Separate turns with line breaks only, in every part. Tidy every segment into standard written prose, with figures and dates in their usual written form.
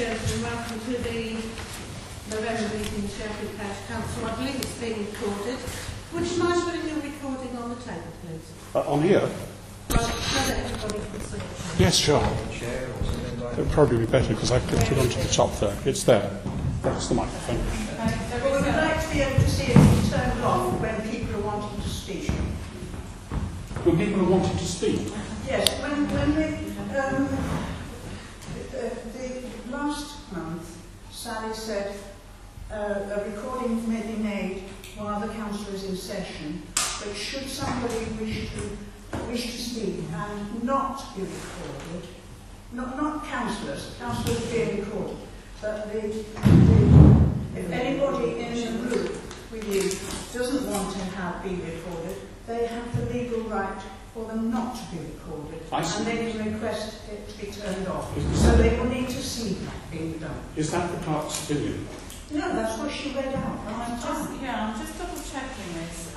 gentlemen, welcome to the November meeting of Shalfleet Parish Council. I believe it's being recorded. Would you mind putting your recording on the table, please?
On here?
So that everybody can see it.
Yes, sure. It would probably be better because I clicked it onto the top there. It's there. That's the microphone.
Well, we would like to be able to see it turned off when people are wanting to speak.
When people are wanting to speak?
Yes, when the last month, Sally said a recording may be made while the council is in session, but should somebody wish to speak and not be recorded, not councillors being recorded, but if anybody in the group with you doesn't want to be recorded, they have the legal right for them not to be recorded, and they can request it to be turned off. So they will need to see that being done.
Is that the clerk's opinion?
No, that's what she read out.
I'm just double checking this.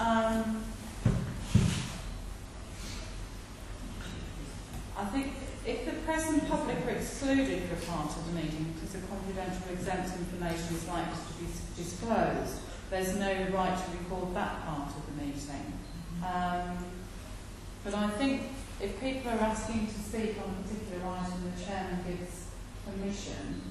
I think if the press and public are excluded for part of the meeting because the confidential exempt information is likely to be disclosed, there's no right to record that part of the meeting. But I think if people are asking to speak on a particular item and the chairman gives permission,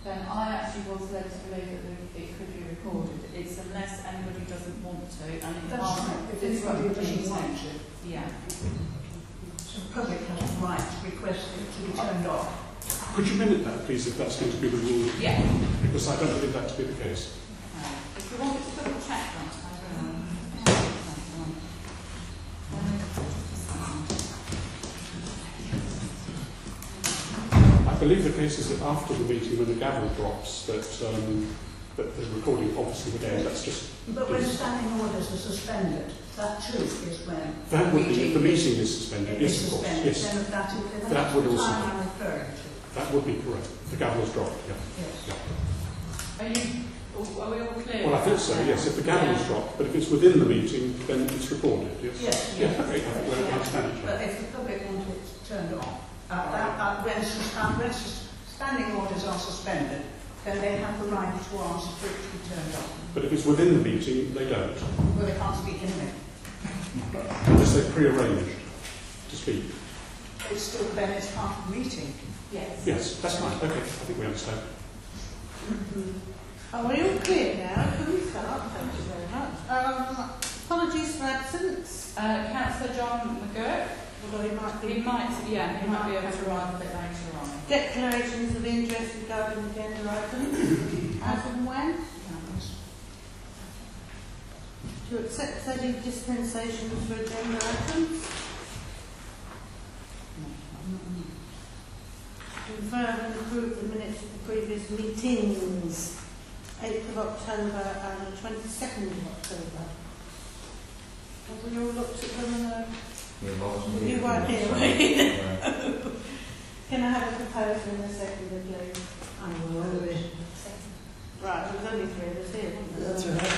then I actually was led to believe that it could be recorded. It's unless anybody doesn't want to, and it
That's right. If anybody doesn't want to.
Yeah.
So the public has a right to request it to be turned off.
Could you minute that, please, if that's going to be the rule?
Yeah.
Because I don't believe that to be the case.
If you want me to double check that, I will.
I believe the case is that after the meeting, when the gavel drops, that the recording obviously would end. That's just.
But when standing orders are suspended, that too is when
that would be if the meeting is suspended. Yes, of course. Yes.
Then
that would also.
I'm referring to.
That would be correct. The gavel is dropped. Yeah.
Yes.
Yeah.
Are we all clear?
Well, I think so. Yes. If the gavel is dropped, but if it's within the meeting, then it's recorded. Yes.
Yes.
Yeah. Okay. I think we understand each other.
But if the public want it turned off, when standing orders are suspended, then they have the right to ask for it to be turned off.
But if it's within the meeting, they don't.
Well, they can't speak anyway.
Unless they've pre-arranged to speak.
It's still then it's part of the meeting.
Yes.
Yes, that's fine. Okay, I think we understand.
Are we all clear now? Can we start? Thank you very much. Apologies for absence.
Councillor John McGurk.
Although he might be
He might be able to arrive a bit later on.
Declarations of interest regarding agenda items. As and when? To accept any dispensations for agenda items. Confirm and approve the minutes of the previous meetings. 8th of October and the 22nd of October. Have we all looked at them? You weren't here. Can I have a proposal in a second, please?
I will.
Right, there's only 3 of us here, wasn't there?
That's right.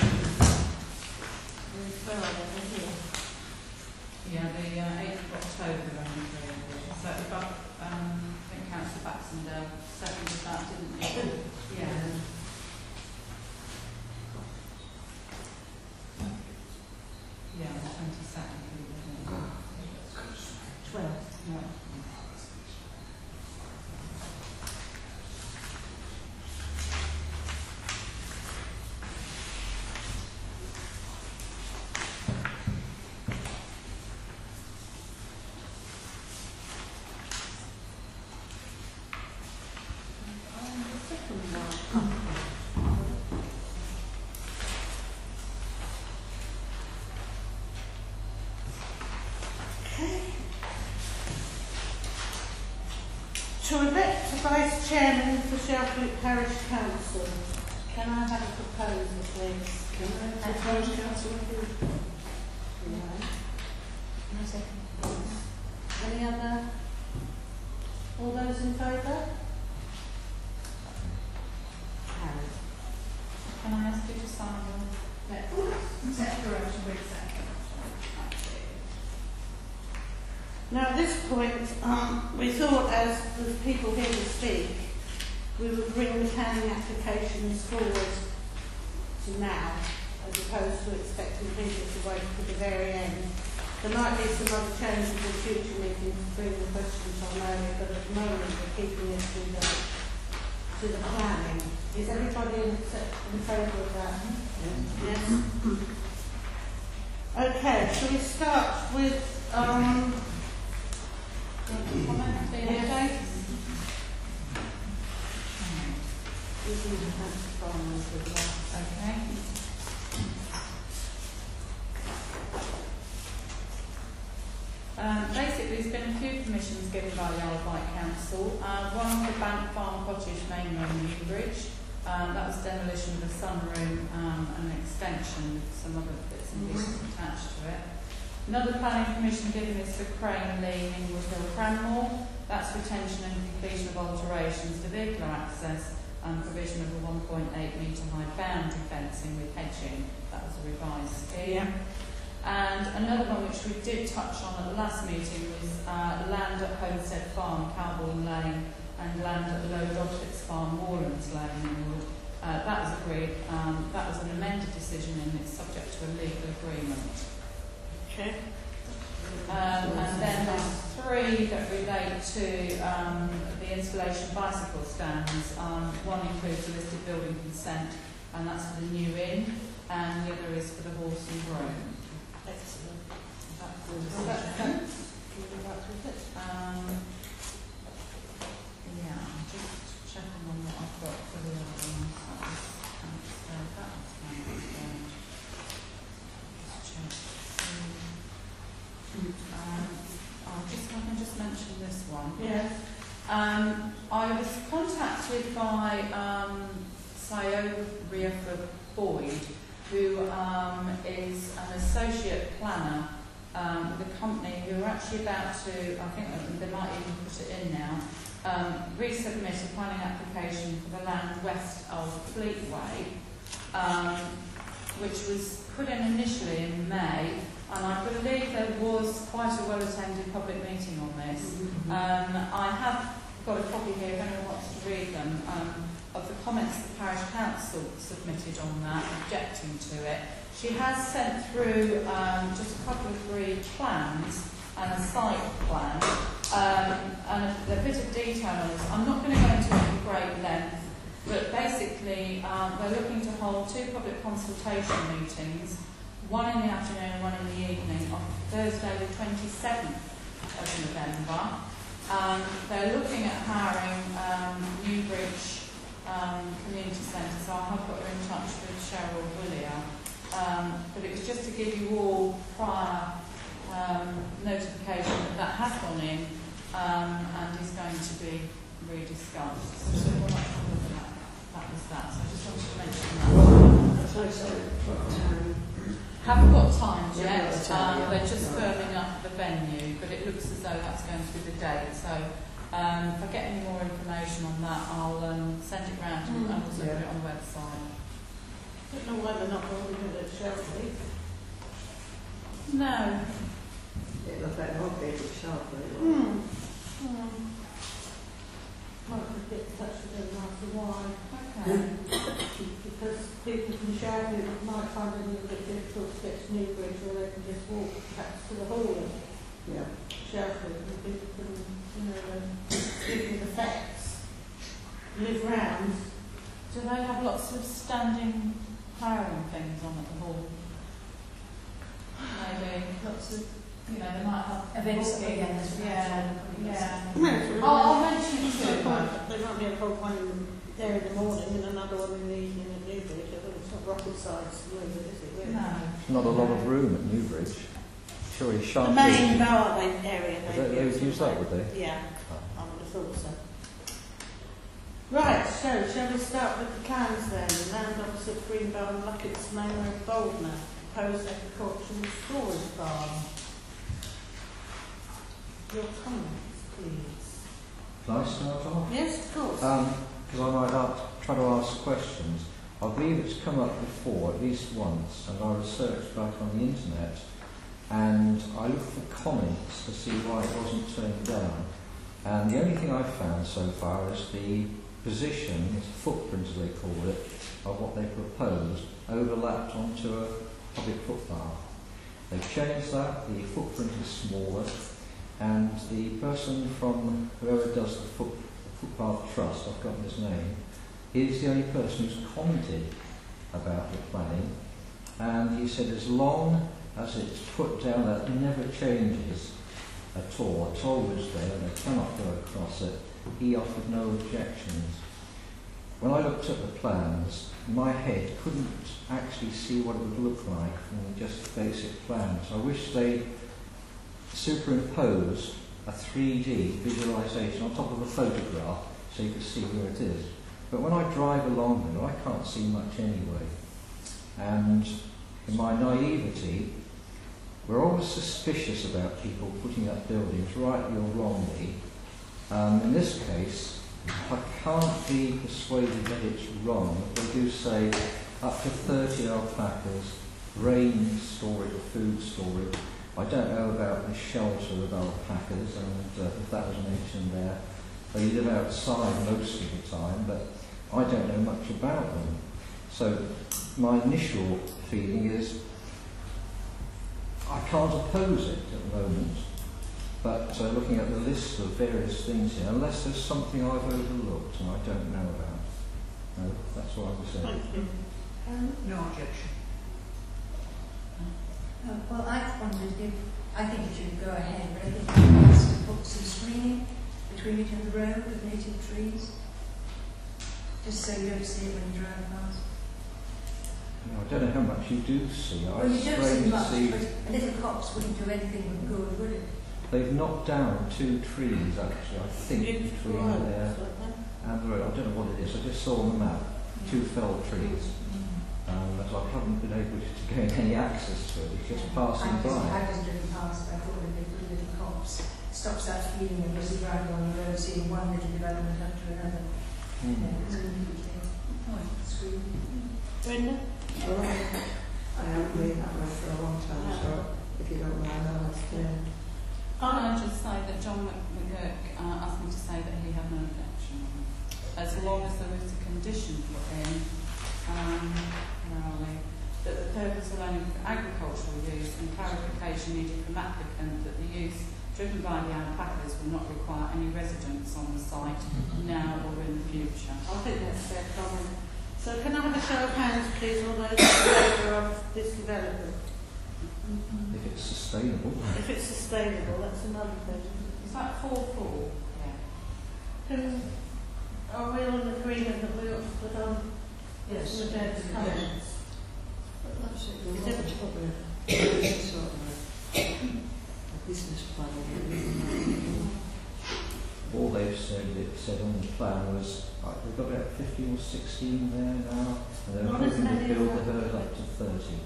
Where are they? Here.
Yeah, the 8th of October, so I think Councillor Baxendale seconded that, didn't he? Yeah. Yeah, the 22nd.
12.
No.
To elect a Vice Chairman for Shalfleet Parish Council. Can I have a proposal, please?
Can I have a Parish Council?
Any other? All those in favour? Carried.
Can I ask you to sign the declaration of acceptance?
Now at this point, we thought as the people here to speak, we would bring the planning applications forward to now, as opposed to expecting people to wait for the very end. There might be some other changes in future meetings to bring the questions on earlier, but at the moment we're keeping it to the planning. Is everybody in favour of that? Yes. Okay, shall we start with
Okay. Basically, there's been a few permissions given by the Isle of Wight Council. One for Bank Farm Cottage, mainland Newbridge. That was demolition of a sunroom and an extension with some other bits and pieces attached to it. Another planning permission given is for Crane Lane in Woodhill Cranmore. That's retention and completion of alterations to vehicular access and provision of a 1.8 metre high boundary fencing with hedging. That was a revised scheme.
Yeah.
And another one which we did touch on at the last meeting was land at Homestead Farm, Cowbourne Lane, and land at Low Dodfitts Farm, Warlands Lane. That was agreed. That was an amended decision and it's subject to a legal agreement.
Okay.
And then there's three that relate to the installation of bicycle stands. One includes a listed building consent, and that's for the new inn, and the other is for the horse and groom.
Excellent.
Does that make sense? Yeah, I'm just checking on what I've got for the other ones. I can just mention this one.
Yes.
I was contacted by Cyoria Boyd, who is an associate planner with a company who are actually about to, I think they might even put it in now, resubmit a planning application for the land west of Fleetway, which was put in initially in May. And I believe there was quite a well-attended public meeting on this. I have got a copy here, if anyone wants to read them, of the comments the Parish Council submitted on that, objecting to it. She has sent through just a couple of brief plans and a site plan, and a bit of detail on this. I'm not going to go into it in great length, but basically they're looking to hold two public consultation meetings, one in the afternoon and one in the evening, on Thursday the 27th of November. They're looking at hiring Newbridge Community Centre, so I have got her in touch with Cheryl Willier. But it was just to give you all prior notification that that has gone in and is going to be rediscussed. So we'll have to look at that. That was that. So I just wanted to mention that. Haven't got time yet. They're just firming up the venue, but it looks as though that's going to be the date. So if I get any more information on that, I'll send it round and also put it on the website.
I don't know whether or not we'll do it at Shalfleet.
No.
It looks like more big at Shalfleet.
Might have to get in touch with them after why.
Okay.
Because people from Shalfleet might find it a little bit difficult to get to Newbridge, or they can just walk back to the hall of Shalfleet, and people can, different effects, live round.
Do they have lots of standing hiring things on at the hall? Maybe lots of, they might have
Events
again. Yeah.
No,
I'll mention it to
they
them.
might be able to hold one there in the morning and another one in the evening at Newbridge. I think it's not rocket science to move it, is it? Really?
No.
Not a lot of room at Newbridge. Surely
The
Sharp.
main bar area.
They would use that, would they?
Yeah, I would have thought so. Right, so shall we start with the plans then? Land opposite Greenbarn, Luckett's Main Road, Boldner, proposed agricultural storage farm. Your comments, please.
Can I start off?
Yes, of course.
Because I might try to ask questions. I believe it's come up before, at least once, and I researched back on the internet, and I looked for comments to see why it wasn't turned down. And the only thing I've found so far is the position, its footprint as they call it, of what they proposed overlapped onto a public footpath. They've changed that, the footprint is smaller, and the person from whoever does the footpath trust, I've forgotten his name, is the only person who's commented about the planning, and he said as long as it's put down that never changes at all, it's always there, they cannot go across it, he offered no objections. When I looked at the plans, my head couldn't actually see what it would look like from just basic plans. I wish they superimposed a 3D visualisation on top of a photograph so you could see where it is. But when I drive along there, I can't see much anyway. And in my naivety, we're always suspicious about people putting up buildings, rightly or wrongly. In this case, I can't be persuaded that it's wrong. They do say up to 30 alpacas, grain storage or food storage. I don't know about the shelter of alpacas and if that was mentioned there. They live outside most of the time, but I don't know much about them. So my initial feeling is I can't oppose it at the moment. But looking at the list of various things here, unless there's something I've overlooked and I don't know about. No, that's what I was saying.
Thank you.
No objection.
Well, I wondered if, I think it should go ahead, but I think it needs to put some screening between it and the road with native trees, just so you don't see it when you drive past.
I don't know how much you do see.
Well, you don't see much, but a little copse wouldn't do anything but good, would it?
They've knocked down 2 trees actually, I think, between there and the road. I don't know what it is. I just saw on the map 2 felled trees. As I haven't been able to gain any access to it, it's just passing by.
I was driven past, I thought it would be a little copse. Stops that feeling of busy driving on the road, seeing one little development after another.
Brenda?
I haven't been that way for a long time, so if you don't mind, I'll explain.
Can I just say that John McGurk asked me to say that he had no objection, as long as there was a condition put in, where are we, that the purpose will only be for agricultural use, and clarification needed from applicant that the use driven by the alpacas will not require any residents on the site now or in the future.
I think that's fair comment. So can I have a show of hands, please, all those in favour of this development?
If it's sustainable.
If it's sustainable, that's another thing.
Is that 4-4? Yeah.
Are we all in agreement that we ought to put on
Yes.
the dead's comments?
Absolutely. Sort of a business plan.
All they've said, it said on the plan was, we've got about 15 or 16 there now, and they're
Not as
hoping to
many
build
as
the herd
that.
up to 30.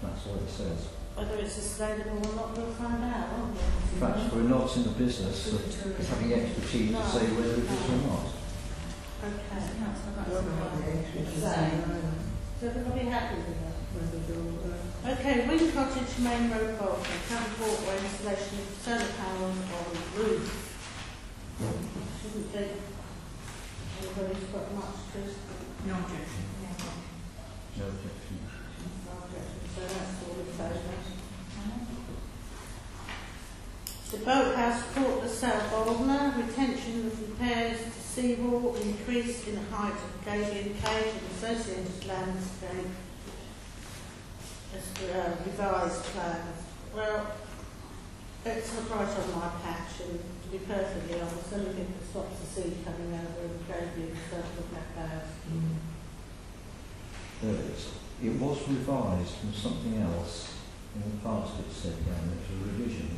That's what it says.
Whether it's sustainable or not, we'll find out, won't we?
Perhaps we're not in the business of having expertise to say whether it is or not.
Okay.
Don't know what the age is.
Is everybody happy with that? Okay, Wing Cottage, Main Road, Bolton, transport or installation of solar panels on roof. Shouldn't think anybody's got much to.
No objection.
No objection.
So that's all in favour. The boathouse court, the South Boldner, retention of repairs to seawall, increase in the height of Gabion Cage and associated landscape. Revised plans. Well, it's not right on my patch, and to be perfectly honest, anything that stops the sea coming over and Gabion Circle Black House.
It was revised from something else in the past, it said down, it was a revision.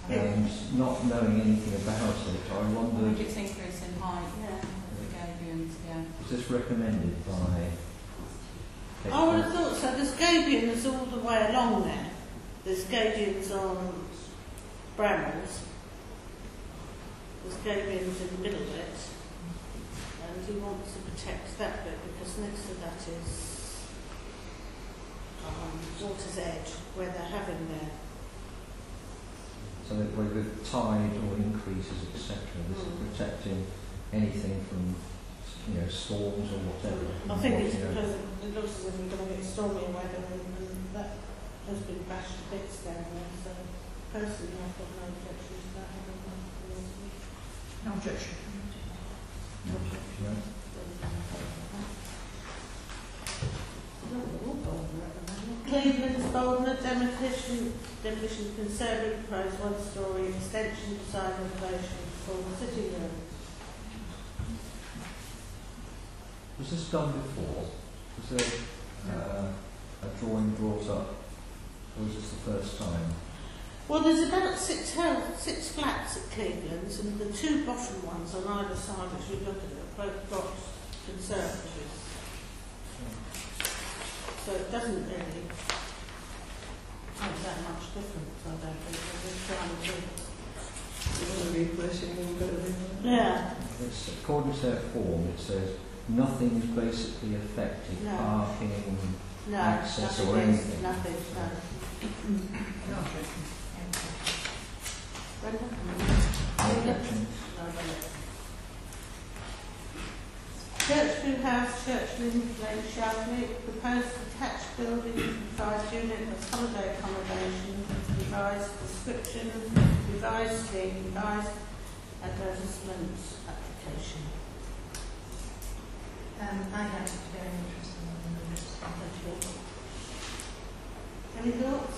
And not knowing anything about it, I
I think
wondered,
it's increase in height.
Yeah.
The Gabions, yeah.
was this recommended by...
I would have thought so. There's Gabions all the way along there. There's Gabions on Brambles. There's Gabions in the middle bit. And he wants to protect that bit because next to that is Water's Edge, where they're having their...
So that with tide or increases, etc., this is protecting anything from storms or whatever.
I think it's
You know,
because it looks as if we're going to get stormy weather and that has been bashed to bits down there. So personally, I've got no objection to that.
No objection.
no.
Cleveland's Boulder demolition conservatory proposed one-storey extension design renovation for the sitting room.
Was this done before? Was there a drawing brought up, or was this the first time?
Well, there's about six flats at Cleveland's, and the two bottom ones on either side, which we look at, are both got conservatories. So it doesn't really make that much difference, I don't think. We're just trying to do.
You want to replace it and go to
Yeah.
It's, according to their form, it says nothing's basically affected,
No.
parking,
No,
access
nothing
or
is,
anything.
nothing, no.
No objection.
Brenda?
No objections.
No, no. Churchview House, Churchview Lane, Shalfleet, proposed detached building, revised unit as holiday accommodation, revised description, revised fee, revised advertisement application.
I have very interesting in this.
Any thoughts?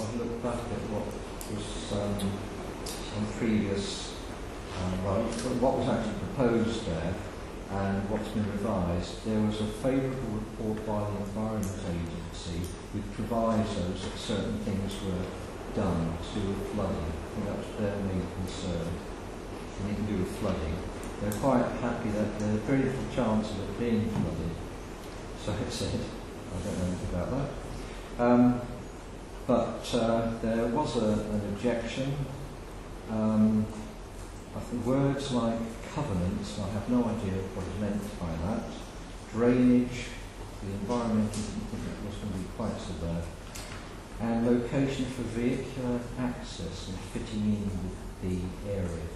I've looked back at what was on previous, what was actually proposed there and what's been revised. There was a favourable report by the Environment Agency with provisos that certain things were done to do with flooding. I think that was their main concern. Anything to do with flooding. They're quite happy that there's very little chance of it being flooded. So it said, I don't know anything about that. But there was an objection. I think words like covenants, I have no idea what is meant by that. Drainage, the environment didn't think it was going to be quite so bad. And location for vehicular access and fitting in with the area.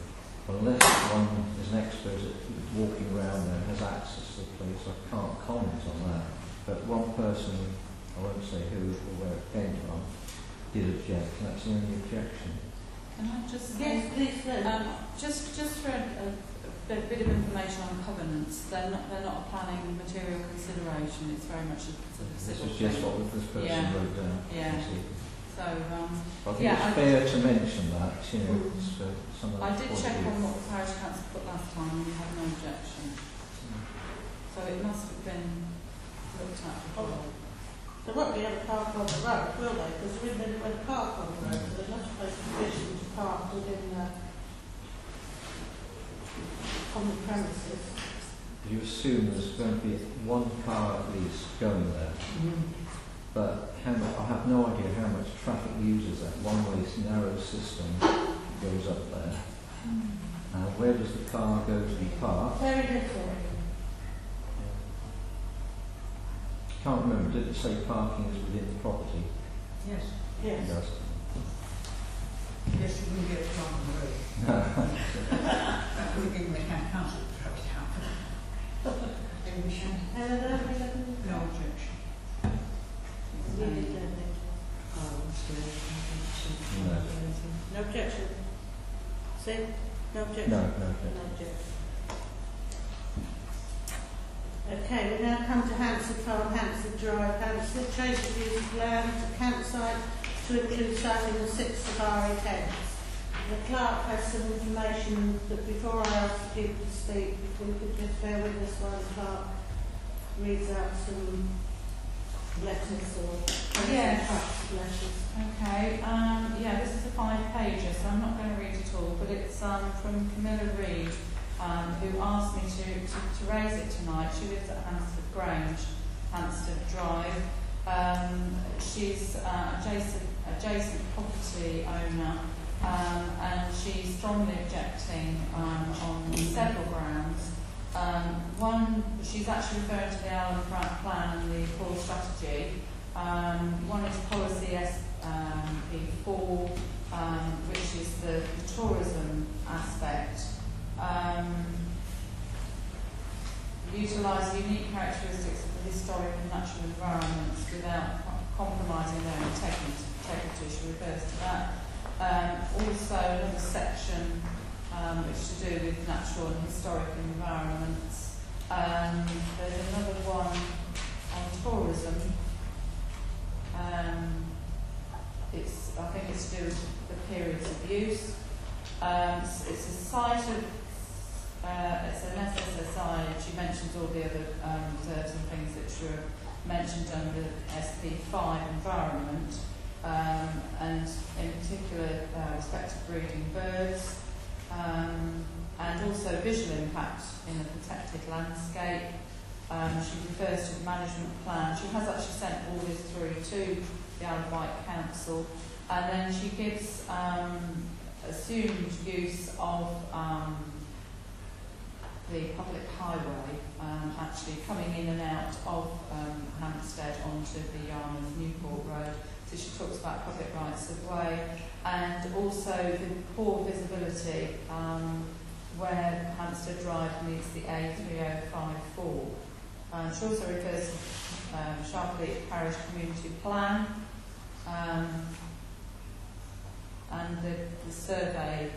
Unless one is an expert at walking around there and has access to the place, I can't comment on that. But one person, I won't say who or where it came from, did object, and that's the only objection.
Can I just
Yes, please do.
just for a bit of information on covenants, they're not a planning material consideration. It's very much a sort of
This
civil
is just
thing.
what this person
Yeah.
wrote down.
Yeah.
You see.
So
I think
yeah,
it's fair to mention that, you know,
Mm.
it's, some of
I
the
did
point
check
of
on
view.
what the parish council put last time, and we had no objection. So it must have been looked at before.
They won't be able to park on the road, will they? Because there isn't anywhere to park on the road, so they're not supposed to be permission to park within on the premises.
You assume there's going to be one car at least going there, but I have no idea how much traffic uses that one-way narrow system goes up there. And where does the car go to be parked?
Very little.
Can't remember, did it say parking is within the property?
Yes.
Yes.
It does.
Yes, you can get it on the road. We give the council to throw it out. No objection.
No.
No objection. See? No objection.
No, no,
No
no.
objection. Okay, we now come to Hampstead Farm, Hampstead Drive, Hampstead, change of use of land to campsite to include siting of 6 safari tents. The clerk has some information that before I ask people to speak, if we could just bear with us while the clerk reads out some letters or
Yes.
letters.
Okay, yeah, this is a 5-pager, so I'm not going to read it all, but it's from Camilla Reid, who asked me to raise it tonight. She lives at Hampstead Grange, Hampstead Drive. She's adjacent property owner, and she's strongly objecting on several grounds. One, she's actually referring to the Allen Plan and the core strategy. One is policy SP4, which is the tourism aspect. realise the unique characteristics of the historic and natural environments without compromising their integrity. She refers to that. Also, another section which is to do with natural and historic environments. There's another one on tourism. I think it's to do with the periods of use. It's a site of, it's an SSSI, and she mentions all the other reserves and things that were mentioned under SP5 environment, and in particular respect to breeding birds, and also visual impact in a protected landscape. She refers to the management plan. She has actually sent all this through to the Isle of Wight Council, and then she gives assumed use of the public highway actually coming in and out of Hampstead onto the Yarmouth Newport Road. So she talks about public rights of way, and also the poor visibility where Hampstead Drive meets the A3054. She also refers to Shalfleet Parish Community Plan and the survey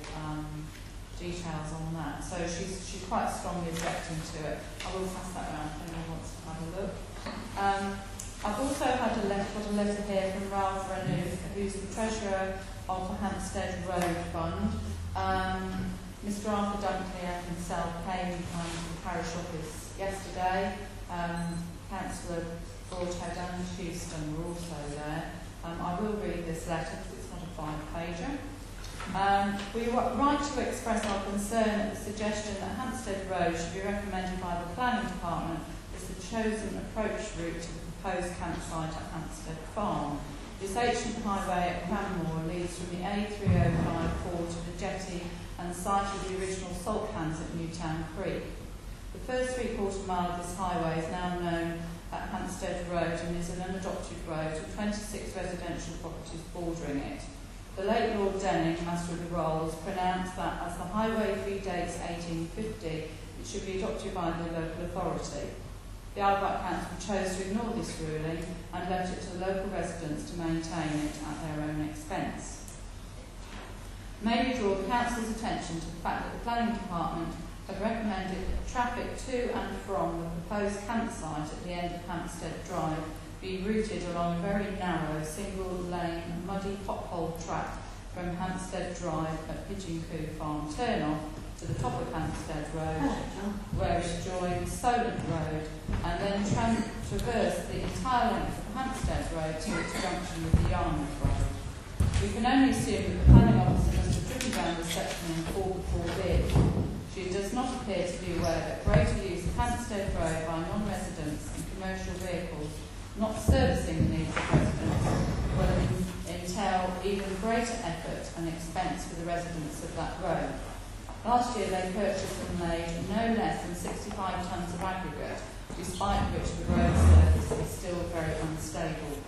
details on that. So she's quite strongly objecting to it. I will pass that around if anyone wants to have a look. I've also got a letter here from Ralph Renew, who's the treasurer of the Hampstead Road Fund. Mr. Arthur Dunkley and himself came to the parish office yesterday. Councillor Broadhead and Houston were also there. I will read this letter because it's not a 5-pager. We write to express our concern at the suggestion that Hampstead Road should be recommended by the Planning Department as the chosen approach route to the proposed campsite at Hampstead Farm. This ancient highway at Cranmore leads from the A3054 to the jetty and site of the original salt cans at Newtown Creek. The first 3/4 mile of this highway is now known at Hampstead Road and is an unadopted road with 26 residential properties bordering it. The late Lord Denning, Master of the Rolls, pronounced that as the highway predates 1850, it should be adopted by the local authority. The Isle of Wight Council chose to ignore this ruling and left it to the local residents to maintain it at their own expense. May we draw the Council's attention to the fact that the Planning Department have recommended that traffic to and from the proposed campsite at the end of Hampstead Drive be routed along a very narrow, single-lane, muddy pothole track from Hampstead Drive at Pigeon Coo Farm turn-off to the top of Hampstead Road, where it joins Solent Road, and then traverse the entire length of Hampstead Road to its junction with the Yarmouth Road. We can only assume that the planning officer must have driven down this section in 4x4 She does not appear to be aware that greater use of Hampstead Road by non-residents and commercial vehicles not servicing the needs of residents will entail even greater effort and expense for the residents of that road. Last year they purchased and laid no less than 65 tonnes of aggregate, despite which the road surface is still very unstable.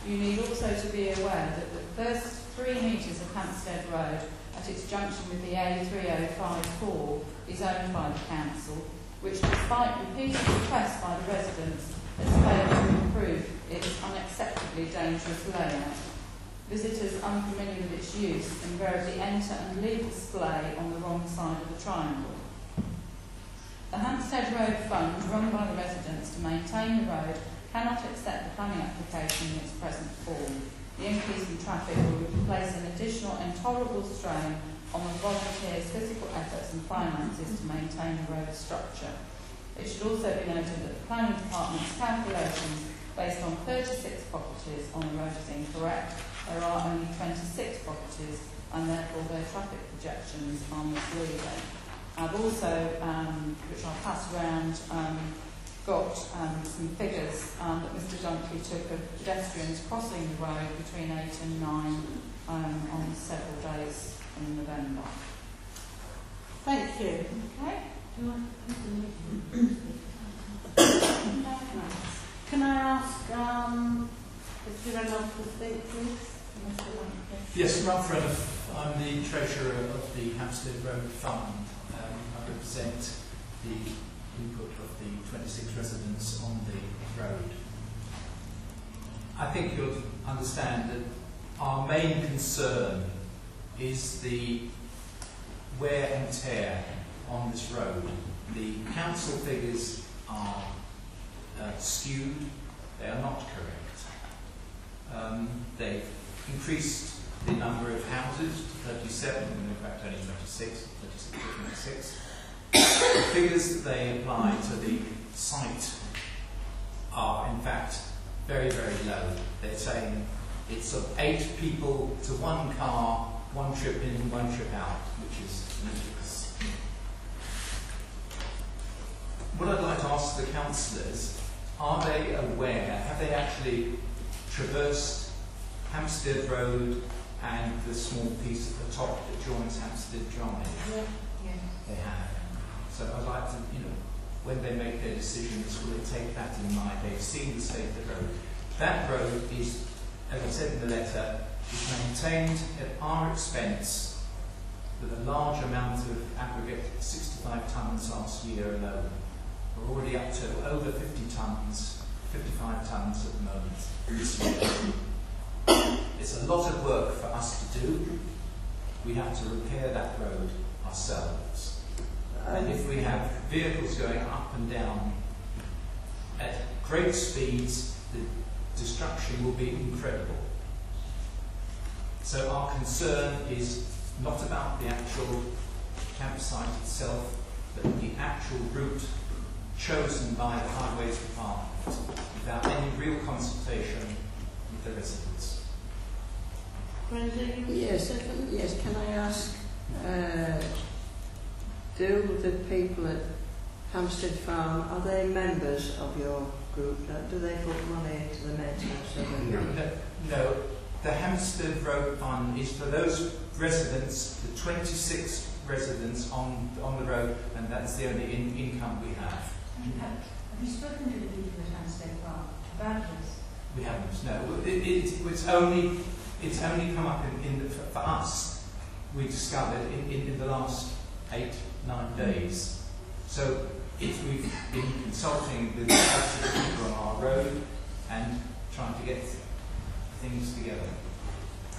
You need also to be aware that the first 3 metres of Hampstead Road at its junction with the A3054 is owned by the council, which, despite repeated requests by the residents, has failed to improve its unacceptably dangerous layout. Visitors unfamiliar with its use invariably enter and leave display on the wrong side of the triangle. The Hampstead Road Fund, run by the residents to maintain the road, cannot accept the planning application in its present form. The increase in traffic will place an additional intolerable strain on the volunteers' physical efforts and finances to maintain the road structure. It should also be noted that the Planning Department's calculations based on 36 properties on the road is incorrect. There are only 26 properties and therefore their traffic projections are misleading. I've also, which I'll pass around, got some figures that Mr Dunkley took of pedestrians crossing the road between 8 and 9 on several days in November.
Thank you.
Okay.
Can I ask if you run off the speak, please?
Yes, Ralph Reddiff. I'm the treasurer of the Hampstead Road Fund. I represent the input of the 26 residents on the road. I think you'll understand that our main concern is the wear and tear on this road. The council figures are skewed, they are not correct. They've increased the number of houses to 37, and in fact only 26 to 26. The figures that they apply to the site are in fact very, very low. They're saying it's sort of 8 people to 1 car, 1 trip in, 1 trip out, which is ridiculous. What I'd like to ask the councillors, are they aware, have they actually traversed Hampstead Road and the small piece at the top that joins Hampstead Drive?
Yeah.
They have. So I'd like to, when they make their decisions, will they take that in mind? They've seen the state of the road. That road is, as I said in the letter, is maintained at our expense with a large amount of aggregate, 65 tonnes last year alone. We're already up to over 50 tonnes, 55 tonnes at the moment this year. It's a lot of work for us to do. We have to repair that road ourselves. And if we have vehicles going up and down at great speeds, the destruction will be incredible. So our concern is not about the actual campsite itself, but the actual route chosen by the Highways Department without any real consultation with the residents.
Brenda,
Yes, can I ask, do the people at Hampstead Farm, are they members of your group? Do they put money into the maintenance of it?
No, the Hampstead Road Fund is for those residents, the 26 residents on the road, and that's the only income we have.
Have you spoken to the people at Hampstead Farm about this?
We haven't, no. It's only come up for us, we discovered in the last 8-9 days. So we've been consulting with the people on our road and trying to get things together.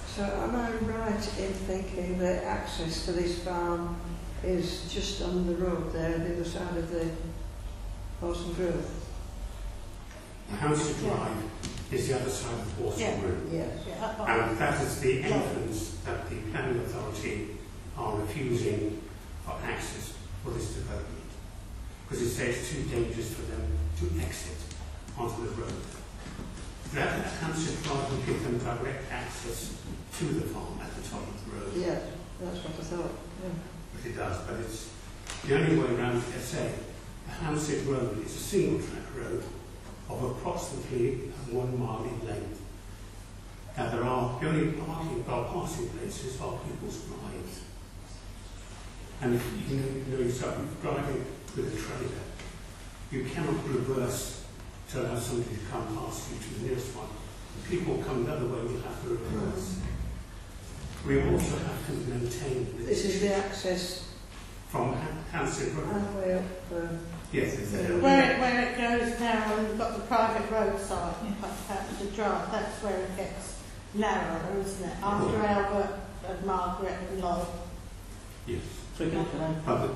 So am I right in thinking that access to this farm is just on the road there, on the other side of the Horsham Grove?
Hampstead Drive is the other side of the Horsham Grove.
Yes.
And that is the entrance that the planning authority are refusing for access for this development. Because it says it's too dangerous for them to exit onto the road. That Hampstead Drive will give them direct access to the farm at the top of the road.
Yes, that's what I thought. Yeah.
But it does, but it's the only way around it. I say, the Hampstead Road is a single track road of approximately 1 mile in length. Now the only passing places are people's drives. And if you know yourself, if you're driving with a trailer, you cannot reverse to allow somebody to come past you to the nearest one. If people come the other way, you'll have to reverse. We also have to maintain
This is the access
from Hampstead Road.
all the way up.
Yes, it's there.
where it goes now, and we've got the private road side, the drive, that's where it gets narrower, isn't it? After Albert and Margaret and Lloyd.
Yes.
Can I?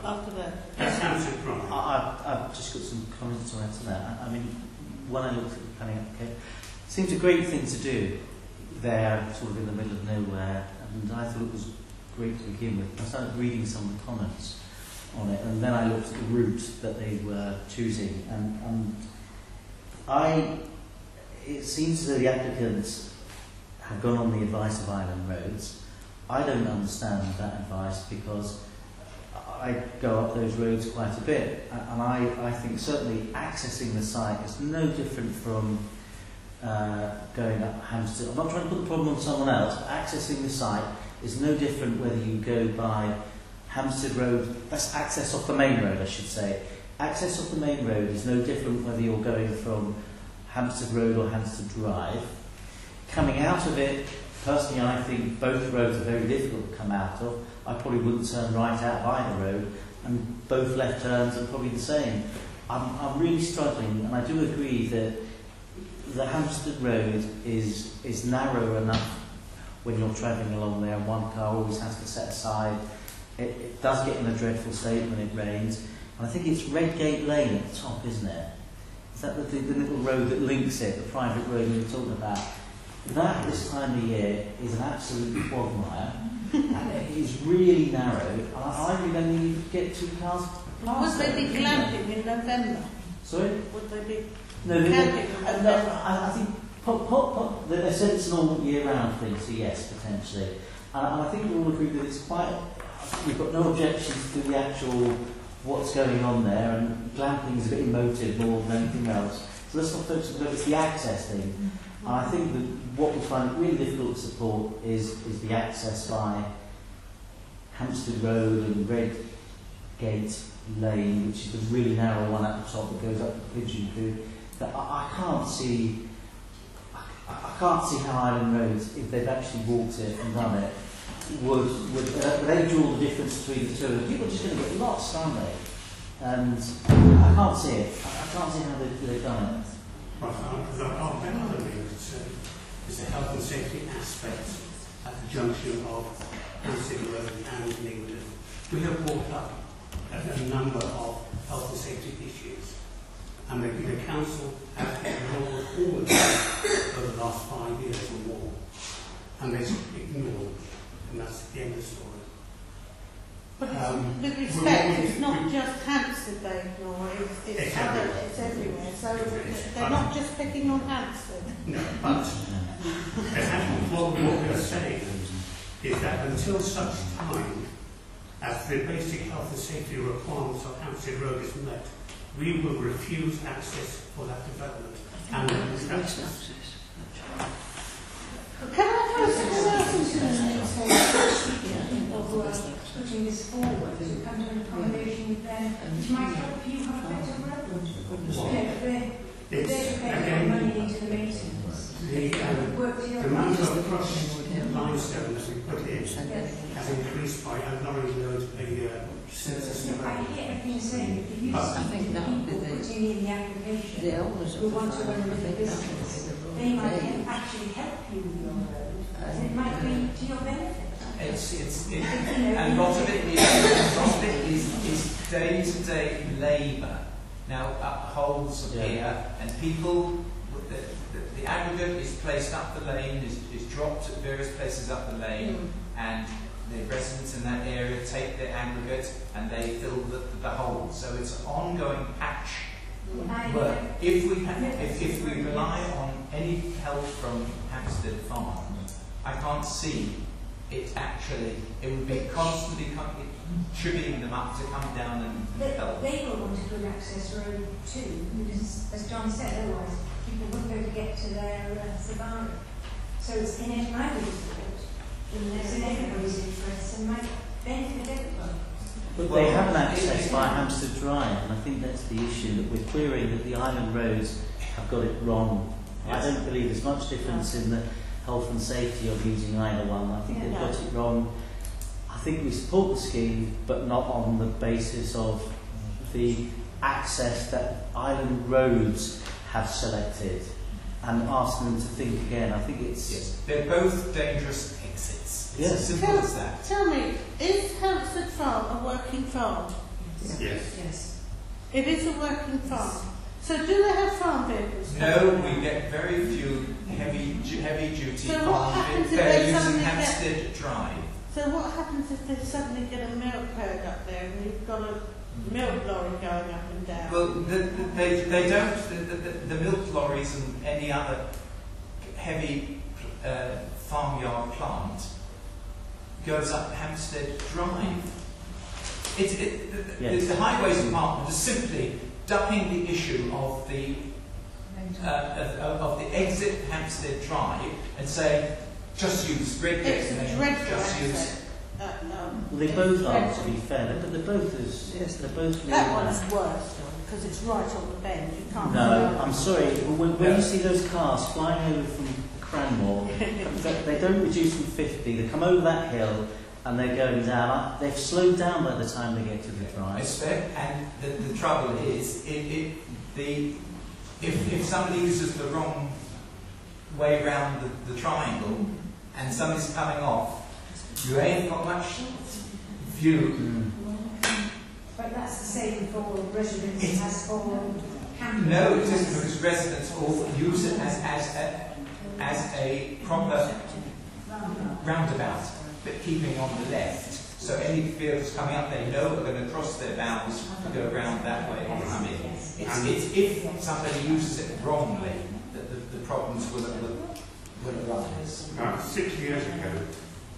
After that.
That's Hampstead Drive.
I've just got some comments to add to that. I mean, when I looked at the planning application, it seems a great thing to do there, sort of in the middle of nowhere, and I thought it was great to begin with. I started reading some of the comments on it, and then I looked at the route that they were choosing, and it seems that the applicants have gone on the advice of Island Roads. I don't understand that advice because I go up those roads quite a bit, and I think certainly accessing the site is no different from going up Hampstead. I'm not trying to put the problem on someone else, but accessing the site is no different whether you go by Hampstead Road. That's access off the main road, I should say. Access off the main road is no different whether you're going from Hampstead Road or Hampstead Drive. Coming out of it, personally, I think both roads are very difficult to come out of. I probably wouldn't turn right out of either road, and both left turns are probably the same. I'm really struggling, and I do agree that the Hampstead Road is narrow enough when you're travelling along there, and one car always has to set aside. It does get in a dreadful state when it rains. And I think it's Redgate Lane at the top, isn't it? Is that the little road that links it, the private road we were talking about? That, this time of year, is an absolute quagmire. And it is really narrow. And I really don't even get 2 cars past.
Would they be glamping in November?
Sorry?
Would they be
No,
camping in November?
I think they said it's a normal year-round thing, so yes, potentially. And I think we all agree that it's quite. We've got no objections to the actual what's going on there, and glamping is a bit emotive more than anything else. So let's not focus on it's the access thing. And I think that what we find really difficult to support is the access by Hampstead Road and Redgate Lane, which is the really narrow one at the top that goes up to Pigeon Coop. That I can't see how Island Road, if they've actually walked it and done it, would they draw the difference between the two? And people are just going to get lost, aren't they? And I can't see it. I can't see how they've done it.
Our other main concern is the health and safety aspect at the junction of Hampstead Road and England. We have brought up a number of health and safety issues, and the council has ignored all of them over the last 5 years or more, and they've ignored, and that's the end of the story.
But with respect, it's not just Hampstead they ignore, it's everywhere. So they're not just picking on Hampstead.
No, but what we are saying is that until such time as the basic health and safety requirements of Hampstead Road is met, we will refuse access for that development and access.
Can I ask a question
of putting this forward to come to an accommodation with them, which might help you have a better road? They're paying money into the maintenance.
The amount of crushed limestone that we put in has increased by a lorry load a year since the summer.
I hear everything saying that you see people putting in the application who want to run a little business. They might actually help you with your road, and it might be to your benefit.
And a lot of it is day-to-day labour. Now, holes appear, and people, the aggregate is placed up the lane, is dropped at various places up the lane, and the residents in that area take the aggregate and they fill the hole. So it's an ongoing patch work. If we rely on any help from Hampstead Farm, I can't see it actually. It would be constantly triggering them up to come down and help.
They will want a good access road too, because as John said, otherwise people wouldn't be able to get to their safari. So it's in everybody's it's in everybody's interest and might benefit everybody.
But they haven't accessed by Hampstead Drive, and I think that's the issue, that we're querying that the island roads have got it wrong. Yes. I don't believe there's much difference in the health and safety of using either one. I think they've got it wrong. I think we support the scheme, but not on the basis of the access that island roads have selected, and asking them to think again. I think it's...
Yes, they're both dangerous exits. It's as simple as that.
Tell me, is Hampstead Farm a working farm?
Yes.
It is a working farm. So do they have farm vehicles?
No, we get very few heavy duty farm vehicles. They're using Hampstead Drive.
So what happens if they suddenly get a milk herd up there and you've got a milk lorry going up and down?
Well, they don't. The milk lorries and any other heavy farmyard plant goes up Hampstead Drive. The Highways Department is simply ducking the issue of the exit Hampstead Drive and saying just use Redgate Lane, just use.
Well, they both are, to be fair, but they're both as they're both.
That one's worse because it's right on the bend. You can't.
No, I'm sorry. When you see those cars flying over from Cranmore, they don't reduce from 50. They come over that hill, and they're going down. They've slowed down by the time they get to the drive.
And the trouble is, if somebody uses the wrong way round the triangle and somebody's coming off, you ain't got much view.
But that's the same for residents as for campers.
No, it isn't, because residents all use it as a proper roundabout, but keeping on the left. So any vehicles coming up, they know are going to cross their bounds to go around that way or come in. It's if somebody uses it wrongly that the problems will arise.
About 6 years ago,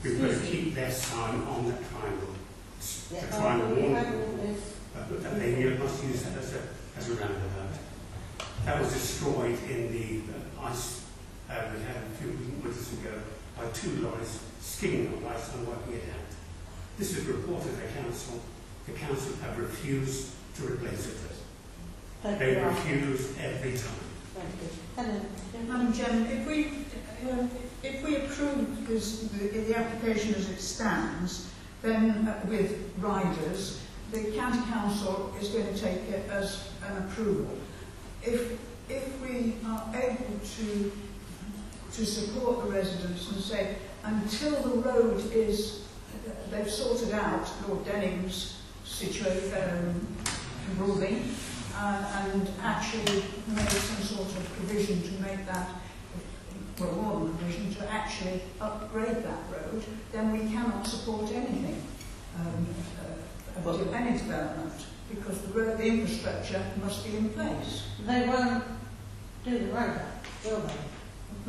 we were to keep their sign on that triangle. To try and warn them that they must use that as a roundabout. That was destroyed in the ice we had a few winters ago by 2 lorries skidding on ice and working it out. This is reported to the council. The council have refused to replace it. They refuse every time.
Madam Chairman, if we approve the application as it stands, then with riders, the county council is going to take it as an approval. If we are able to support the residents and say until the road is they've sorted out Lord Denning's ruling and actually made some sort of provision to make that, well, more than provision, to actually upgrade that road, then we cannot support anything, any development, because the infrastructure must be in place.
They won't do the road, will they?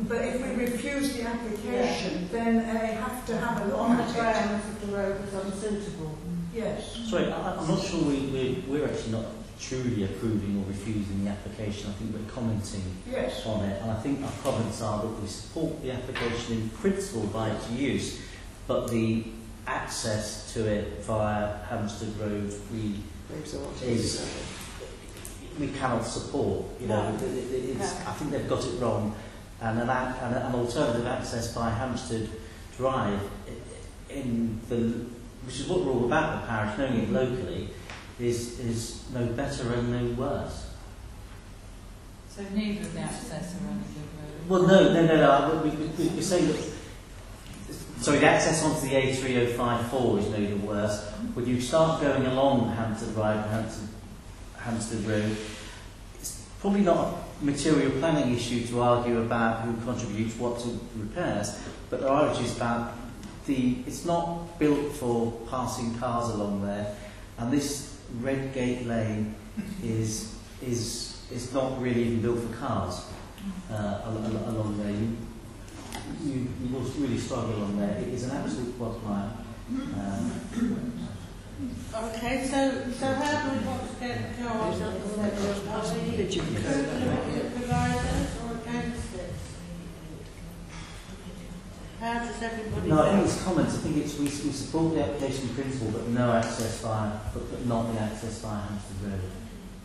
But if we refuse the application, then they have to have a look
On the
at it.
grounds that the road was unsuitable.
Yes.
Sorry, I'm not sure we're actually not truly approving or refusing the application. I think we're commenting
Yes.
on it, and I think our comments are that we support the application in principle by its use, but the access to it via Hampstead Road we cannot support. You know, I think they've got it wrong, and an alternative access by Hampstead Drive, which is what we're all about, the parish, knowing it locally, is no better and no worse.
So neither of the access are on the
Well,
road?
no. We say that. Sorry, the access onto the A3054 is no the worse. When you start going along Hampstead Drive and Hampstead Road, it's probably not a material planning issue to argue about who contributes what to repairs, but there are issues about it's not built for passing cars along there, and this Red Gate Lane is not really even built for cars along there. You will really struggle along there. It is an absolute quagmire.
Okay, so how do we want to get the cars? Are we providers or against it? How does everybody
No, I think it's comments. I think we support the application principle, but no access but not the access via Hampstead Road.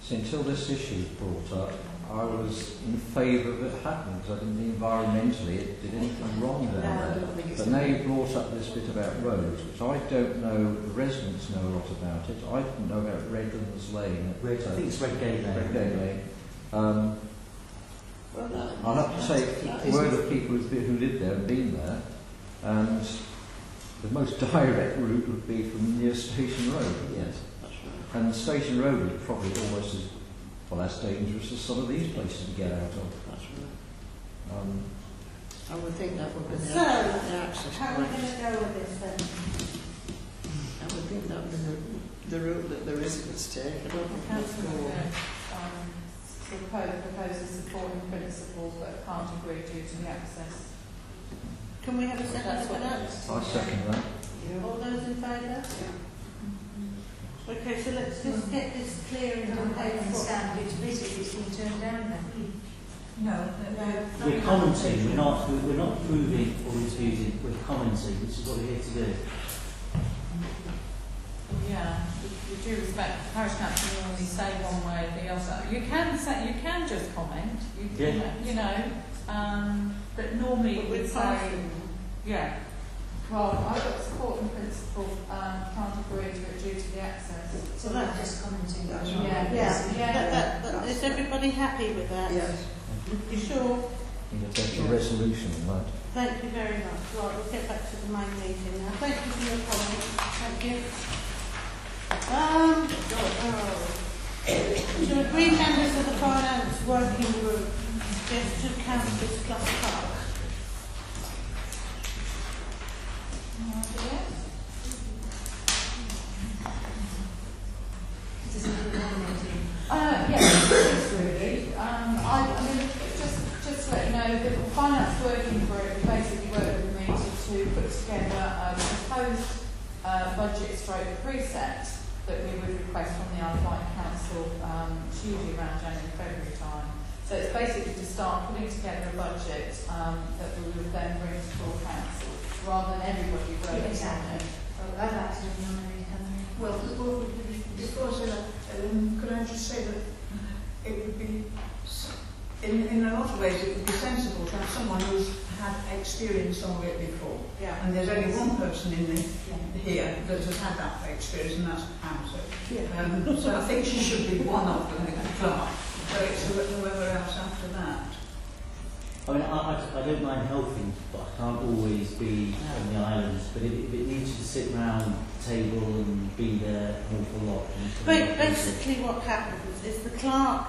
So until this issue was brought up, I was in favour of it happening because I didn't think environmentally it did anything wrong down there. But now you've brought up this bit about roads, which I don't know, the residents know a lot about it. I didn't know about Redlands Lane.
I think it's Red Gate Lane.
Red Gate Lane. I'll have to say, word of people who live there and been there, and the most direct route would be from near Station Road.
Yes.
And Station Road is probably almost as dangerous as some of these places to get out of.
That's right. I would think that would be the
So,
access
how are we
point.
going to go with this then?
I would think that would be the route that the residents take. I don't think
Councillor proposes supporting principles but can't agree due to the access.
Can we have a second for that?
I second that.
All those in favour? Okay, so let's just get this clear in the
I
paper.
understand it's basically it's been turned down then.
No.
We're commenting. We're not approving or refusing. We're commenting, which is what we're here to do.
Yeah, with due respect, the parish council will only say one way or the other. You can just comment, but normally it would say, yeah. Well, I've got support in principle, can't agree to it due to the access.
So that's just commenting.
That's
Yeah.
But is everybody happy with that?
Yes.
You sure?
You know, take a resolution on that.
Thank you very much. Right, we'll get back to the main meeting now. Thank you for your comments. Thank you. To agree members of the Finance Working Group, just to councillors plus Park.
Yes, it is really. I mean, just to let you know, the Finance Working Group basically worked with me to put together a proposed budget stroke preset that we would request from the Isle of Wight Council, usually around January, February time. So it's basically to start putting together a budget that we would then bring to full council, rather than everybody working on it.
I'd like to nominate Henry.
Well, before I say that, could I just say that it would be, in a lot of ways, it would be sensible to have someone who's had experience of it before.
Yeah.
And there's only one person in here that has had that experience, and that's Pam. So I think she should be one of them, the clerk. So it's whoever else after that.
I mean, I don't mind helping, but I can't always be on the islands. But if it needs you to sit round the table and be there an awful lot.
But basically what happens is the clerk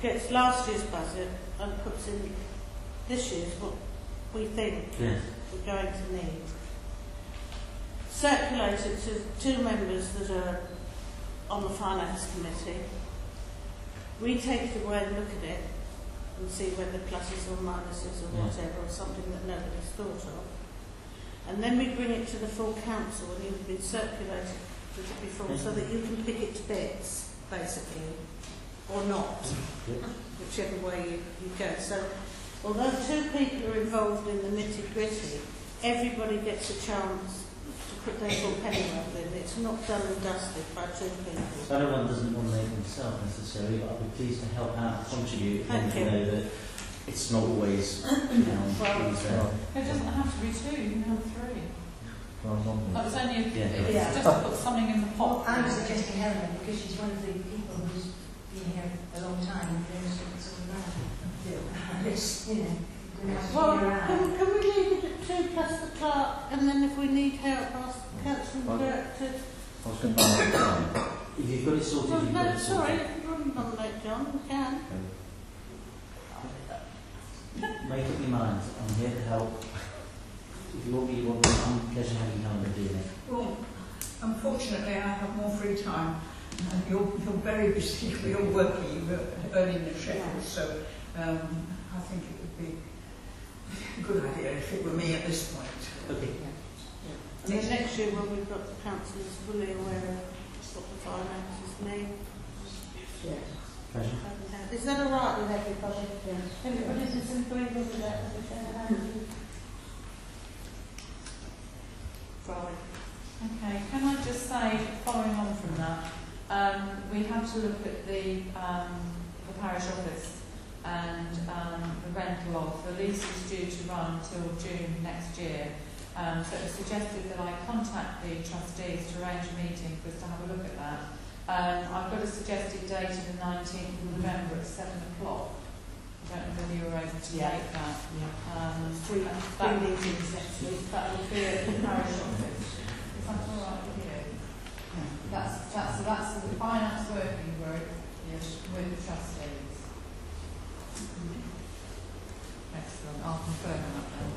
gets last year's budget and puts in this year's what we think we're going to need. Circulated to two members that are on the Finance Committee. We take it away and look at it and see whether pluses or minuses or whatever, or something that nobody's thought of. And then we bring it to the full council, and you've been circulated with it before, so that you can pick it to bits, basically, or not, whichever way you go. So, although two people are involved in the nitty-gritty, everybody gets a chance to put their full pennyworth in. It's not done and dusted by two people.
So no one doesn't nominate themselves necessarily, but I'd be pleased to help out and contribute.
Thank you.
Know that it's not always
It doesn't have to be two, you can have three. That was only it's just to put something in the pot.
I'm suggesting Helen because she's one of the people who's been here a long time and knows what's all about. It's, you know,
well, can we leave it at 2 plus the clerk, and then if we need help, ask the council clerk to...
I was going to nominate John.
If you've got it sorted,
Well,
you've got
no,
it
sorry,
sorted.
if you want to nominate John, you can.
Make up your minds. I'm here to help. If you want me, I'm pleasure having time to doing it.
Well, unfortunately, I have more free time. You're very busy. You're working. You're earning your shekels. So I think it would be a good idea if it were me at this point.
Okay.
And then next year, when we've got the councillors fully aware of what the finances need.
Yes.
Pleasure.
Is that all right with everybody? Yes. Everybody's in agreement with that? Fine.
Okay, can I just say, following on from that, we have to look at the parish office and the rental of the lease is due to run till June next year. So it was suggested that I contact the trustees to arrange a meeting for us to have a look at that. I've got a suggested date of the 19th of November at 7 o'clock. I don't know whether you were able to make that.
Three meetings next week.
That will be at the parish office. Is that all right with you? That's the finance working group with the trustees. Excellent. I'll confirm that then.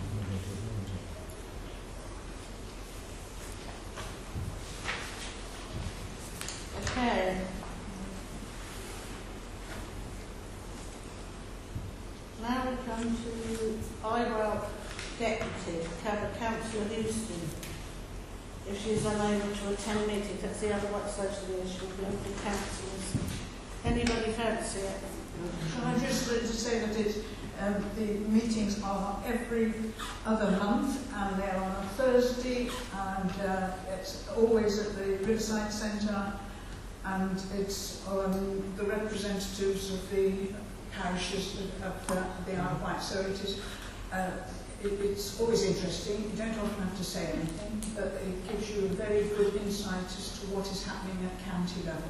Okay. Now we come to IWELP Deputy, cover Councillor Houston. If she is unable to attend meetings, that's the other one social issue of local councils. Anybody fancy it?
Shall I just say that the meetings are every other month and they're on a Thursday and it's always at the Riverside Centre and it's the representatives of the parishes of the Isle of Wight. So it is it's always interesting. You don't often have to say anything, but it gives you a very good insight as to what is happening at county level.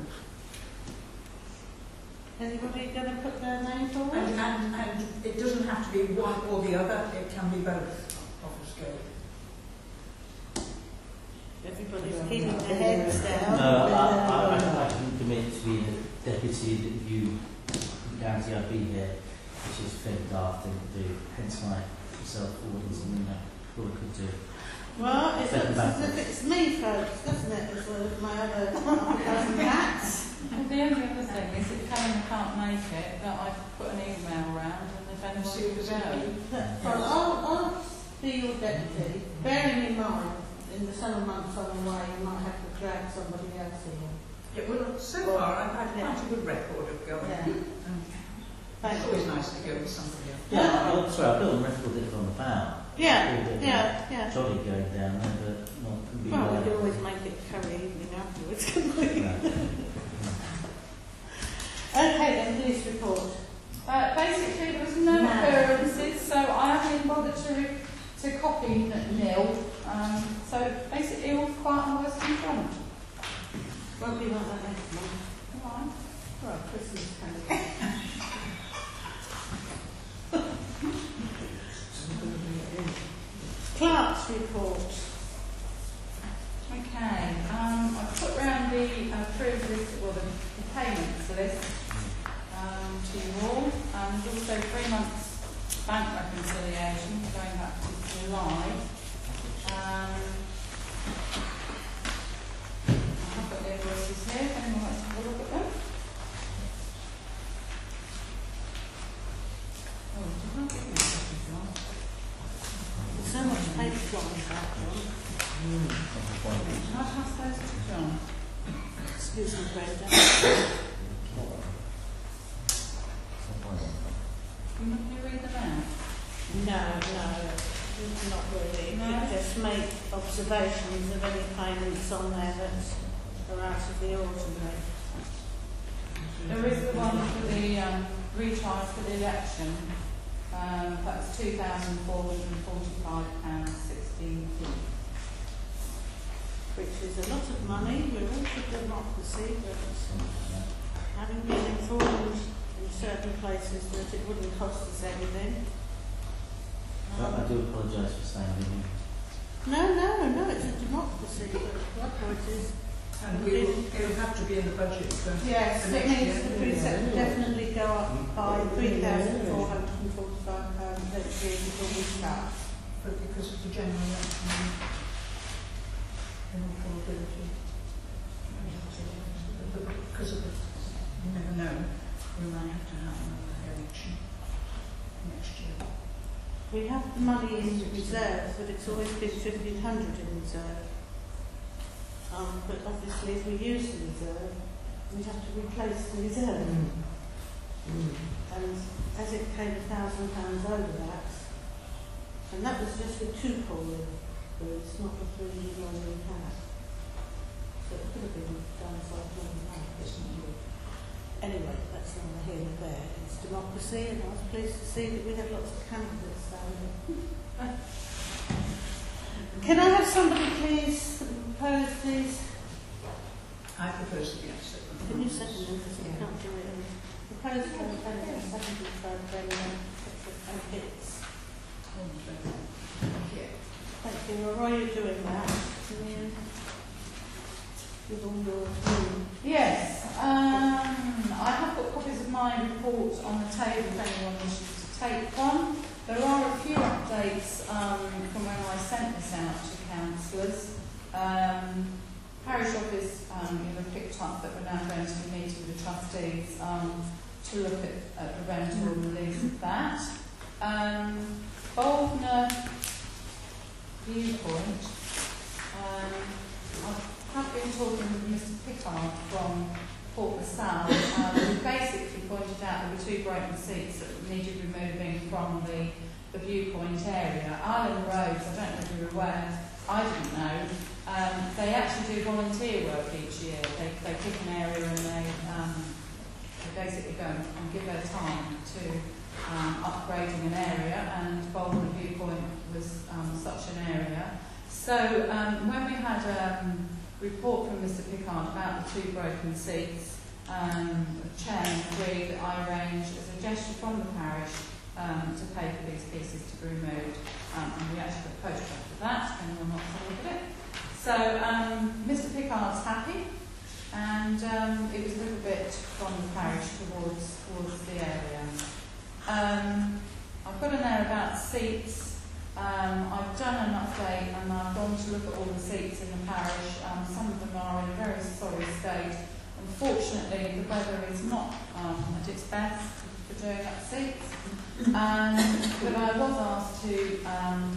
Anybody going to put their name forward?
And it doesn't have to be one or the other, it can be both. Offers go.
Everybody's keeping their heads down.
No, I can commit to being a deputy view county. I've been here, which is a fairly daft thing to do, hence my self-forward and something that I could do.
Well, it looks as if it's me, folks, doesn't it, as well as my other cousin cats.
Well, the only other thing is if Karen can't make it, that I put an email around and if anyone wants to go.
Well, I'll be your deputy, bearing in mind, in the summer months on the way, you might have to drag somebody else in.
Yeah, well, so far I've had quite a good record of going.
Yeah.
It's always nice to go with somebody else.
Yeah, sorry, I built a record it on the bow.
Yeah.
Jolly going down there, but not really.
Well, we could always make it curry evening afterwards, couldn't we?
No.
Okay, then, police report.
Basically, there was no occurrences, so I haven't even bothered to copy nil. So basically, all quiet on the Western Front.
Won't be like that next month.
Right.
Well, Christmas coming. Clerk's report.
Okay, I've put round the approved list, well, the payments list to you all. There's also 3 months bank reconciliation going back to July. I've got the invoices here, if anyone wants to have a look at them. Oh, did I get this?
There's so much paper flying back, John.
Can I pass those to John?
Excuse me, Brenda.
Can you read them out?
No, not really.
No?
You just make observations of any payments on there that are out of the ordinary.
There is the one for the recharge for the election. That's £2,445.16.
Which is a lot of money. We're all for democracy, but having been informed in certain places that it wouldn't cost us anything.
I do apologise for saying anything.
No, it's a democracy, but what it is.
And it'll have to be in the budget for
Yes,
the
it
next
means the precept will definitely go up by £3,445 next year before we start.
But because of the general election, in all probability. But because of the, you never know, we might have to have another election next year.
We have money in reserve, but it's always been 1,500 in reserve. But obviously, if we use the reserve, we have to replace the reserve. And as it came £1,000 over that, and that was just for 2 polling booths, not the 3 we normally have. So it could have been downside more than that, isn't it? Anyway, that's neither here nor there. It's democracy, and I was pleased to see that we have lots of candidates down. Can I have somebody please propose these?
I propose to be upset.
Can you second them because I can't do it? Proposed campaign, seconded by Brendan and Hits. Thank you. Well, while you're doing that, with all your
Yes, I have got copies of my report on the table if anyone wishes to take one. There are a few updates from when I sent this out to councillors. Parish office have picked up that we're now going to be meeting with the trustees to look at the rental release of that. Boldner viewpoint. I have been talking with Mr Pickard from Port LaSalle, who basically pointed out there were 2 broken seats that needed removing from the viewpoint area. Island Roads, I don't know if you're aware, I didn't know, they actually do volunteer work each year. They pick an area and they basically go and give their time to upgrading an area, and Boldner Viewpoint So when we had a report from Mr Pickard about the 2 broken seats, the chairman agreed that I arrange as a gesture from the parish to pay for these pieces to be removed. And we actually got a photograph of that, if anyone wants to look at it. So Mr Pickard's happy, and it was a little bit from the parish towards the area. I've got a note about seats. I've done an update and I've gone to look at all the seats in the parish. Some of them are in a very sorry state. Unfortunately, the weather is not at its best for doing up seats. But I was asked to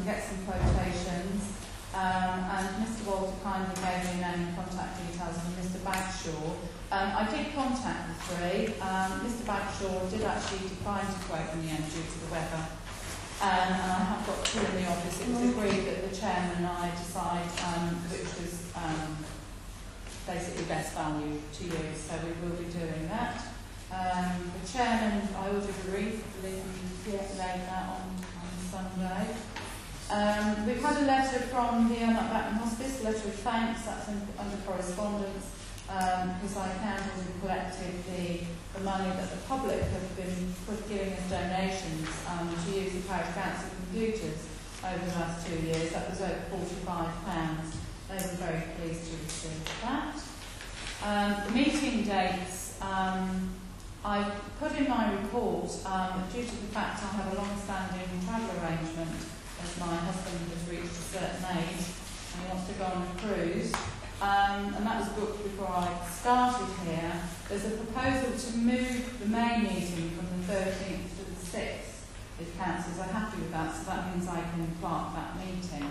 get some quotations, and Mr Walter kindly gave me name and contact details from Mr Bagshaw. I did contact the 3. Mr Bagshaw did actually decline to quote in the end due to the weather. And I have got 2 in the office. It was agreed that the chairman and I decide which was basically best value to use, so we will be doing that. The chairman, I ordered a wreath, I believe we laid that on Sunday. We've had a letter from the Baton Hospice, a letter of thanks, that's under correspondence, because I counted and collected the money that the public have been giving as donations to use the Parish Council computers over the last 2 years. That was over £45. They were very pleased to receive that. The meeting dates, I put in my report, due to the fact I have a long-standing travel arrangement as my husband has reached a certain age and he wants to go on a cruise, and that was booked before I started here. There's a proposal to move the May meeting from the 13th to the 6th. If councils are happy with that, so that means I can clerk that meeting.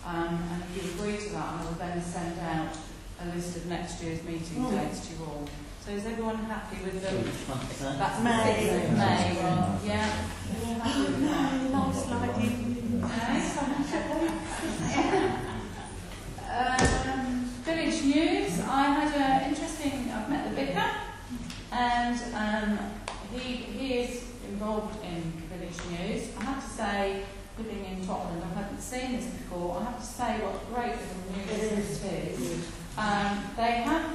And if you agree to that, I will then send out a list of next year's meeting dates to you all. So is everyone happy with them? That's May. May, well, yeah. You're all happy with that?
Not slightly.
Village news. I had an interesting. I've met the vicar, and he is involved in village news. I have to say, living in Totland, I haven't seen this before. I have to say, what great little news this is. They have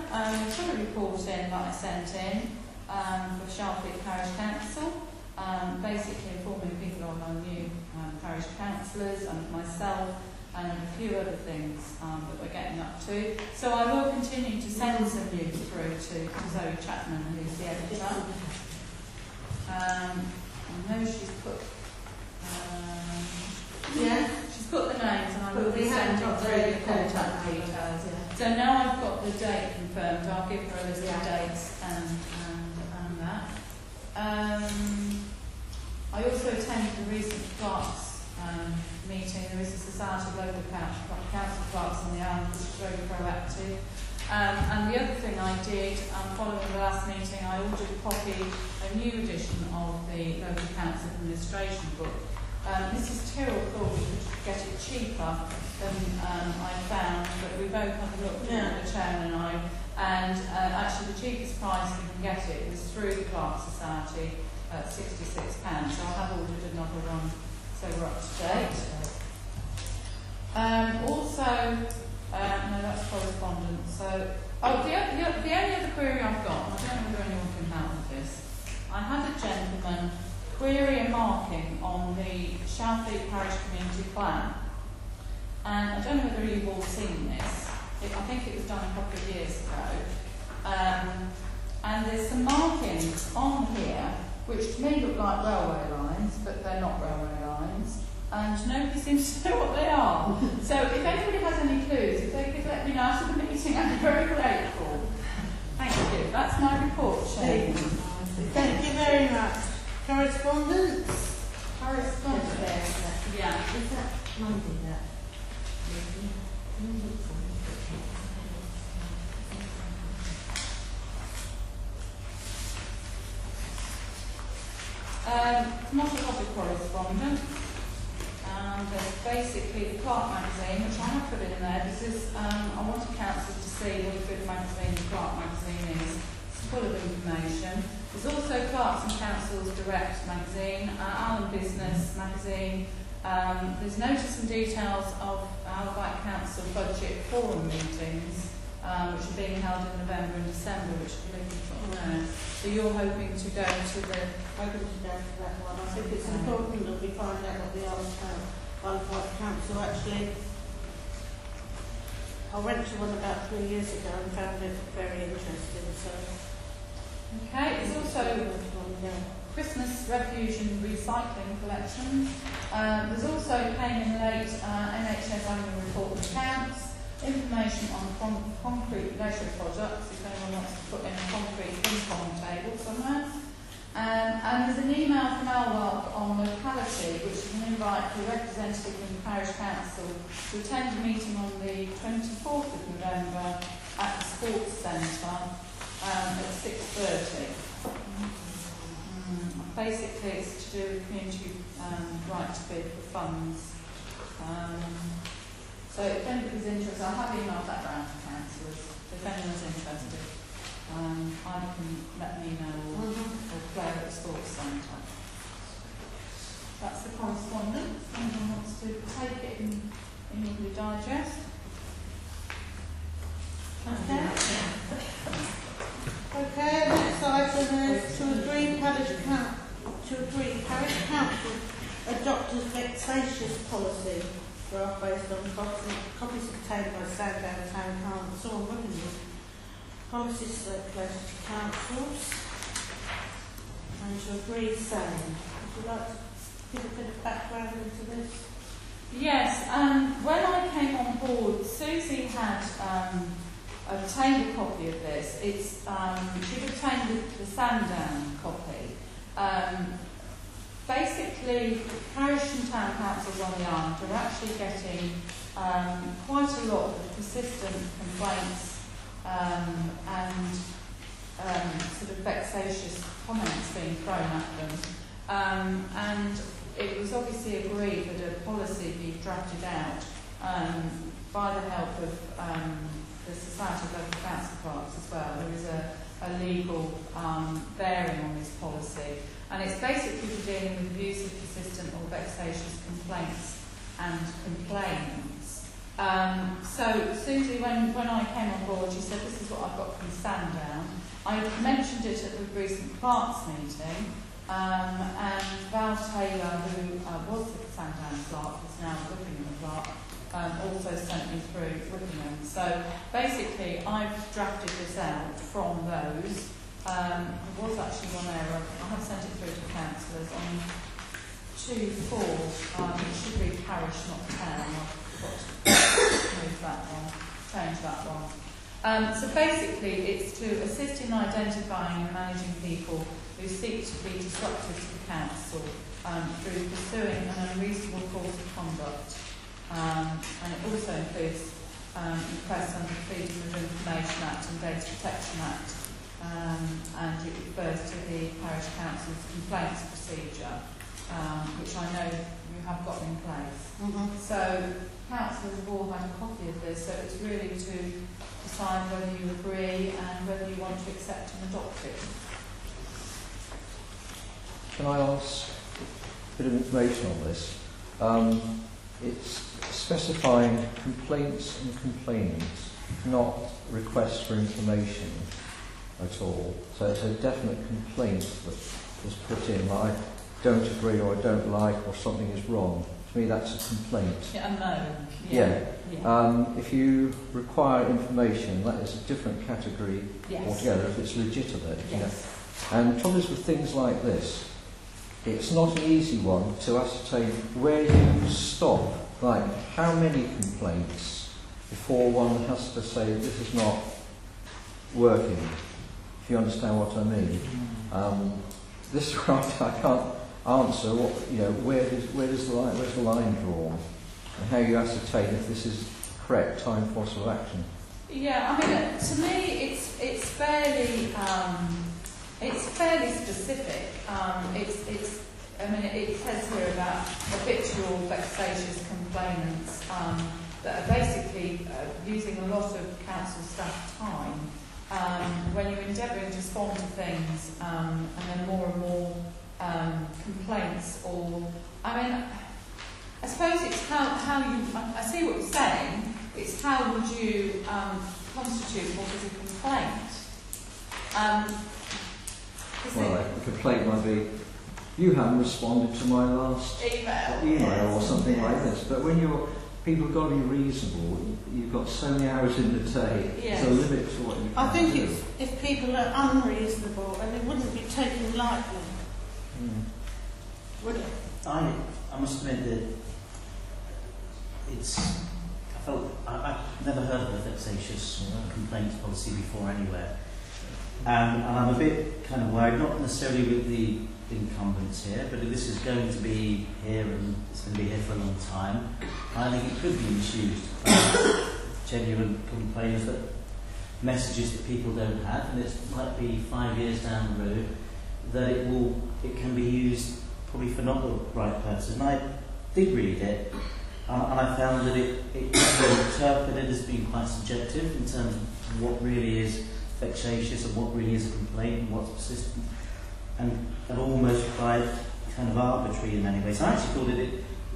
put a report in that I sent in for Shalfleet Parish Council, basically informing people on our new parish councillors and myself and a few other things that we're getting up to. So I will continue to send some news through to Zoe Chapman, who's the editor. I know she's put she's put the names, and I will be sending through the contact details. So now I've got the date confirmed, I'll give her a list of dates and that. I also attended the recent clerks meeting. There is a Society of Local Council Clerks on the island, which is very proactive. And the other thing I did, following the last meeting, I ordered a new edition of the Local Council Administration book. Mrs Tyrrell thought we could get it cheaper than I found, but we both had a look at the chairman and I, and actually the cheapest price we can get it was through the Clerk Society at £66. So I have ordered another one, so we're up to date. No, that's correspondence. So, the only other query I've got, and I don't know whether anyone can help with this. I had a gentleman query a marking on the Shalfleet Parish Community Plan. And I don't know whether you've all seen this. I think it was done a couple of years ago. And there's some markings on here which to me look like railway lines, but they're not railway lines. And nobody seems to know what they are. So if anybody has any clues, if they could let me know after the meeting, I'd be very grateful. Thank you. That's my report, Shane.
Thank you very much. Correspondence?
Correspondence. Yeah.
Is that Monday that?
Not a lot of correspondence. There's basically the Clark magazine, which I have put in there because I wanted councils to see what a good magazine the Clark magazine is. It's full of information. There's also Clarks and Council's Direct magazine, Allen Business magazine, There's notice and details of our White Council budget forum meetings, which are being held in November and December, which we're looking for on there. So you're hoping to go to the...
Hoping to go to that one. I think it's important that we find out what the Isle of Wight Council actually... I went to one about 3 years ago and found it very interesting, so...
Okay, it's also Christmas refuse and recycling collections. There's also came in late NHS annual report and accounts, information on concrete leisure products, if anyone wants to put in a concrete ping-pong table somewhere. And there's an email from Elwark on locality, which is an invite for a representative from the Parish Council to attend a meeting on the 24th of November at the Sports Centre at 6:30. Basically, it's to do with community right to bid for funds. So if anybody's interested, I have emailed that round to councillors. If anyone's interested, I can let me know or Claire at the Sports Centre. That's the correspondence. Anyone wants to take it in Blue Digest?
Okay. Okay, next item is to agree Parish Council adopters vexatious policy, draft based on copies obtained by Sandown Town Council and Wickenwood. Policy circulated to councils and to agree same. Would you like to give a bit of background into this?
Yes, when I came on board, Susie had obtained a copy of this. It's she'd obtained the Sandown copy. Basically, parish and town councils on the island are actually getting quite a lot of persistent complaints and sort of vexatious comments being thrown at them. And it was obviously agreed that a policy be drafted out by the help of the Society of Local Council Clerks as well. There is a legal bearing on this policy, and it's basically for dealing with abusive, persistent or vexatious complaints and complaints. So Susie, when I came on board, she said, this is what I've got from Sandown. I mentioned it at the recent clerks meeting, and Val Taylor, who was the Sandown clerk, is now Wickenham clerk, also sent me through Wickenham. So basically, I've drafted this out from those. There was actually one error. I have sent it through to councillors on 2.4. It should be parish, not town. I forgot to move that one, change that one. So basically, it's to assist in identifying and managing people who seek to be disruptive to the council through pursuing an unreasonable course of conduct. And it also includes requests under the Freedom of Information Act and Data Protection Act, and it refers to the Parish Council's complaints procedure, which I know you have got in place. So councillors have all had a copy of this, so it's really to decide whether you agree and whether you want to accept and adopt it.
Can I ask a bit of information on this? It's specifying complaints and complainants, not requests for information at all. So it's a definite complaint that is put in, like I don't agree or I don't like or something is wrong. To me that's a complaint.
Yeah, no.
Yeah. If you require information, that is a different category altogether if it's legitimate.
Yes.
You know? And the trouble is with things like this, it's not an easy one to ascertain where you stop. Like, how many complaints before one has to say this is not working, if you understand what I mean. This one I can't answer what, you know, where's the line drawn, and how you ascertain if this is correct time course of action.
Yeah, I mean, to me, it's fairly specific. I mean, it says here about habitual vexatious complainants that are basically using a lot of council staff time when you're endeavouring to respond to things, and then more and more complaints. Or, I mean, I suppose it's how you, I see what you're saying, it's how would you constitute what is a complaint?
Well, a complaint might be, you haven't responded to my last email or something like this. But when people have got to be reasonable, you've got so many hours in the day,
Yes.
there's a limit to what you can
I think
do.
it's if people are unreasonable and it wouldn't be taken lightly, would it?
I must admit that I've never heard of a vexatious complaints policy before anywhere. And I'm a bit kind of worried, not necessarily with the incumbents here, but if this is going to be here and it's going to be here for a long time, I think it could be misused by genuine complaints, that messages that people don't have, and it might be 5 years down the road that it can be used probably for not the right purpose. And I did read it, and I found that it can be interpreted as being quite subjective in terms of what really is vexatious and what really is a complaint and what's persistent, and almost quite kind of arbitrary in many ways. I actually thought that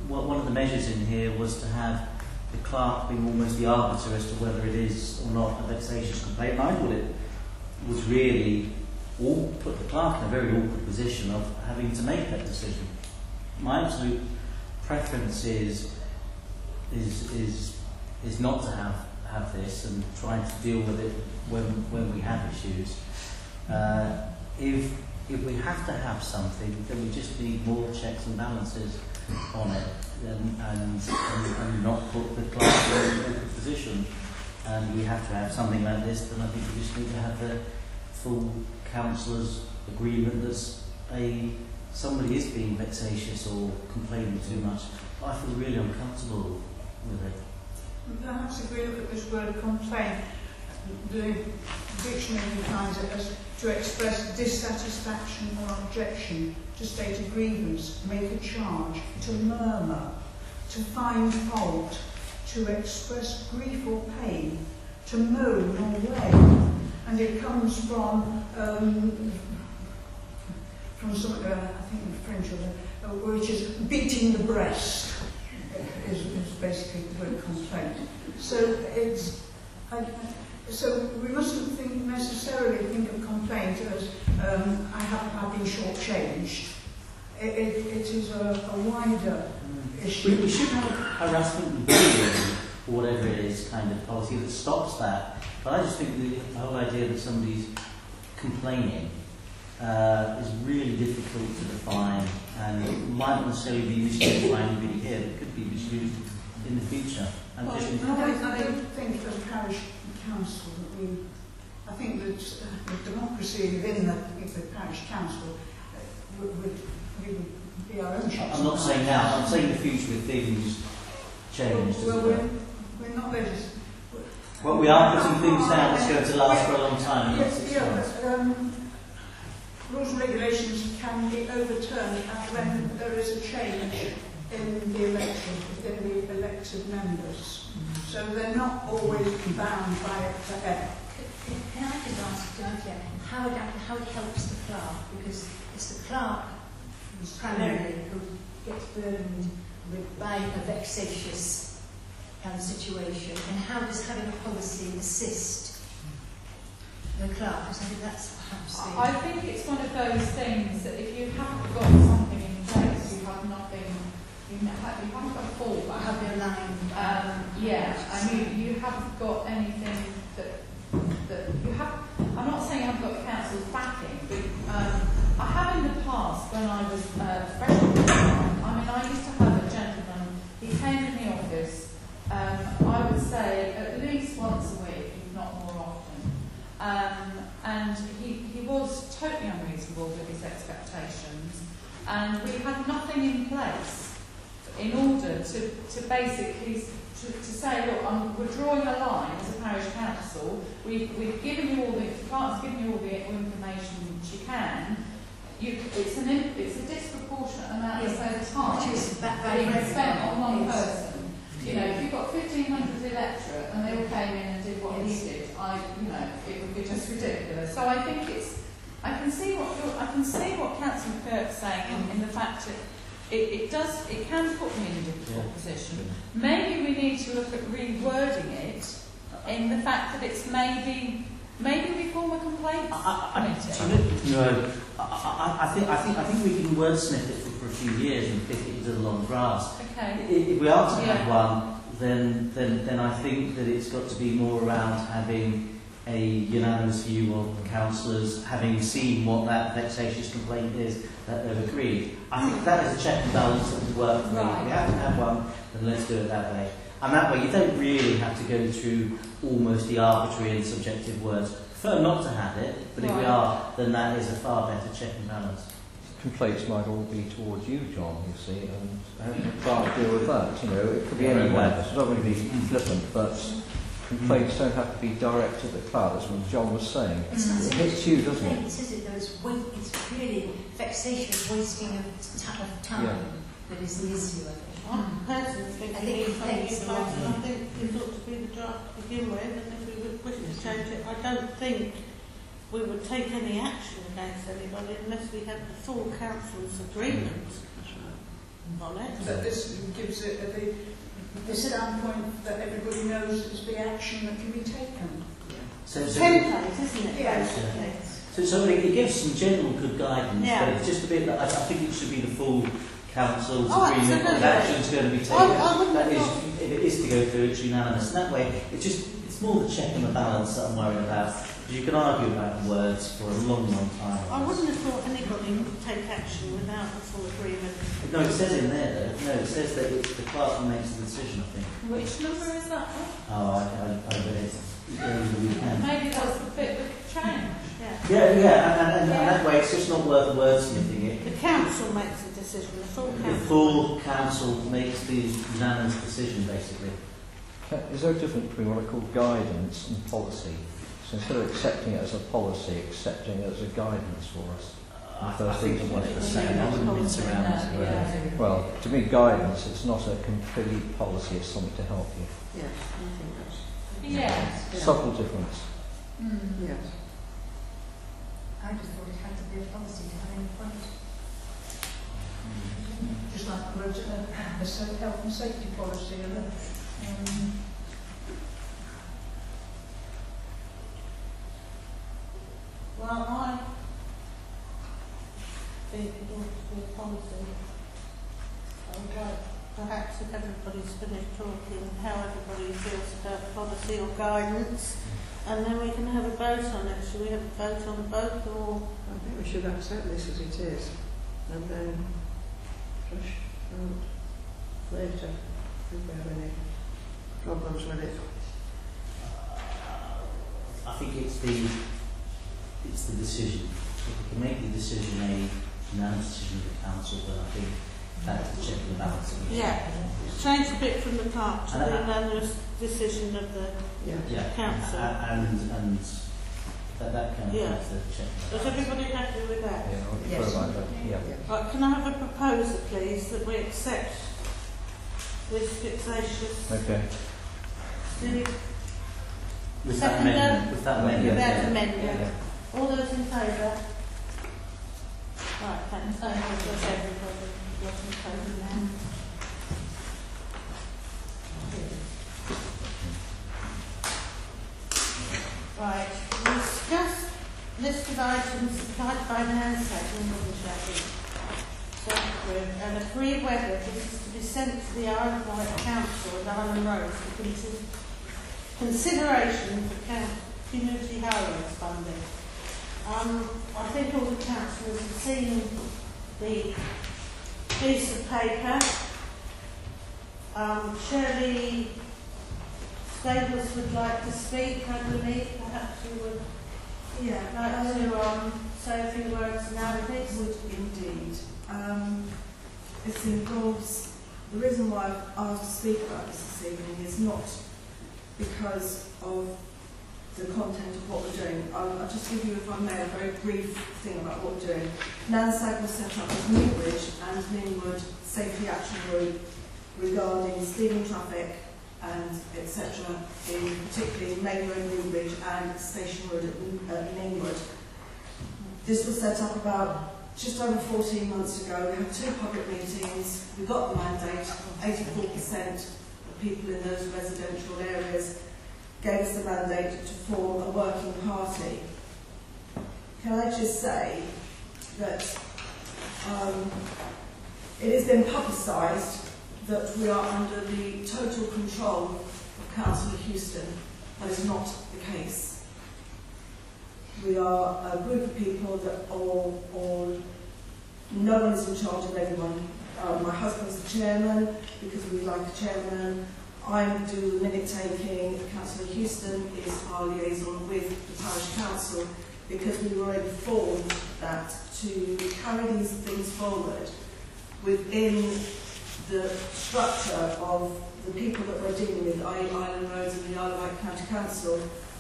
one of the measures in here was to have the clerk being almost the arbiter as to whether it is or not a vexatious complaint. And I thought it was really put the clerk in a very awkward position of having to make that decision. My absolute preference is not to have this and trying to deal with it when we have issues. If we have to have something, then we just need more checks and balances on it, and not put the clerk in an awkward position. And we have to have something like this, then I think we just need to have the full councillor's agreement that somebody is being vexatious or complaining too much. I feel really uncomfortable with it.
Perhaps if we look at this word complaint, the dictionary defines it as to express dissatisfaction or objection, to state a grievance, make a charge, to murmur, to find fault, to express grief or pain, to moan or wail. And it comes from something, I think in French, which is beating the breast, is basically the word complaint. So so we mustn't necessarily think of complaint as I've been shortchanged. It is a wider issue.
We should have a harassment and bullying, or whatever it is, kind of policy that stops that. But I just think the whole idea that somebody's complaining is really difficult to define, and it might not necessarily be misused by anybody here, but it could be misused in the future. And
Well, I don't think as a parish council that I think that the democracy within the parish council would be our own checks.
I'm not saying now, I'm saying in the future if things change.
Well, we're not ready.
Well, we are putting things down that's going to last for a long time.
Yes, but rules and regulations can be overturned when there is a change in the elected members. So they're not always bound by it forever.
Can I just ask Claudia how it helps the clerk? Because it's the clerk primarily who gets burdened by a vexatious situation, and how does having a policy assist the clerk? Because I think that's perhaps the...
I think it's one of those things that if you haven't got something in place, you have nothing, you haven't got a fallback.
Have your line.
You haven't got anything that you have. I'm not saying I've got council's backing, but I have in the past when I was freshman. I used to have a gentleman. He came in the office. I would say at least once a week, if not more often. And he was totally unreasonable with his expectations, and we had nothing in place in order to basically to say, look, we're drawing a line as a parish council. We've given you all the clerk's given you all the information she can. It's a disproportionate amount of time being spent on one person. You know, if you've got 1,500 electorate and they all came in and did what he did, it would be just ridiculous. So I think I can see what Councillor Kirk's saying in the fact that it can put me in a difficult position. Maybe we need to look at rewording it in the fact that it's maybe we form a complaints committee.
No, I think we can wordsmith it for a few years and kick it into the long grass.
Okay.
If we are to have one, then I think that it's got to be more around having a unanimous view of the councillors, having seen what that vexatious complaint is, that they've agreed. I think that is a check and balance that would work for me. If we have to have one, then let's do it that way. And that way you don't really have to go through almost the arbitrary and subjective words. Prefer not to have it, but if we are, then that is a far better check and balance.
Complaints might all be towards you, John, you see, and how do you try to deal with that? You know, it could be anywhere. It's not going to be flippant, but complaints don't have to be directed at the clerk. That's what John was saying.
It's not
It hits you, doesn't it?
Is it? It's really vexatious wasting of time that is the issue, I think.
I personally think
I
we
think
need
it
something in
takes
place,
a lot.
and I think it ought to be the draft to begin with, and if we would wish to change it, I don't think we would take any action against anybody unless we had the full council's agreement on it.
But this gives it the standpoint that everybody knows there's the action that can be taken.
So
Template, isn't it?
Yes.
Basically.
So it gives some general good guidance,
Yeah.
but it's just a bit that I think it should be the full council's
Oh,
agreement
absolutely.
that action's going to be taken.
I wouldn't
That
have
is,
thought-
if it is to go through, it's unanimous. And that way, it's more the check and the balance that I'm worried about. Because you can argue about words for a long, long time.
I wouldn't have thought anybody would take action without the full agreement.
No, it says in there though. No, it says that it's the clerk who makes the decision, I think.
Which number is that?
Oh, I read it over the weekend.
Maybe that's the bit that could change.
Yeah.
Yeah, and that way it's just not worth wordsmithing it.
The council makes the decision, the full
The
council.
full council makes the unanimous decision, basically.
Is there a difference between what I call guidance and policy? So instead of accepting it as a policy, accepting it as a guidance for us.
I think one is the same. I wouldn't mince around it.
Yeah.
Well, to me, guidance, it's not a complete policy, it's something to help you.
Yes, I think that's...
Yes.
Subtle difference.
Yes.
I just thought it had to be a policy to have any point.
Just like the health and safety policy.
Well, I think it ought to be a policy. I would like, perhaps if everybody's finished talking, how everybody feels about policy or guidance, and then we can have a vote on it. Should we have a vote on both, or...?
I think we should accept this as it is, and then fresh vote later if we have any problems with it.
I think it's the decision. If we can make the decision a unanimous decision of the council, then I think that's the check and balance.
Yeah, change a bit from the clerk to the unanimous decision of the council.
And that kind of
Yeah.
makes the check and
Is
balance.
everybody happy with that?
Yeah, I would
Yes.
prefer like that. Yeah.
Right, can I have a proposal, please, that we accept this fixatious...
Okay.
Steve,
With that
Second,
amendment. With that amendment.
with that
yeah.
amendment.
Yeah.
All those in favour? Right, thanks. That's everybody. What's in favour now? Right, discuss list of items supplied by Nancy and agree whether this is to be sent to the Isle of Wight Council and Island Road for consideration for community highways funding. I think all the councillors have seen the piece of paper. Shirley Stables would like to speak, I believe. Perhaps you would like to say a few words now, please.
Would indeed. It involves, the reason why I've asked to speak about this evening is not because of the content of what we're doing. I'll just give you, if I may, a very brief thing about what we're doing. Landside was set up as Newbridge and Linwood Safety Action Group regarding speeding traffic and etc. in particularly Main Road, Newbridge and Station Road at Linwood. This was set up about just over 14 months ago, we had 2 public meetings, we got the mandate, 84% of people in those residential areas gave us the mandate to form a working party. Can I just say that it has been publicised that we are under the total control of Councillor Houston. That is not the case. We are a group of people that all no one is in charge of everyone. My husband's the chairman because we like a chairman. I do minute taking. Councillor Houston is our liaison with the Parish Council because we were informed that to carry these things forward within the structure of the people that we're dealing with, i.e. Island Roads and the Isle of Wight County Council,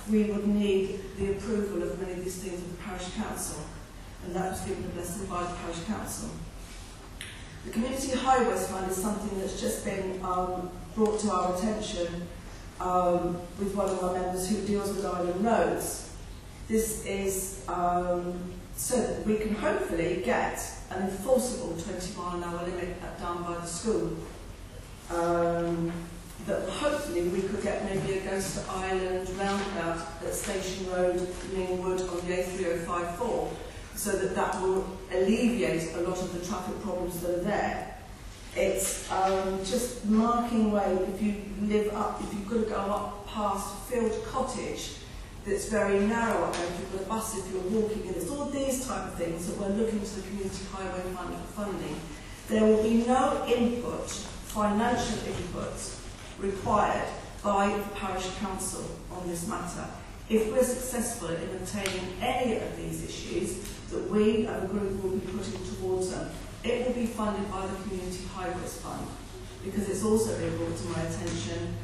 we would need the approval of many of these things of the Parish Council, and that was given a blessing by the Parish Council. The Community Highways Fund is something that's just been brought to our attention with one of our members who deals with Island Roads. This is so that we can hopefully get an enforceable 20-mile-an-hour limit down by the school. That hopefully we could get maybe a Ghost Island roundabout at Station Road, Ningwood on the A3054, so that will alleviate a lot of the traffic problems that are there. It's just marking way, if you've got to go up past Field Cottage, that's very narrow up there, if you've got a bus, if you're walking, and it's all these type of things that we're looking to the Community Highway Fund for funding. There will be no input, financial input, required by the Parish Council on this matter. If we're successful in obtaining any of these issues that we as a group will be putting towards them, it will be funded by the Community Highways Fund, because it's also been brought to my attention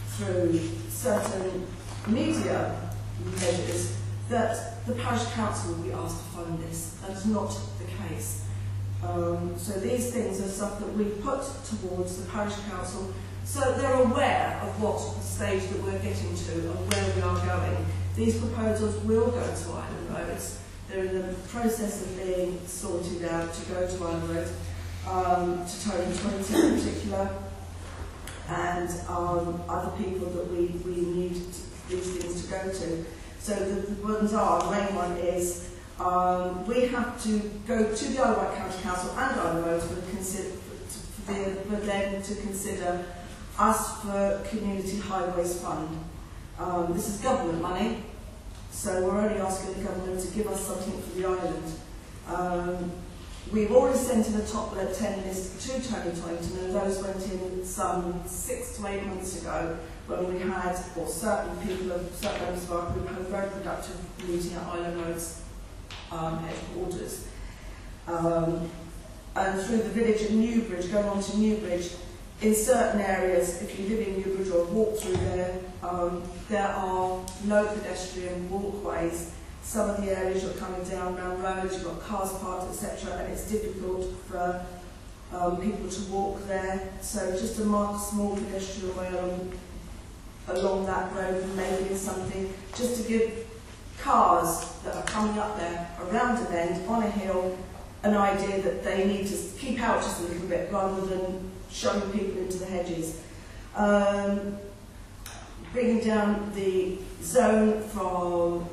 through certain media measures that the Parish Council will be asked to fund this. That is not the case. So these things are stuff that we put towards the Parish Council so they're aware of what the stage that we're getting to and where we are going. These proposals will go to Island Roads. They're in the process of being sorted out to go to Island Roads, to Tony 20 in particular, and other people that we need these things to go to. So the ones are, the main one is, we have to go to the Isle of Wight County Council and Island Roads for them to consider us for Community Highways Fund. This is government money, so we're only asking the government to give us something for the island. We've already sent in a top 10 list to Tony Toynton, and those went in some 6 to 8 months ago when we had, or certain people of certain members of our group had a very productive meeting at Island Roads headquarters. And through the village of Newbridge, going on to Newbridge, in certain areas, if you live in Newbridge or walk through there are no pedestrian walkways. Some of the areas you're coming down roads, you've got cars parked, etc., and it's difficult for people to walk there. So just to mark a small pedestrian way along that road, maybe something, just to give cars that are coming up there around a bend on a hill an idea that they need to keep out just a little bit rather than shoving people into the hedges. Bringing down the zone from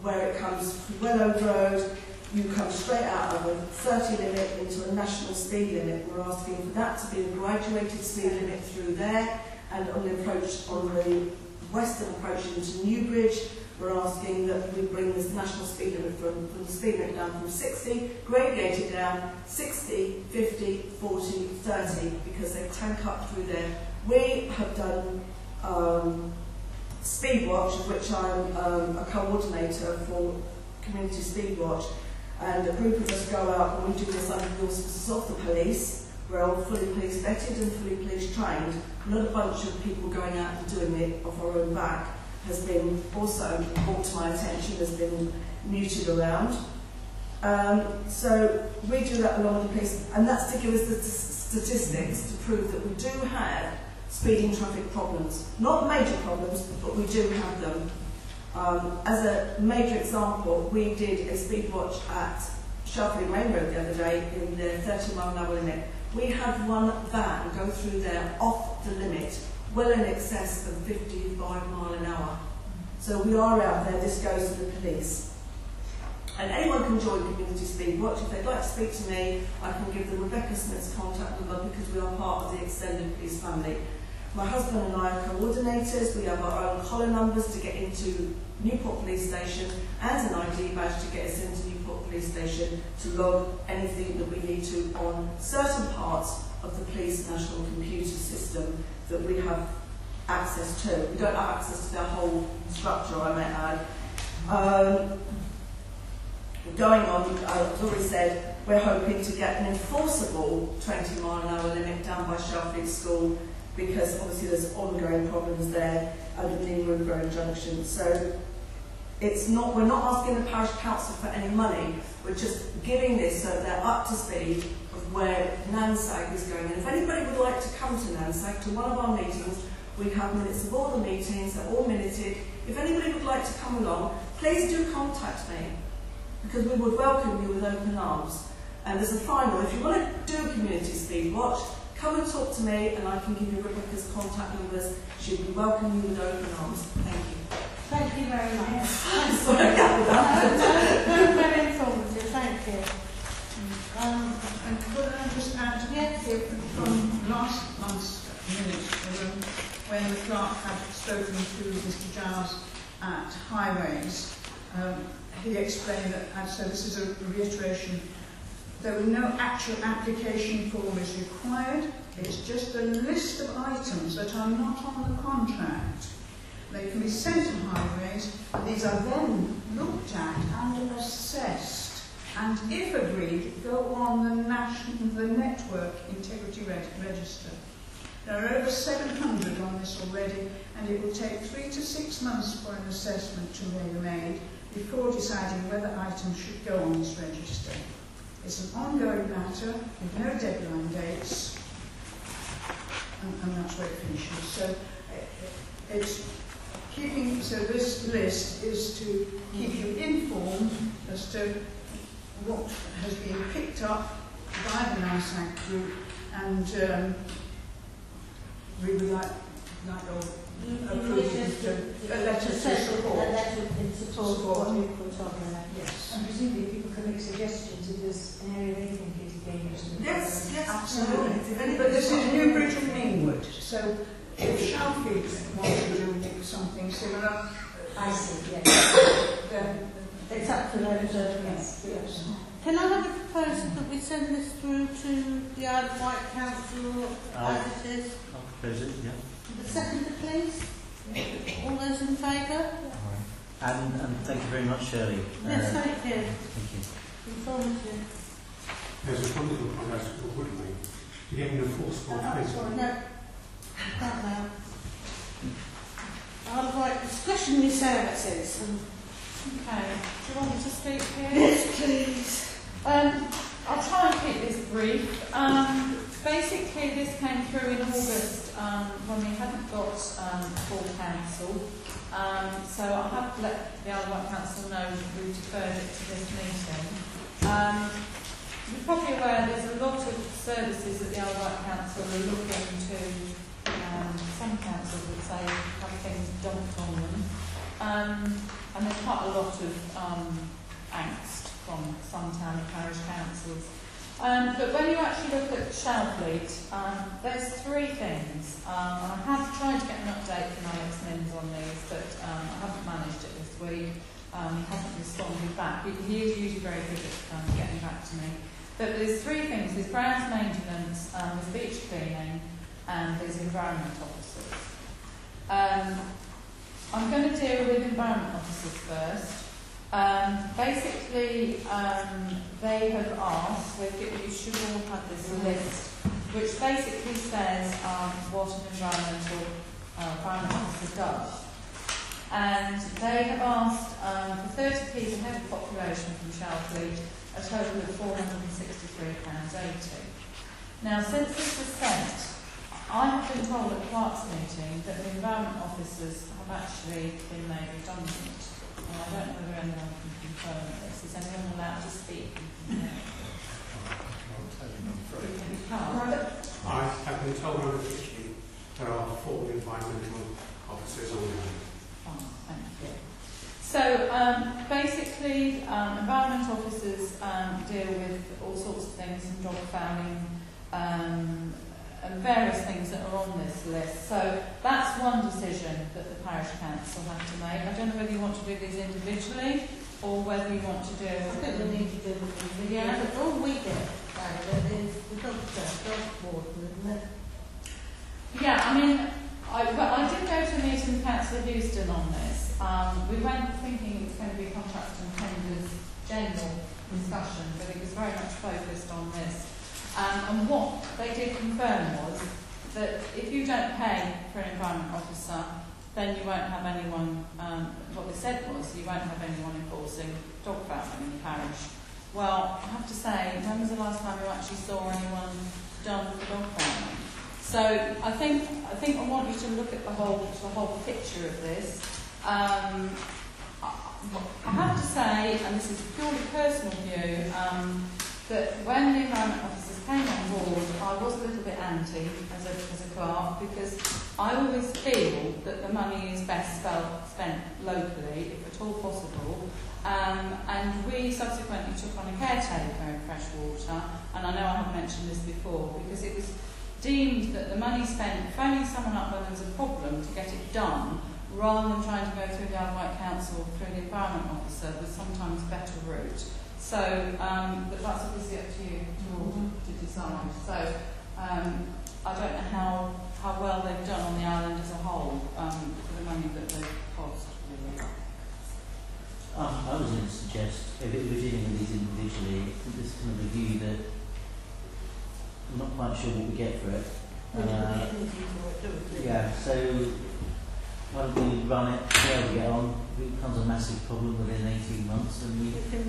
where it comes from Willow Road, you come straight out of a 30 limit into a national speed limit. We're asking for that to be a graduated speed limit through there, and on the approach, on the western approach into Newbridge, we're asking that we bring this national speed limit from the speed limit down from 60, gradiated down 60, 50, 40, 30, because they tank up through there. We have done Speedwatch, of which I'm a coordinator for Community Speedwatch, and a group of us go out and we do this under the auspices of the police. We're all fully police vetted and fully police trained. Not a bunch of people going out and doing it off our own back has been also brought to my attention, has been muted around. So we do that along with the police, and that's to give us the statistics to prove that we do have speeding traffic problems. Not major problems, but we do have them. As a major example, we did a speed watch at Shalfleet Main Road the other day in the 30-mile-an-hour limit. We had one van go through there off the limit, well in excess of 55 mile an hour. So we are out there, this goes to the police. And anyone can join Community Speed Watch. If they'd like to speak to me, I can give them Rebecca Smith's contact number because we are part of the extended police family. My husband and I are coordinators. We have our own collar numbers to get into Newport Police Station and an ID badge to get us into Newport Police Station to log anything that we need to on certain parts of the police national computer system that we have access to. We don't have access to their whole structure, I may add. Going on, I've already said, we're hoping to get an enforceable 20-mile-an-hour limit down by Shalfleet School because obviously there's ongoing problems there at the Ningwood Road Junction. So it's not, we're not asking the Parish Council for any money, we're just giving this so they're up to speed of where NANSAG is going. And if anybody would like to come to NANSAG, to one of our meetings, we have minutes of all the meetings, they're all minuted. If anybody would like to come along, please do contact me, because we would welcome you with open arms. And as a final, if you want to do a Community Speed Watch, come and talk to me and I can give you Rebecca's contact numbers. She will welcome you with open arms. Thank you.
Thank you very much.
I'm sorry I got that.
No, very informative, thank you.
And could I just add,
Yes.
from last month's minutes, when the clerk had spoken to Mr Giles at Highways, he explained that, and so this is a reiteration, there were no actual application form is required, it's just a list of items that are not on the contract. They can be sent to Highways, and these are then looked at and assessed, and if agreed, go on the network integrity register. There are over 700 on this already, and it will take 3 to 6 months for an assessment to be made before deciding whether items should go on this register. It's an ongoing matter with no deadline dates, and that's where it finishes. So it's keeping, so this list is to keep you informed as to what has been picked up by the NANSAG group, and we would like your approval to a letter to support.
A letter in support of what we put on there.
Yes.
And presumably people can make suggestions if there's an area they think is dangerous.
Yes, yes, absolutely. But this is Newbridge and Ningwood, so if Shalfleet wants to do something similar,
I see, yes.
then
It's up to those.
Yes, yes.
Can I have a proposal that we send this through to the Isle of Wight Council as it is?
I'll propose it, yeah.
The second, please. All those in favour?
And thank you very much, Shirley.
Yes, thank you.
Thank you.
Informative.
There's a wonderful proposal, wouldn't we? To get an enforceable fence.
No. Can't now. Isle of Wight discretionary services.
Okay, do you want me to speak here?
Yes, please.
I'll try and keep this brief. Basically, this came through in August when we hadn't got full council. So I have let the Isle of Wight Council know that we deferred it to this meeting. You're probably aware there's a lot of services that the Isle of Wight Council are looking to, some councils would say, have things dumped on them. And there's quite a lot of angst from some town and parish councils. But when you actually look at Shalfleet, there's 3 things. I have tried to get an update from Alex Mims on these, but I haven't managed it this week. He hasn't responded back. He is usually very good at getting back to me. But there's 3 things. There's grounds maintenance, there's beach cleaning, and there's environment officers. I'm going to deal with environment officers first. Basically, they have asked, you should all have this list, which basically says what an environment officer does. And they have asked for 30 p per head of population from Shalfleet, a total of £463.80. Now, since this was sent, I have been told at Clark's meeting that the environment officers have actually been made redundant. and I don't know whether anyone can confirm this. Is anyone allowed to speak?
I've been told unofficially there are 4 environmental officers on there.
Oh, thank you. So basically, environmental officers deal with all sorts of things, from dog fouling and various things that are on this list. So that's one decision that the parish council have to make. I don't know whether you want to do these individually or whether you want to do.
I think we need to do them individually.
Yeah.
But all we get, is the dog warden, isn't it?
Yeah, I mean, I did go to a meeting with Councillor Houston on this. We went thinking it was going to be contract and tenders general discussion, but it was very much focused on this. And what they did confirm was that if you don't pay for an environment officer, then you won't have anyone, what they said was, you won't have anyone enforcing dog fouling in the parish. Well, I have to say, when was the last time you actually saw anyone done for dog fouling? So I think I want you to look at the whole picture of this. I have to say, and this is a purely personal view, that when the environment officers came on board, I was a little bit anti as a clerk, because I always feel that the money is best spent locally, if at all possible. And we subsequently took on a caretaker in Freshwater, and I know I haven't mentioned this before, because it was deemed that the money spent phoning someone up when there was a problem to get it done, rather than trying to go through the Isle of Wight Council through the environment officer, was sometimes a better route. So, but that's obviously up to you to decide. So, I don't know how well they've done on the island as a whole for the money that they've cost, really.
I was going to suggest, if we're dealing with these individually, this kind of review that I'm not quite sure what we get for it. Yeah, so why don't we run it, see how we get on. If it becomes a massive problem within 18 months, then we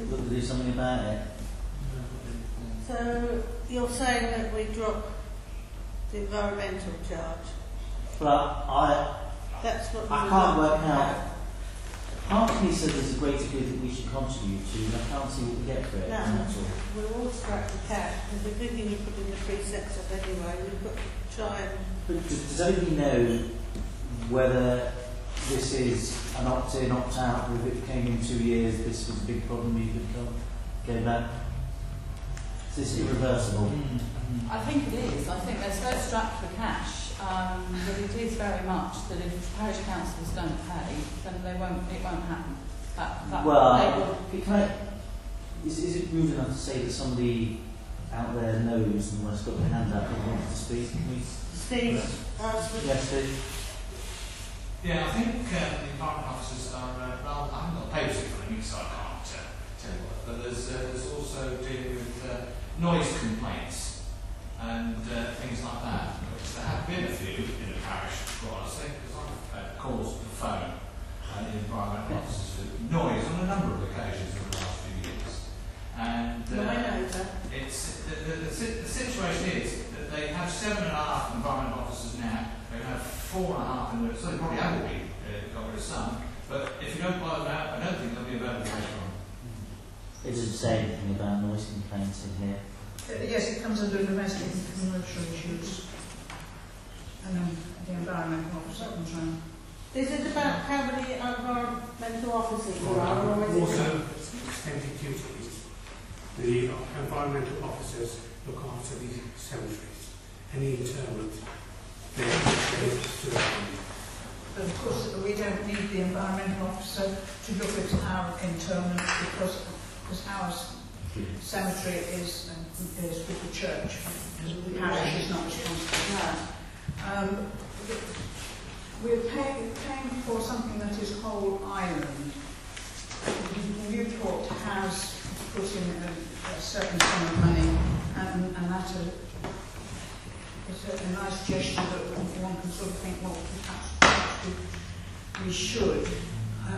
look to do something about it.
So you're saying that we drop the environmental charge?
But
That's what
I can't work out. Part of me said there's a greater good that we should contribute to, and I can't see what we get for it.
No,
That's all.
we're all strapped for cash, because everything you put in the precepts of anyway, we've got to try and...
But does anybody know whether this is an opt-in, opt-out, or if it came in 2 years, this was a big problem, you could go back? Is this irreversible?
I think it is. I think they're so strapped for cash that it is very much that if parish councils don't pay, then it won't happen.
Is it rude enough to say that somebody out there knows and has got their hand up and wants to speak? Can we...
Steve,
Yes, Steve.
Yeah, I think the environment officers are, well, I haven't got papers in front of me, so I can't tell you what, but there's also dealing with noise complaints and things like that. There have been a few in the parish, quite honestly, because I've calls to the phone the environment officers for noise on a number of occasions in the last few years. And it's the situation is that they have 7.5 environment officers now. They have 4.5 in the, so they probably have already got rid of some. But if you don't buy them out, I don't think they'll be available later on.
It doesn't say anything about noise complaints in here.
Yes, it comes under domestic and commercial issues. And then the environmental officer comes round.
is it about how many environmental officers there are, or is it...
Also, extended duties. The environmental officers look after the cemeteries. Any interment, they have to
But of course, we don't need the environmental officer to look at our interment because our cemetery is with the church. The parish is not responsible for that. We're paying for something that is whole island. Newport has put in a certain sum of money, and that is a nice gesture that one can sort of think, well, perhaps we should.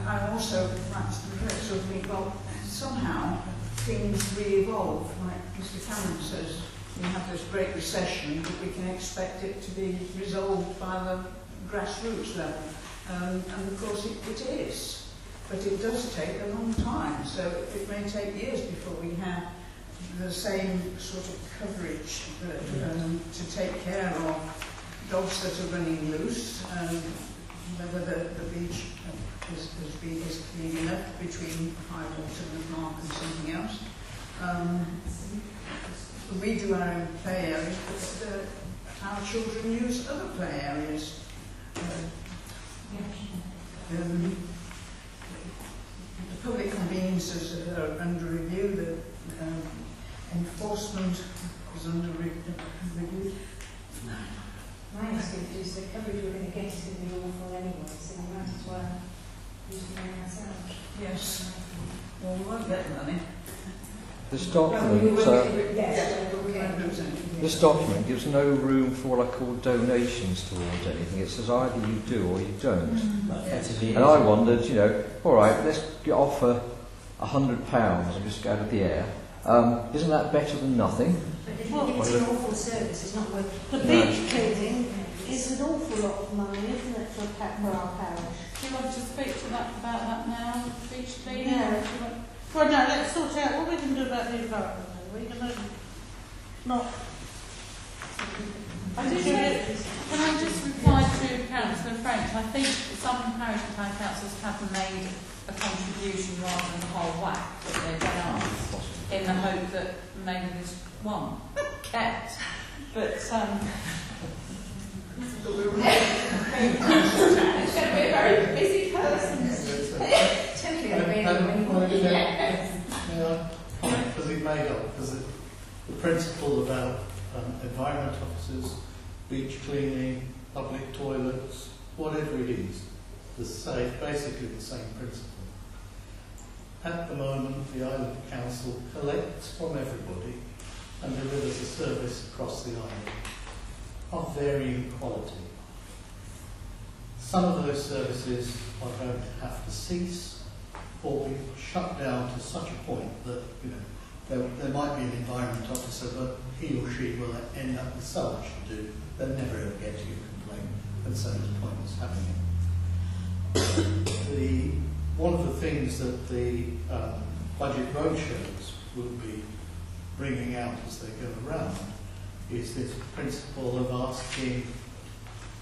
I also sort of think, well, somehow things re-evolve. Like Mr. Cameron says, we have this great recession, but we can expect it to be resolved by the grassroots level. And of course it is. but it does take a long time, so it may take years before we have the same sort of coverage to take care of dogs that are running loose, whether the beach is clean enough between high water and the park and something else. We do our own play areas, but our children use other play areas. The public conveniences are under review, the enforcement is under review.
My instinct is the coverage we're going to get is going to be awful anyway, so we might as well use the money ourselves.
Yes. Well, we won't get money.
This document gives no room for what I call donations towards anything. It says either you do or you don't. And I wondered, you know, all right, let's offer £100 and just go out of the air. Isn't that better than nothing?
But it's an awful service, it's not worth
The beach cleaning is an awful lot of money, isn't it, for our parish?
Do you want to speak to that about that now, beach cleaning?
Yeah. Well, no, let's sort out what we can do about the environment. We can not.
Can I just reply to Councillor French? I think some parish and town councils have made a contribution rather than the whole whack that they've done in the hope that maybe there's one kept. But it's going to be a very busy person.
Because it may help, because the principle about environment officers, beach cleaning, public toilets, whatever it is, basically the same principle. At the moment, the Island Council collects from everybody and delivers a service across the island of varying quality. Some of those services are going to have to cease or be shut down to such a point that, you know, there might be an environment officer, but he or she will end up with so much to do, they'll never ever get to your complaint, and so there's pointless having it. One of the things that the budget roadshows will be bringing out as they go around is this principle of asking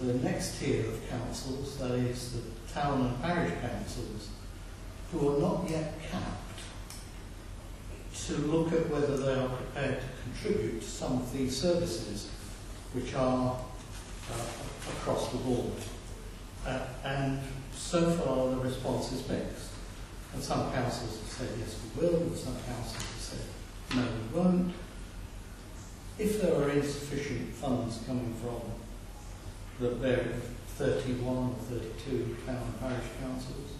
the next tier of councils, that is the town and parish councils, who are not yet capped, to look at whether they are prepared to contribute to some of these services which are across the board. And so far the response is mixed. And some councils have said yes we will, and some councils have said no we won't. If there are insufficient funds coming from the 31 or 32 town and parish councils,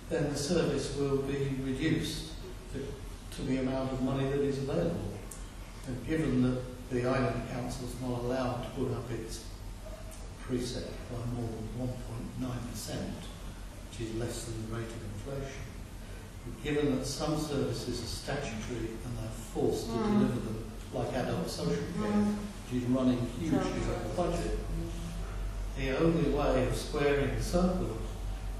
then the service will be reduced to the amount of money that is available. And given that the Island Council is not allowed to put up its precept by more than 1.9%, which is less than the rate of inflation, and given that some services are statutory and they're forced to deliver them, like adult social care, which is running hugely over budget, the only way of squaring the circle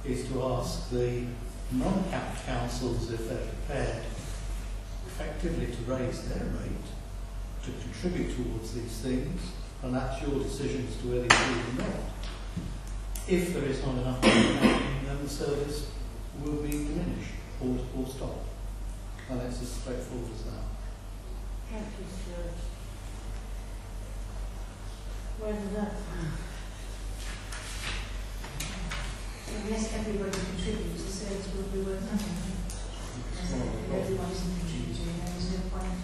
is to ask the non-capped councils if they're prepared effectively to raise their rate to contribute towards these things, and that's your decision as to whether you do or not. If there is not enough money, then the service will be diminished or stopped. And it's as straightforward as that.
Thank you, Stuart. Where's that?
Unless everybody contributes, the service will be worth nothing. If everybody's contributing, there is no point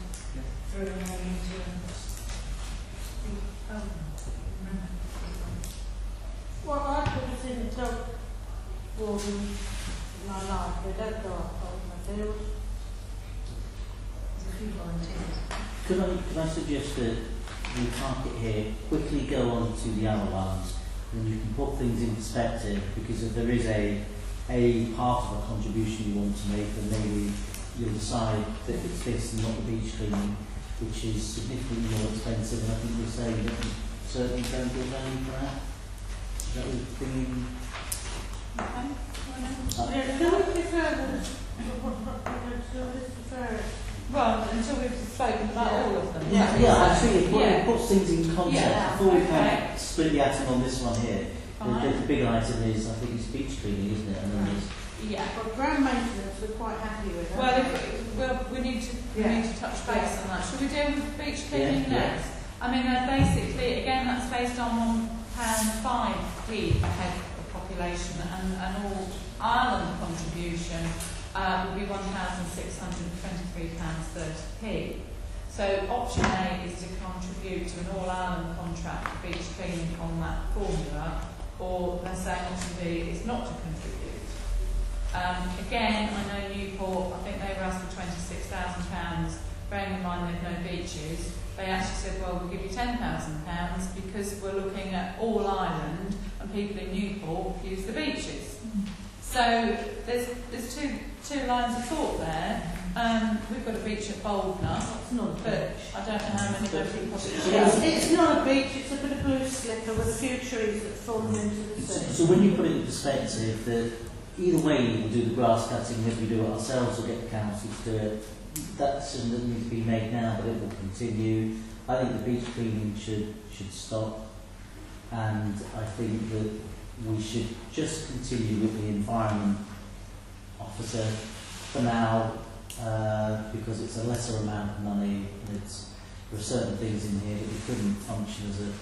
throwing money into a big
Well, I've never seen a dog warden in my life. They don't go up on the field.
There's a few volunteers.
Could I suggest that we park it here, quickly go on to the other ones, and you can put things in perspective, because if there is a part of a contribution you want to make, then maybe you'll decide that it's this and not the beach cleaning, which is significantly more expensive, and I think we're saying that we certainly don't get value for that. That would bring in...
Can we prefer do you want to defer it?
Well, until we've spoken about all of them.
I think
Yeah.
it puts things in context
Yeah,
before we
okay.
kind of split the atom on this one here.
Fine.
The big item is, I think, it's beach cleaning, isn't it? And then there's
Yeah.
Well, ground maintenance, we're quite happy with that.
Well, we need to touch base on that. Should we deal with beach cleaning
Yeah.
next? I mean, basically, again, that's based on £1.05p per head of population, and all Ireland contribution would be £1,623.30p. So option A is to contribute to an all-Ireland contract for beach cleaning on that formula, or they're saying option B is not to contribute. Again, I know Newport, I think they were asked for £26,000, bearing in mind they've no beaches. They actually said, well, we'll give you £10,000 because we're looking at all Ireland and people in Newport use the beaches. So there's two lines of thought there. We've got a beach at Boldner,
It's not a
but
beach.
I don't know how many people
It's not a beach, it's a bit of blue slicker with a few trees that fall into the sea.
So when you put it in perspective, that either way we'll do the grass cutting, whether we do it ourselves or get the council to do it, that doesn't need to be made now, but it will continue. I think the beach cleaning should stop, and I think that we should just continue with the environment officer for now, because it's a lesser amount of money. There are certain things in here that we couldn't function as a,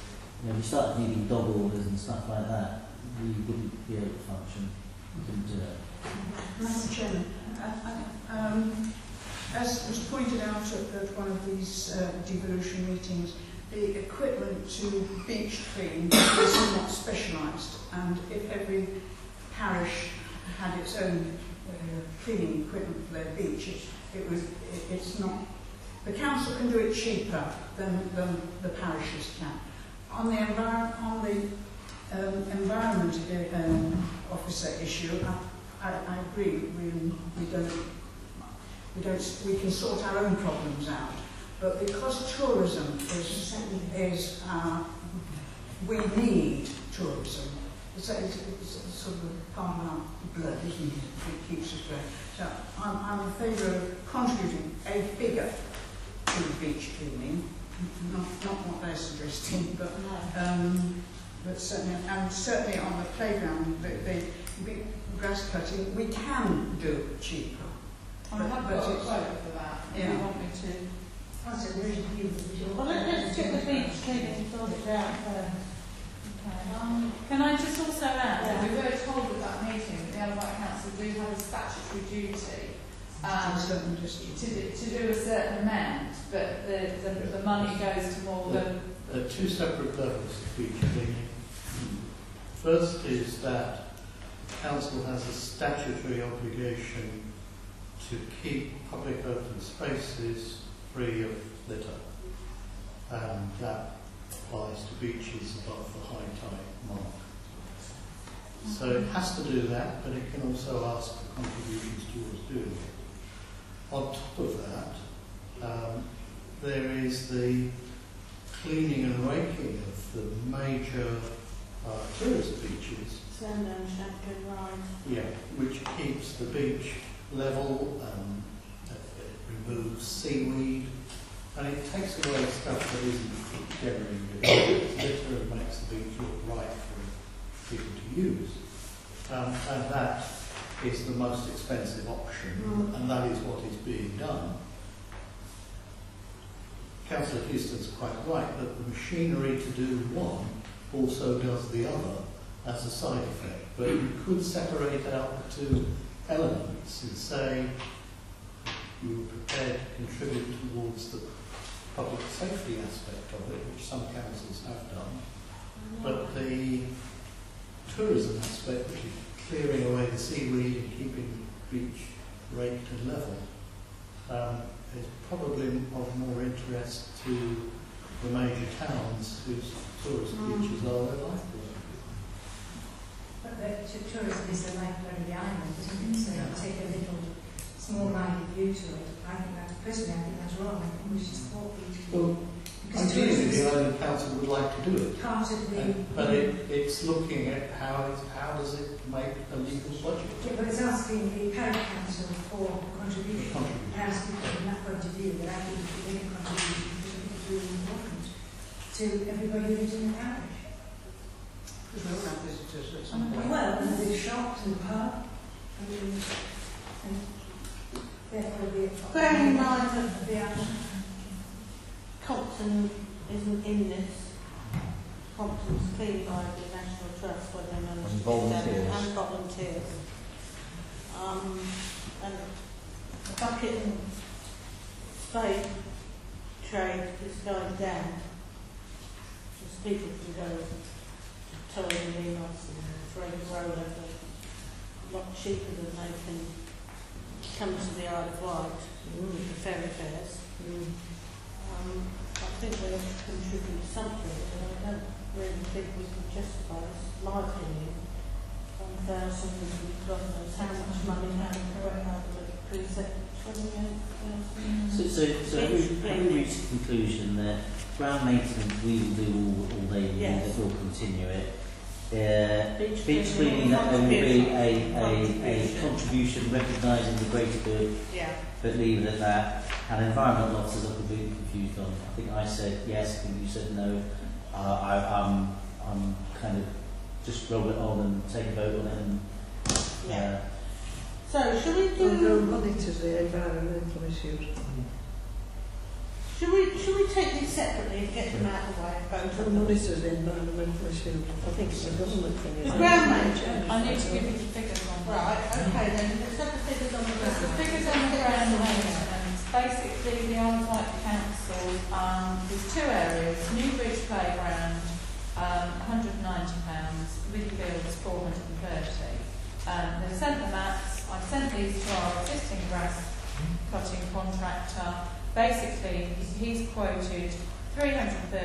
we started needing dog orders and stuff like that, we wouldn't be able to function. We couldn't do it.
Madam Chairman, as was pointed out at one of these devolution meetings, the equipment to beach clean is somewhat specialised, and if every parish had its own cleaning equipment for their beach, it's not. The council can do it cheaper than the parishes can. On the environment officer issue, I agree. We can sort our own problems out, but because tourism is we need tourism. It's sort of a part of our blood, isn't it? It keeps us going. So I'm in favour of contributing a figure to the beach cleaning, not what they're suggesting, but certainly on the playground, the grass cutting, we can do cheaper.
I have got a quote for that. If you want me to.
Well, let's check the beach cleaning and sort it out first.
Okay. Can I just also add that we were told at that meeting that the Isle of Wight Council do have a statutory duty to do a certain amount, but the money goes to more than.
There are two separate levels of beach cleaning. First is that council has a statutory obligation to keep public open spaces free of litter, and that applies to beaches above the high tide mark. So it has to do that, but it can also ask for contributions towards doing it. On top of that, there is the cleaning and raking of the major tourist beaches.
Sundown, Shankin, Ride.
Yeah, which keeps the beach level, it removes seaweed, and it takes away stuff that isn't generally litter and makes the beach look right for people to use. And that is the most expensive option, and that is what is being done. Councillor Houston's quite right that the machinery to do one also does the other as a side effect, but you could separate out the two elements and say you were prepared to contribute towards the public safety aspect of it, which some councils have done, but the tourism aspect, which is clearing away the seaweed and keeping the beach raked and level, is probably of more interest to the major towns whose tourist beaches are their lifeblood.
But tourism is the lifeblood of the island, isn't it? So take a little small-minded view to it. I think that's wrong. I think we should support beach cleaning.
Ideally, the Island Council would like to do it,
Part of the...
but it's looking at how does it make a legal budget.
Yeah, but it's asking the parish council for contribution. I speak from that point of view, that I think the bigger contribution is really important to everybody who lives in the parish.
Because we all have visitors at some point.
Well, and the shops and the pub, and therefore
Bearing in mind that
the
Compton isn't in this. Compton's cleaned by the National Trust when they managed
And
to get
volunteers.
them, and volunteers. And the bucket and spade trade is going down. Because people can go to Torremolinos and trade roller a lot cheaper than they can come to the Isle of Wight with the ferry fares. I think we have to contribute something, and I don't really think we can justify this, my opinion, 1,000, God knows how much money, how to preset 28,000.
So have we reached the conclusion that ground maintenance we will do all they need,
Yes.
that we'll continue it. Beach cleaning, that there will be a contribution recognising the greater good,
Yeah.
but leave it at that. And environmental officers are completely confused on. I think I said yes, I think you said no. I'm kind of just roll it on and take a vote on it. And,
Yeah. So, shall we
We'll go
do?
monitor the environmental issues.
Shall we take these separately and get them out of the way and vote
We'll
on them?
monitor the environmental issues. I think it's a government thing.
The
isn't it?
ground manager.
I need to give you the figures on that.
Right. Okay then. Let's have the figures on the
The
ground.
figures on the ground maintenance. Basically, the Isle of Wight Council, there's two areas. Newbridge Playground, £190. Lilyfields, £430. They've sent the maps. I've sent these to our existing grass cutting contractor. Basically, he's quoted £330 for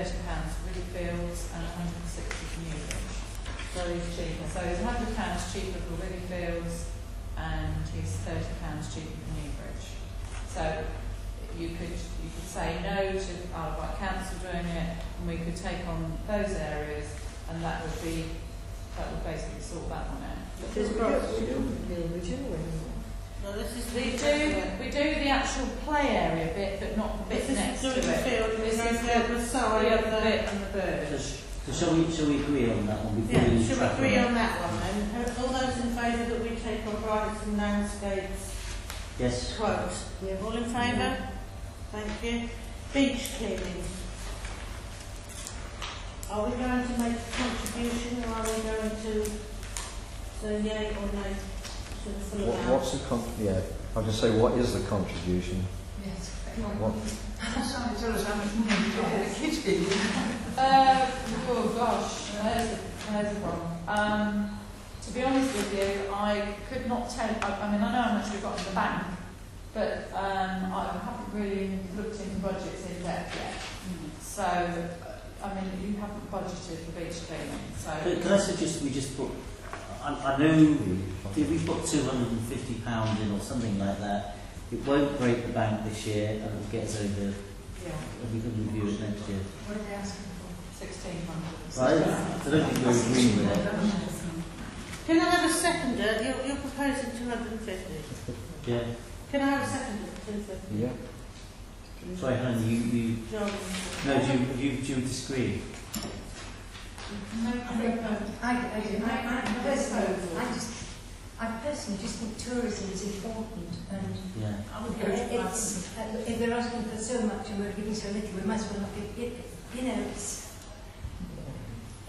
Lilyfields and £160 for Newbridge. So he's cheaper. So he's £100 cheaper for Lilyfields and he's £30 cheaper for Newbridge. So you could say no to Isle of Wight Council doing it, and we could take on those areas, and that would basically sort that one out.
We do.
No, this is
We do the actual play area bit, but not the bit
This
next to
is doing the
it.
field.
This
This
is
is
the
the side of
other
the.
bit and the bird.
so shall we agree on that one before
Yeah,
we
should we
track
agree
on
on that one then? All those in favour that we take on Brighton and landscapes
Yes.
quote? All in favour? Thank you. Beach cleaning. Are we going to make a contribution, or are we going to say yay or nay to the full amount?
What's the yeah, I'll just say, what is the contribution?
Yes.
What?
Somebody tell us how much money we've got for the kids gig.
Oh gosh, there's a problem. To be honest with you, I could not tell. I mean, I know how much we've got in the bank, but I haven't really looked into budgets in depth yet. So, I mean, you haven't budgeted for beach cleaning. So,
Can I suggest we just put, I know, if we put £250 in or something like that, it won't break the bank this year and it'll get us over, and we can review it next year.
What are they asking for?
1,600.
Right? I don't think we're agreeing with it.
Can I have a seconder? You're proposing 250.
Yeah.
Can I have a seconder? 250.
Yeah.
Sorry, Helen, you
John.
no, do you disagree?
I personally just think tourism is important, and
Yeah.
I would if they're asking for so much and we're giving so little, we might as well not give it. You know,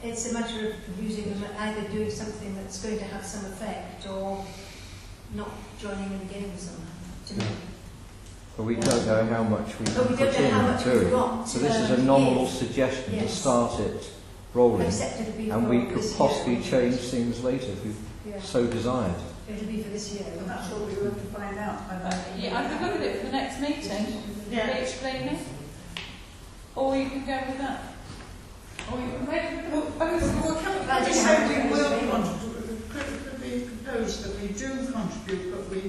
it's a matter of using them, either doing something that's going to have some effect or not joining in the game somehow. To me.
But we don't know how much we can
But we
put
don't know
in
how much
to
we've
it.
got.
So this is a nominal suggestion to
Yes.
start it rolling,
Except it'll be
and
for
we could
this
possibly
year.
change things later if we
Yeah.
so desired.
It'll be for this year.
And that's what we want to find out.
Yeah, I could look at it for the next meeting.
Yeah.
Beach cleaning. Or you can go with that. Or you can make a proposal.
Can we say we will contribute? Could we propose that we do contribute, but we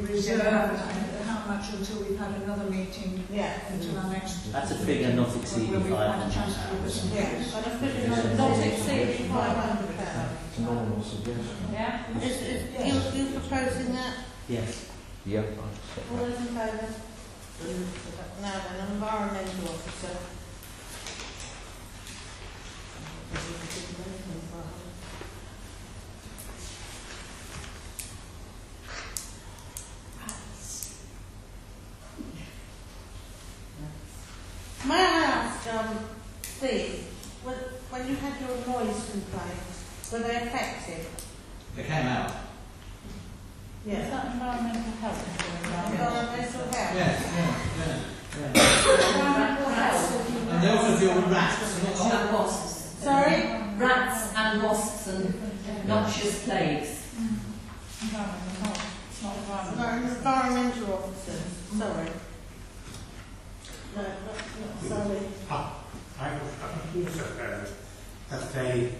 reserve how much until we've had another meeting,
Yeah.
until our next...
That's a figure not exceeding
when we've had a chance to
£500.
look at some
Yeah.
figures.
And a figure
Not exceeding
£500.
It's a nominal suggestion.
Yeah?
Is you proposing that?
Yes.
Yeah, I'll accept
All
that.
those in favour? Now then, an environmental officer. May I ask, Steve, when you had your noise complaints, were they effective?
They came out.
Is that environmental health?
Environmental health?
Yeah.
Environmental health.
And they also deal with rats.
And wasps.
Sorry?
Rats and wasps and noxious plagues.
Environmental health. It's not environmental.
No, environmental officers. Sorry. No, not sorry.
I've also heard that they,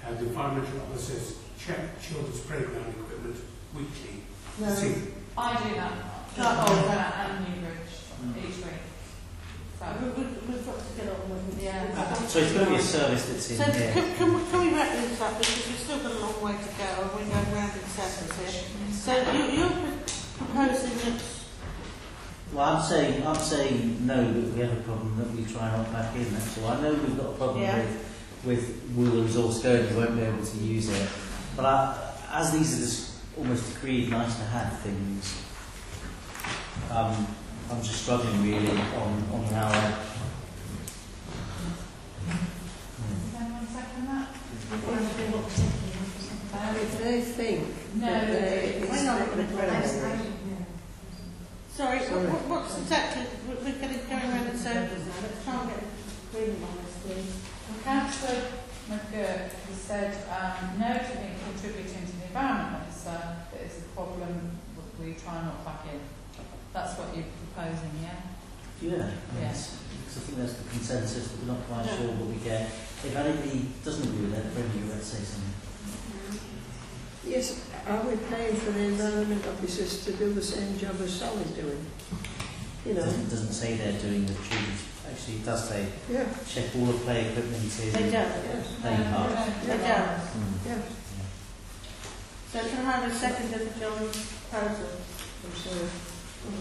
the environmental officers, check children's playground equipment weekly.
No.
To see,
I do that.
Oh.
And Newbridge each week. So,
We've got to get on with it.
yeah.
So it's going to be a service that's in
So
here.
can we wrap this up, because we've still got a long way to go and we're going round in circles here. So you're proposing that...
Well, I'm saying no, that we have a problem that we try and opt back in. That's all. I know we've got a problem with will the resource go and you won't be able to use it. But as these are just almost agreed, nice to have things, I'm just struggling really on how I.
Does anyone second that?
If they think
No,
that
we're not going to
it's
Sorry, what's exactly... We're going around in circles now. Let's try and get agreement on this, please.
Well, Councillor McGurk has said no to being contributing to the environment officer, that is a problem we try and knock back in. That's what you're proposing, yeah?
Yeah,
Yeah.
because I think that's the consensus that we're not quite sure what we get. If anybody doesn't agree with that, then let's say something.
Yes, are we paying for the environment officers to do the same job as Sally's doing? You know.
It doesn't say they're doing the tubes. Actually, it does say
Yeah.
check all the play equipment in
They don't.
play park.
They don't.
Yeah.
So can I have a second of John's proposal?
I'm sorry.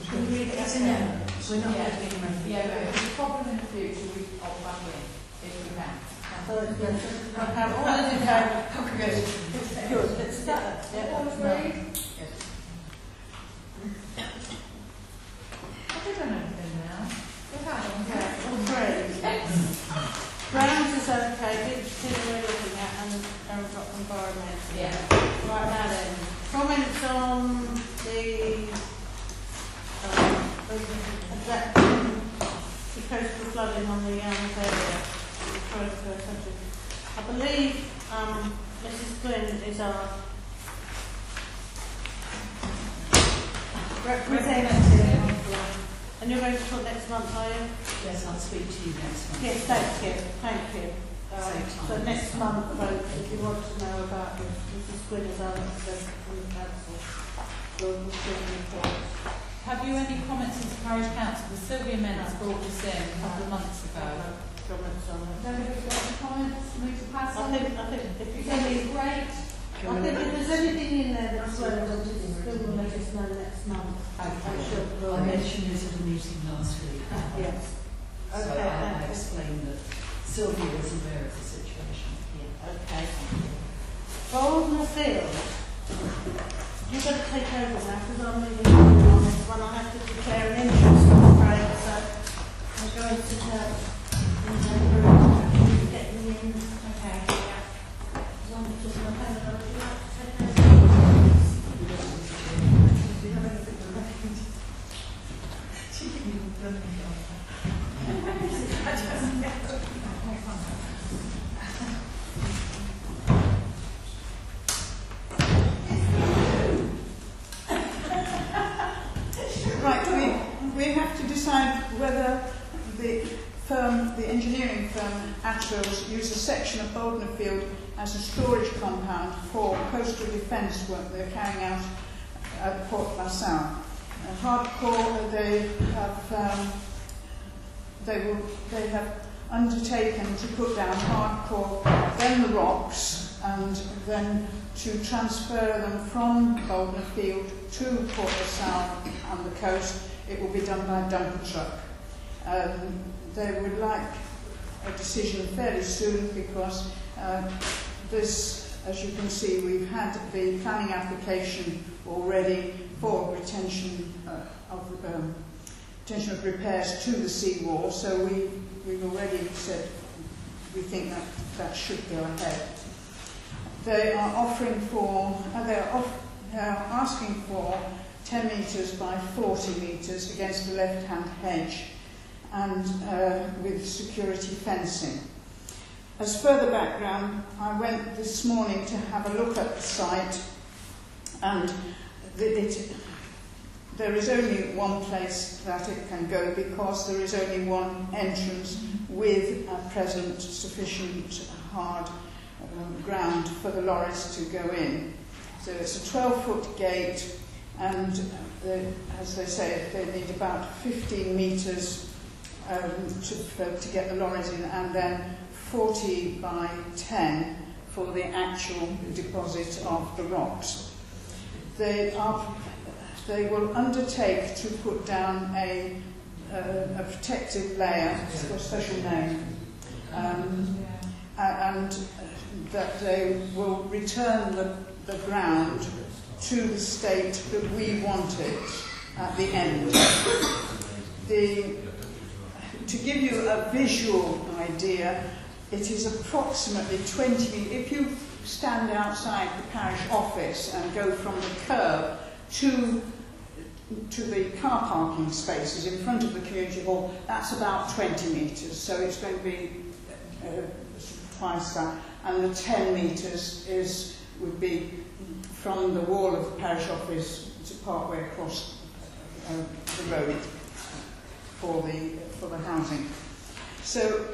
Can you read it?
It's a no. We're not
Yeah.
going to give them
Yeah, but if there's a problem in the future, we opt back in, if we can.
So it's good. Okay, all those in favour? Good. Let's start. Yeah.
All agree? Have we done everything now? We have,
Yeah, all three. Grounds is okay, which two we're looking at, and environment.
Yeah.
Right now then, comments on the coastal flooding on the area. I believe Mrs. Glynn is our representative. And you're going to talk next month, are you?
Yes, I'll speak to you next month.
Yes, thank you. So next month, folks, if you want to know about Mrs. Gwynn as our representative from the council, we'll give you reports.
Have you any comments as Parish Council? The Sylvia Mendes brought this in a couple of months ago.
Comments on it.
Has anybody got any comments for me to pass on?
I think if
It's
you
only great.
I think if there's anything in there that's relevant, still will let us know next month. I'm sure we'll
I mentioned this at a meeting last week.
Yes.
So
Okay,
I
thank you.
explained that Sylvia is aware of the situation.
Okay. Boldner Field. You've got to take over now because I'm moving on this one. I have to declare an interest, I'm afraid. So I'm going to get me in. Okay. As long as it's not over, would you like to take over?
Do you have anything to recommend? She didn't even put me on.
Right, we have to decide whether the engineering firm Atwells use a section of Boldner Field as a storage compound for coastal defence work they're carrying out at Port LaSalle. Hardcore, they have undertaken to put down hardcore, then the rocks, and then to transfer them from Boldner Field to Port South and the coast, it will be done by a dumper truck. They would like a decision fairly soon because this, as you can see, we've had the planning application already for retention of repairs to the seawall, so we've already said we think that should go ahead. They are offering for, they are asking for 10 metres by 40 metres against the left-hand hedge and with security fencing. As further background, I went this morning to have a look at the site, and there is only one place that it can go because there is only one entrance with at present sufficient hard ground for the lorries to go in. So it's a 12-foot gate, and as they say, they need about 15 metres to get the lorries in, and then 40 by 10 for the actual deposit of the rocks. They will undertake to put down a protective layer, it's got a special name, and that they will return the ground to the state that we want it at the end. To give you a visual idea, it is approximately 20 metres. If you stand outside the parish office and go from the curb to the car parking spaces in front of the community hall, that's about 20 metres, so it's going to be twice that, and the 10 metres would be from the wall of the parish office to part way across the road for the housing. So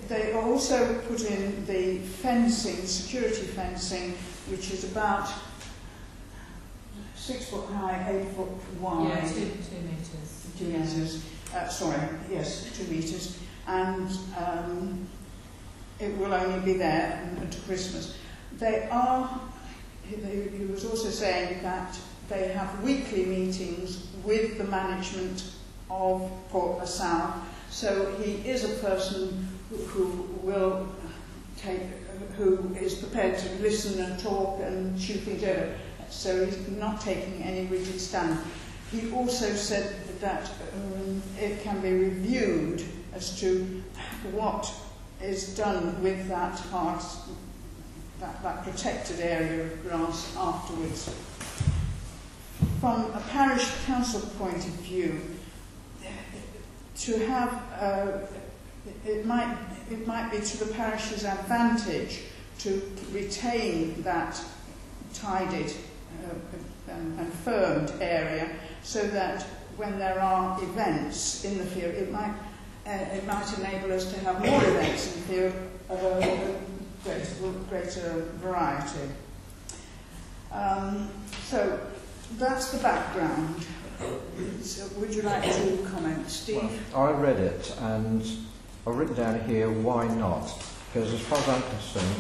they also put in the fencing, security fencing, which is about 6 foot high, 8 foot wide.
Yeah, 2 metres.
2 metres. Sorry, yes, 2 metres. And it will only be there until Christmas. He was also saying that they have weekly meetings with the management of Port La Salle. So he is a person who is prepared to listen and talk and chew things over. So he's not taking any rigid stand. He also said that it can be reviewed as to what is done with that protected area of grass afterwards. From a parish council point of view, to have it might be to the parish's advantage to retain that tided and firmed area, so that when there are events in the field, it might enable us to have more events in the field of a greater variety. So that's the background. So would you like to comment, Steve?
Well, I read it, and I've written down here why not. Because as far as I'm concerned,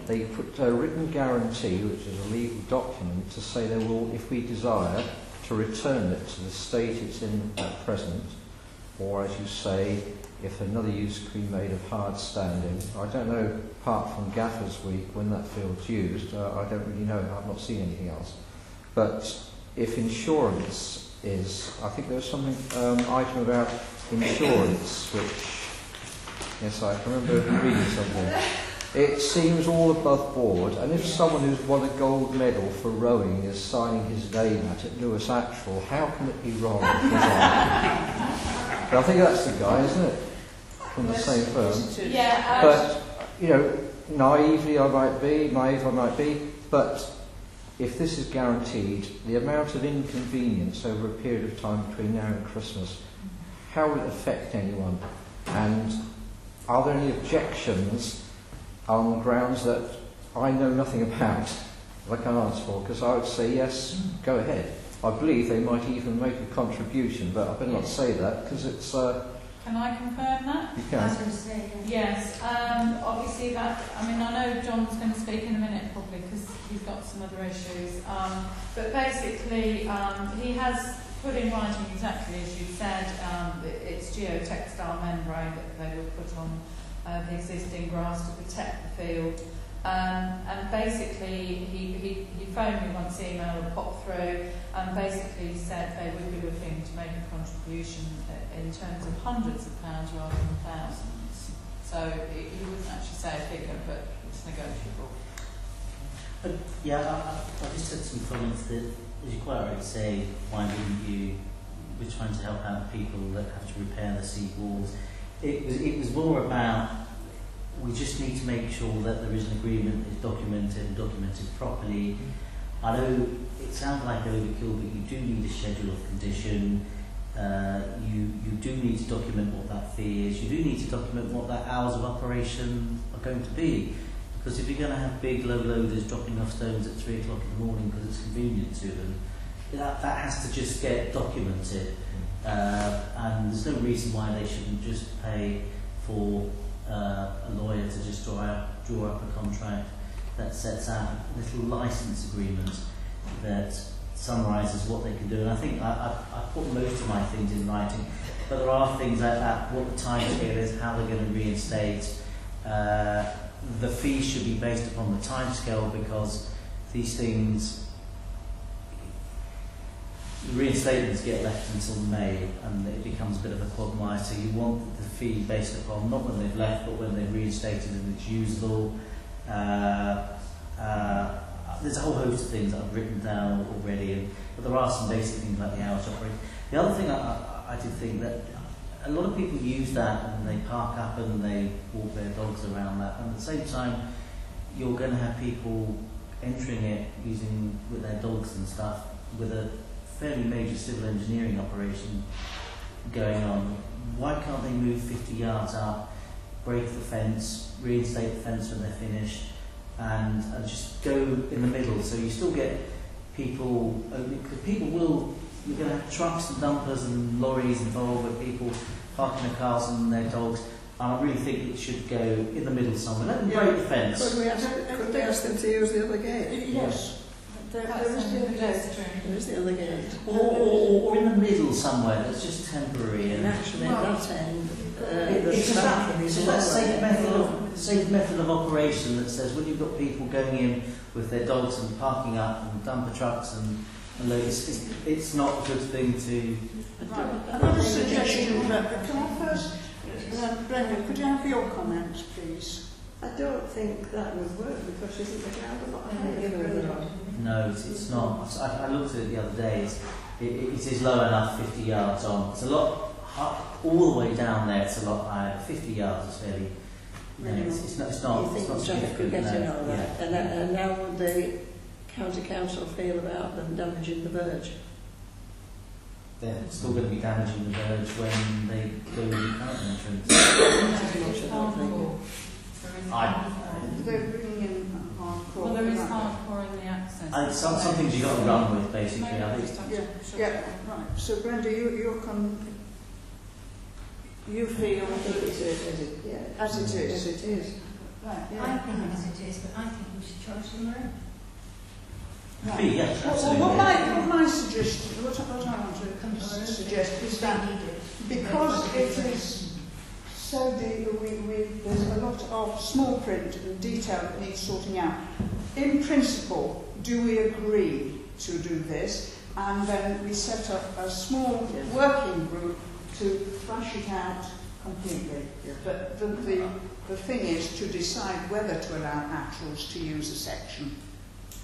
they put a written guarantee, which is a legal document, to say they will, if we desire, to return it to the state it's in at present, or as you say, if another use could be made of hard standing. I don't know, apart from Gaffer's Week, when that field's used, I don't really know, I've not seen anything else. But if insurance is, I think there was something, item about insurance, which, yes, I can remember reading something. It seems all above board, and if someone who's won a gold medal for rowing is signing his name at Lewis Actual, how can it be wrong? But I think that's the guy, isn't it? From the same firm.
Yeah.
But, you know, naive I might be, but if this is guaranteed, the amount of inconvenience over a period of time between now and Christmas, how will it affect anyone? And are there any objections on grounds that I know nothing about that I can answer for? Because I would say yes, go ahead. I believe they might even make a contribution, but I better not say that because it's
Can I confirm that?
You
I was
can.
going to say,
Yes, obviously that, I mean, I know John's going to speak in a minute probably because he's got some other issues, but basically he has put in writing exactly as you said, it's geotextile membrane that they would put on the existing grass to protect the field. And basically he phoned me once, email or pop through, and basically said they would be looking to make a contribution in terms of hundreds of pounds rather than thousands. So he wouldn't actually say a figure, but it's negotiable.
I just had some comments that, as you quite rightly say, why wouldn't you? We're trying to help out people that have to repair the seat walls. It was more about, we just need to make sure that there is an agreement, is documented and documented properly. I know it sounds like overkill, but you do need a schedule of condition. You do need to document what that fee is. You do need to document what that hours of operation are going to be. Because if you're going to have big low loaders dropping off stones at 3 o'clock in the morning because it's convenient to them, that has to just get documented. And there's no reason why they shouldn't just pay for a lawyer to just draw up a contract that sets out a little license agreement that summarises what they can do. And I think I put most of my things in writing, but there are things like that, what the time scale is, how they're going to reinstate. The fee should be based upon the time scale, because these things, the reinstatements get left until May and it becomes a bit of a quagmire. So you want the fee based upon not when they've left but when they've reinstated and it's usable. There's a whole host of things that I've written down already, but there are some basic things like the hours operation. The other thing I did think that a lot of people use that and they park up and they walk their dogs around that, and at the same time you're going to have people entering it with their dogs and stuff, with a fairly major civil engineering operation going on. Why can't they move 50 yards up, break the fence, reinstate the fence when they're finished, and just go in the middle? So you still get people, because you're going to have trucks and dumpers and lorries involved with people parking their cars and their dogs. And I really think it should go in the middle somewhere. Let them break the fence.
Could we ask them to use the other gate?
Yes. There is the other gate.
There is the other gate.
Or in the middle somewhere that's just temporary.
And actually, at that end,
it's that safe method of operation that says when you've got people going in with their dogs and parking up and dumper trucks and it's not a good thing to...
I've got a suggestion. Can I first, Brenda, could you have your comments, please?
I don't think that would work because isn't the ground a lot higher than the road?
No, it's not. I looked at it the other day. It is low enough, 50 yards on. It's a lot, all the way down there it's a lot higher. 50 yards is fairly... No, it's not
significant.
No.
That. And how would the county council feel about them damaging the verge?
They're still going to be damaging the verge when they go in the current entrance.
They're bringing in hardcore.
Well, there is hardcore in the access.
Some things you've got to run with, basically. I think.
Yeah, right. So, Brenda, you feel as it is. Right.
I think as it is, but I think we should charge them rent.
Right.
Yes,
Well, what my suggestion, what I want to suggest is that because it is so deep, there's a lot of small print and detail that needs sorting out. In principle, do we agree to do this? And then we set up a small working group to thrash it out completely. But the thing is to decide whether to allow naturals to use a section.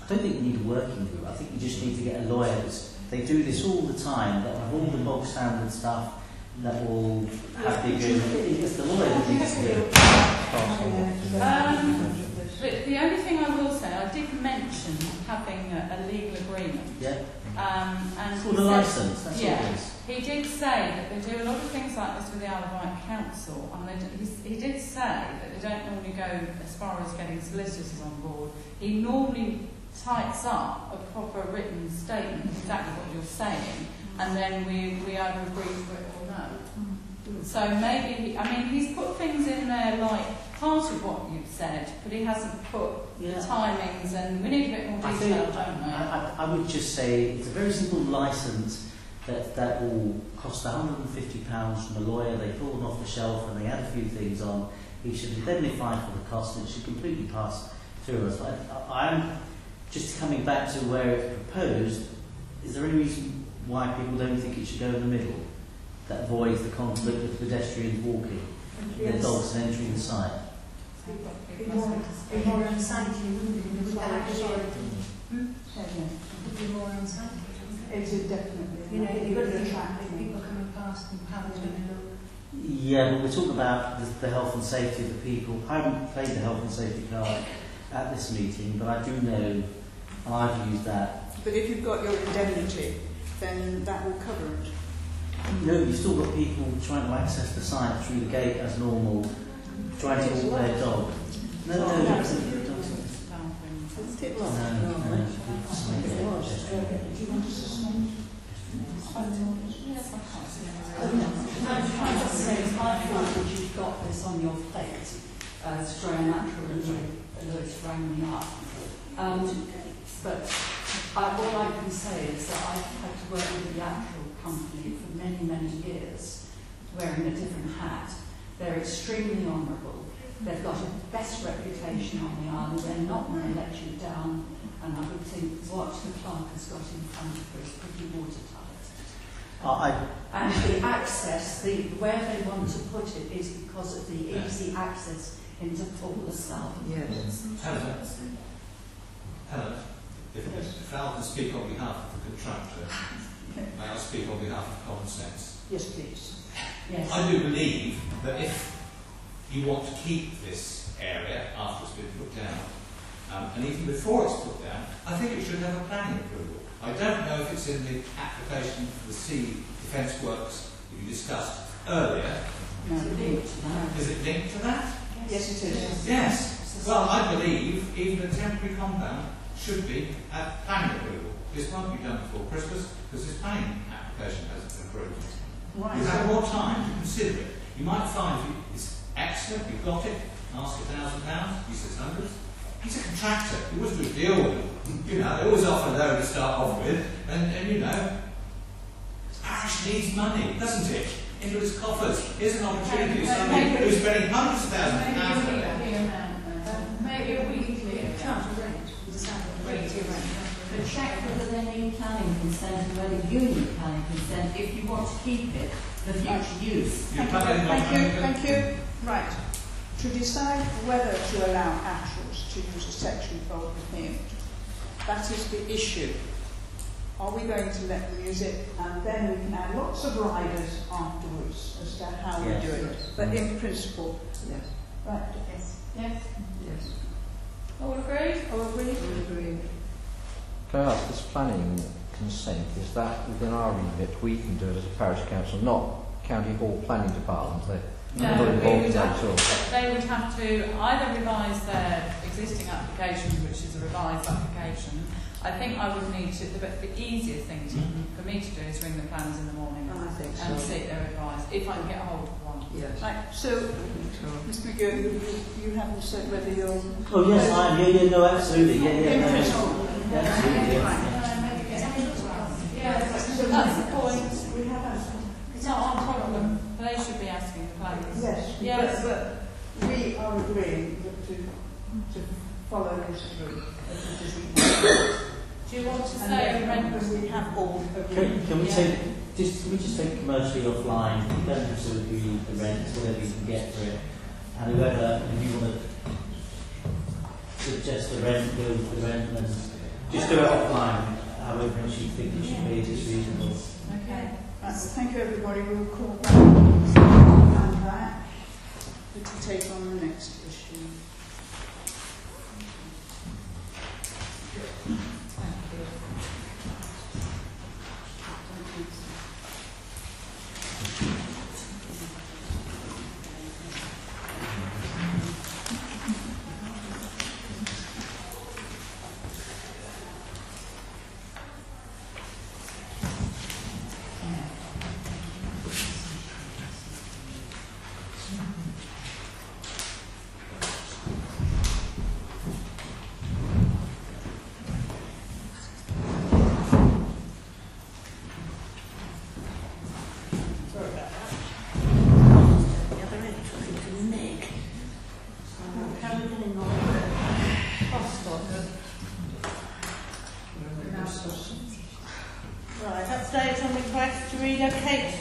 I don't think you need a working group. I think you just need to get a lawyer. They do this all the time. They'll have all the bog standard stuff that will have the agreement. It's the lawyer that needs to do it.
But the only thing I will say, I did mention having a legal agreement.
Yeah.
And
for the licence, that's all it is.
He did say that they do a lot of things like this with the Isle of Wight Council, and he did say that they don't normally go as far as getting solicitors on board. He normally types up a proper written statement, exactly what you're saying, and then we either agree to it or no. So maybe, I mean, he's put things in there like part of what you've said, but he hasn't put the timings, and we need a bit more detail, don't we?
I would just say it's a very simple licence that will cost £150 from a lawyer. They pull them off the shelf and they add a few things on. He should indemnify for the cost, and it should completely pass through us. I'm just coming back to where it's proposed. Is there any reason why people don't think it should go in the middle? That avoids the conflict with pedestrians walking, the dogs entering the site.
Be more unsightly, wouldn't it? With that actually. Be more unsightly.
It is definitely.
You know, you've got to attract people coming past and how they're going to look.
Yeah, but we're talking about the health and safety of the people. I haven't played the health and safety card at this meeting, but I do know, and I've used that.
But if you've got your indemnity, then that will cover it.
No, you've still got people trying to access the site through the gate as normal, trying to walk their dog. No,
I just say it's my fault that you've got this on your plate. It's very natural and it's rang me up. But all I can say is that I've had to work with the actual company for many, many years, wearing a different hat. They're extremely honourable. They've got the best reputation on the island. They're not going to let you down. And I would think what the clerk has got in front of her is pretty watertight. And the access, where they want to put it is because of the easy access into Paul South.
Yes.
Helen, if Al can speak on behalf of the contractor, may I speak on behalf of common sense?
Yes, please.
Yes.
I do believe that if you want to keep this area after it's been put down, and even before it's put down, I think it should have a planning approval. I don't know if it's in the application for the sea defence works that you discussed earlier.
No.
Is it linked to that?
Is it linked to that?
Yes, it is.
Yes. Well, I believe even a temporary compound should be at planning approval. This won't be done before Christmas because this planning application hasn't been approved.
Right.
You have more time to consider it. You might find it's excellent, you've got it, ask £1,000, he says hundreds. He's a contractor, he was to deal with them. You know, they always offer low to start off with, and you know, the parish needs money, doesn't it? Into its coffers. Here's an opportunity for somebody who's spending hundreds of thousands of pounds on it.
Maybe a weekly account rent.
But check whether they need planning consent and whether you need planning consent if you want to keep it for future use.
Thank you. Right. To decide whether to allow actuals to use a section of the field, that is the issue. Are we going to let them use it, and then we can add lots of riders afterwards as to how we do it? But in principle,
Yes.
right?
Yes.
Yes.
Yes.
All agreed?
All agreed?
Agreed.
Can I ask, this planning consent, is that within our remit? We can do it as a parish council, not County Hall Planning Department. They're not
No,
involved in that at all.
they would have to either revise their existing application, which is a revised application. I think I would need to, the easiest thing for me to do is ring the planners in the morning
I think
and
so.
seek their advice, if I can get a hold of one.
Yes.
Right. So, Mr. McGill, you haven't said whether you're.
Oh yes, I am. Yeah, no, absolutely. Yeah,
In
no,
principle.
absolutely.
Right.
Yeah, so that's the point.
We have answered.
It's not our problem. They should be asking the planners.
Yes.
Yes.
But we are agreeing to follow this through as much as we can.
Do you want to
And
say
then
rent?
we have all agreed.
Can we take commercially offline? You don't have to agree the rent, whatever you can get for it, and whoever, if you want to suggest the rent, go with the rent, and just do it offline. However much you think it should be, it's reasonable.
Okay.
Right, well, thank you everybody. We'll call back and back to take on the next issue.
update on request to relocate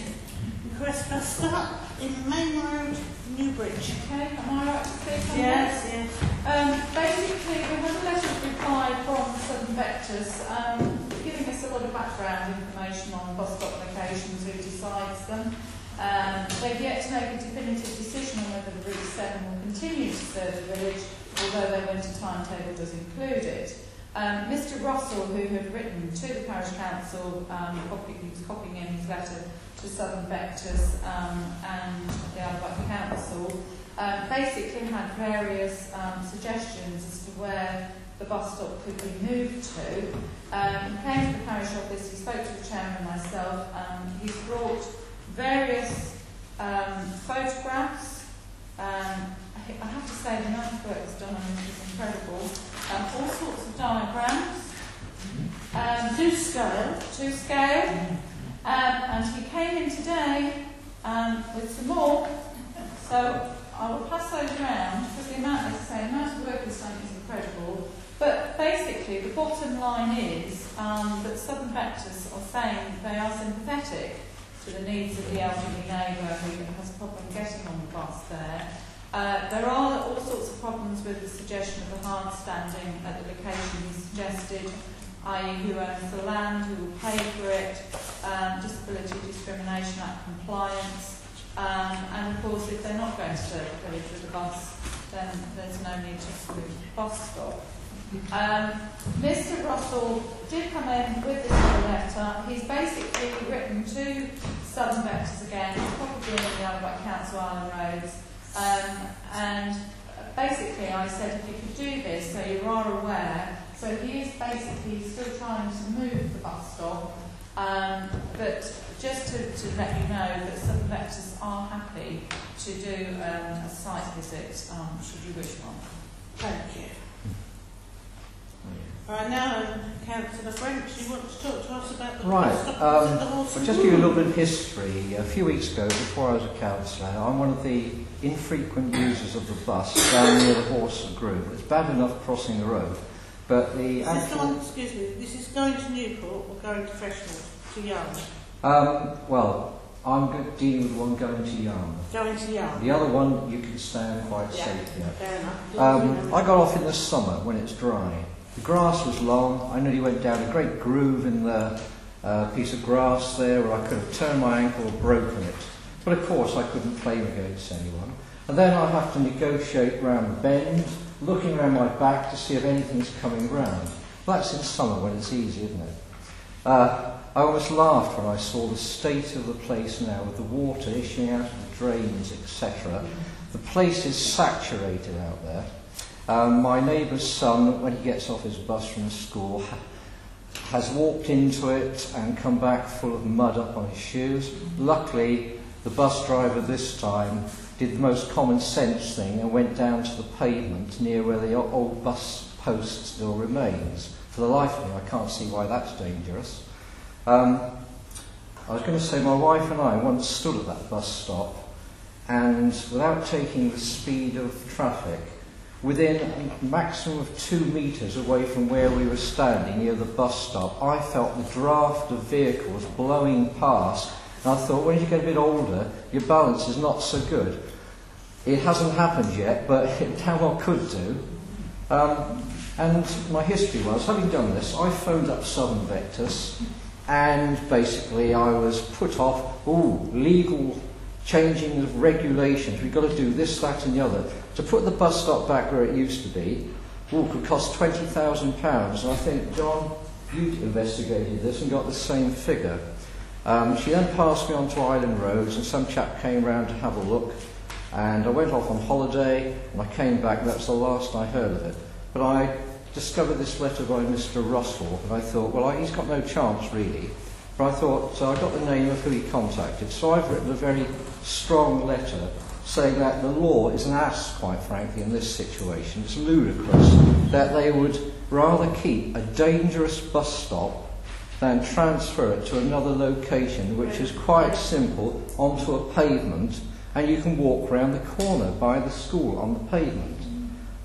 request bus stop in Main Road, Newbridge.
Okay, am I right to speak on
Yes,
this?
yes.
Basically, we had a letter of reply from Southern Vectors giving us a lot of background information on bus stop locations, who decides them. They've yet to make a definitive decision on whether the Route 7 will continue to serve the village, although their winter timetable does include it. Mr Russell, who had written to the Parish Council, he was copying in his letter to Southern Vectors and the Isle of Wight Council, basically had various suggestions as to where the bus stop could be moved to. He came to the parish office, he spoke to the chairman and myself, he's brought various photographs. I have to say the amount of work that's done on this is incredible. All sorts of diagrams, to scale, and he came in today with some more. So I will pass those around because the amount, as I say, the amount of work that's done is incredible. But basically, the bottom line is that Southern Vectors are saying they are sympathetic to the needs of the elderly neighbour who has a problem getting on the bus there. There are all sorts of problems with the suggestion of a hard standing at the location he suggested, i.e. who owns the land, who will pay for it, Disability Discrimination Act compliance, and of course if they're not going to serve the village with a bus, then there's no need to move the bus stop. Mr Russell did come in with this letter. He's basically written to Southern Vectors again, probably in the Isle of Wight Council Island Roads, and basically I said if you could do this so you are aware. So he is basically still trying to move the bus stop, but just to let you know that Southern Vectors are happy to do a site visit should you wish one.
Thank you. Now, Councillor French, you want to talk to us about the bus stop at the horse?
I'll just give you a little bit of history. A few weeks ago, before I was a councillor, I'm one of the infrequent users of the bus down near the horse and groom. It's bad enough crossing the road, but the actual...
Excuse me, this is going to Newport or going to Freshmore, to Yarmouth?
Well, I'm dealing with one going to Yarmouth.
Going to Yarmouth.
The other one you can stand quite safely at.
Fair enough.
I got off in the summer when it's dry. The grass was long. I nearly went down a great groove in the piece of grass there where I could have turned my ankle or broken it. But of course I couldn't claim against anyone. And then I'd have to negotiate round the bend, looking around my back to see if anything's coming round. That's in summer when it's easy, isn't it? I almost laughed when I saw the state of the place now with the water issuing out of the drains, etc. The place is saturated out there. My neighbour's son, when he gets off his bus from school, has walked into it and come back full of mud up on his shoes. Luckily, the bus driver this time did the most common sense thing and went down to the pavement near where the old bus post still remains. For the life of me, I can't see why that's dangerous. I was going to say my wife and I once stood at that bus stop and without taking the speed of traffic, within a maximum of 2 metres away from where we were standing near the bus stop, I felt the draft of vehicles blowing past, and I thought, when you get a bit older, your balance is not so good. It hasn't happened yet, but it damn well could do. And my history was, having done this, I phoned up Southern Vectors, and basically I was put off, legal changing of regulations, we've got to do this, that and the other. To put the bus stop back where it used to be, could cost £20,000. And I think, John, you investigated this and got the same figure. She then passed me on to Island Roads, and some chap came round to have a look. And I went off on holiday, and I came back, that's the last I heard of it. But I discovered this letter by Mr Russell, and I thought, well, he's got no chance, really. But I thought, so I got the name of who he contacted. So I've written a very strong letter saying that the law is an ass, quite frankly, in this situation. It's ludicrous that they would rather keep a dangerous bus stop than transfer it to another location, which is quite simple, onto a pavement, and you can walk round the corner by the school on the pavement.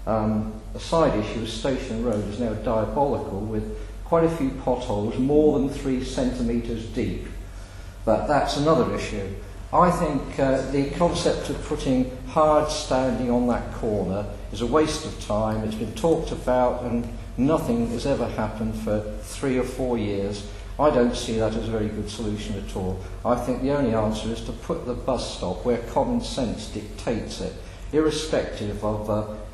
A side issue is Station Road is now diabolical with quite a few potholes, more than 3 centimetres deep. But that's another issue. I think the concept of putting hard standing on that corner is a waste of time. It's been talked about and nothing has ever happened for 3 or 4 years. I don't see that as a very good solution at all. I think the only answer is to put the bus stop where common sense dictates it, irrespective of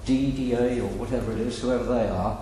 DDA or whatever it is, whoever they are,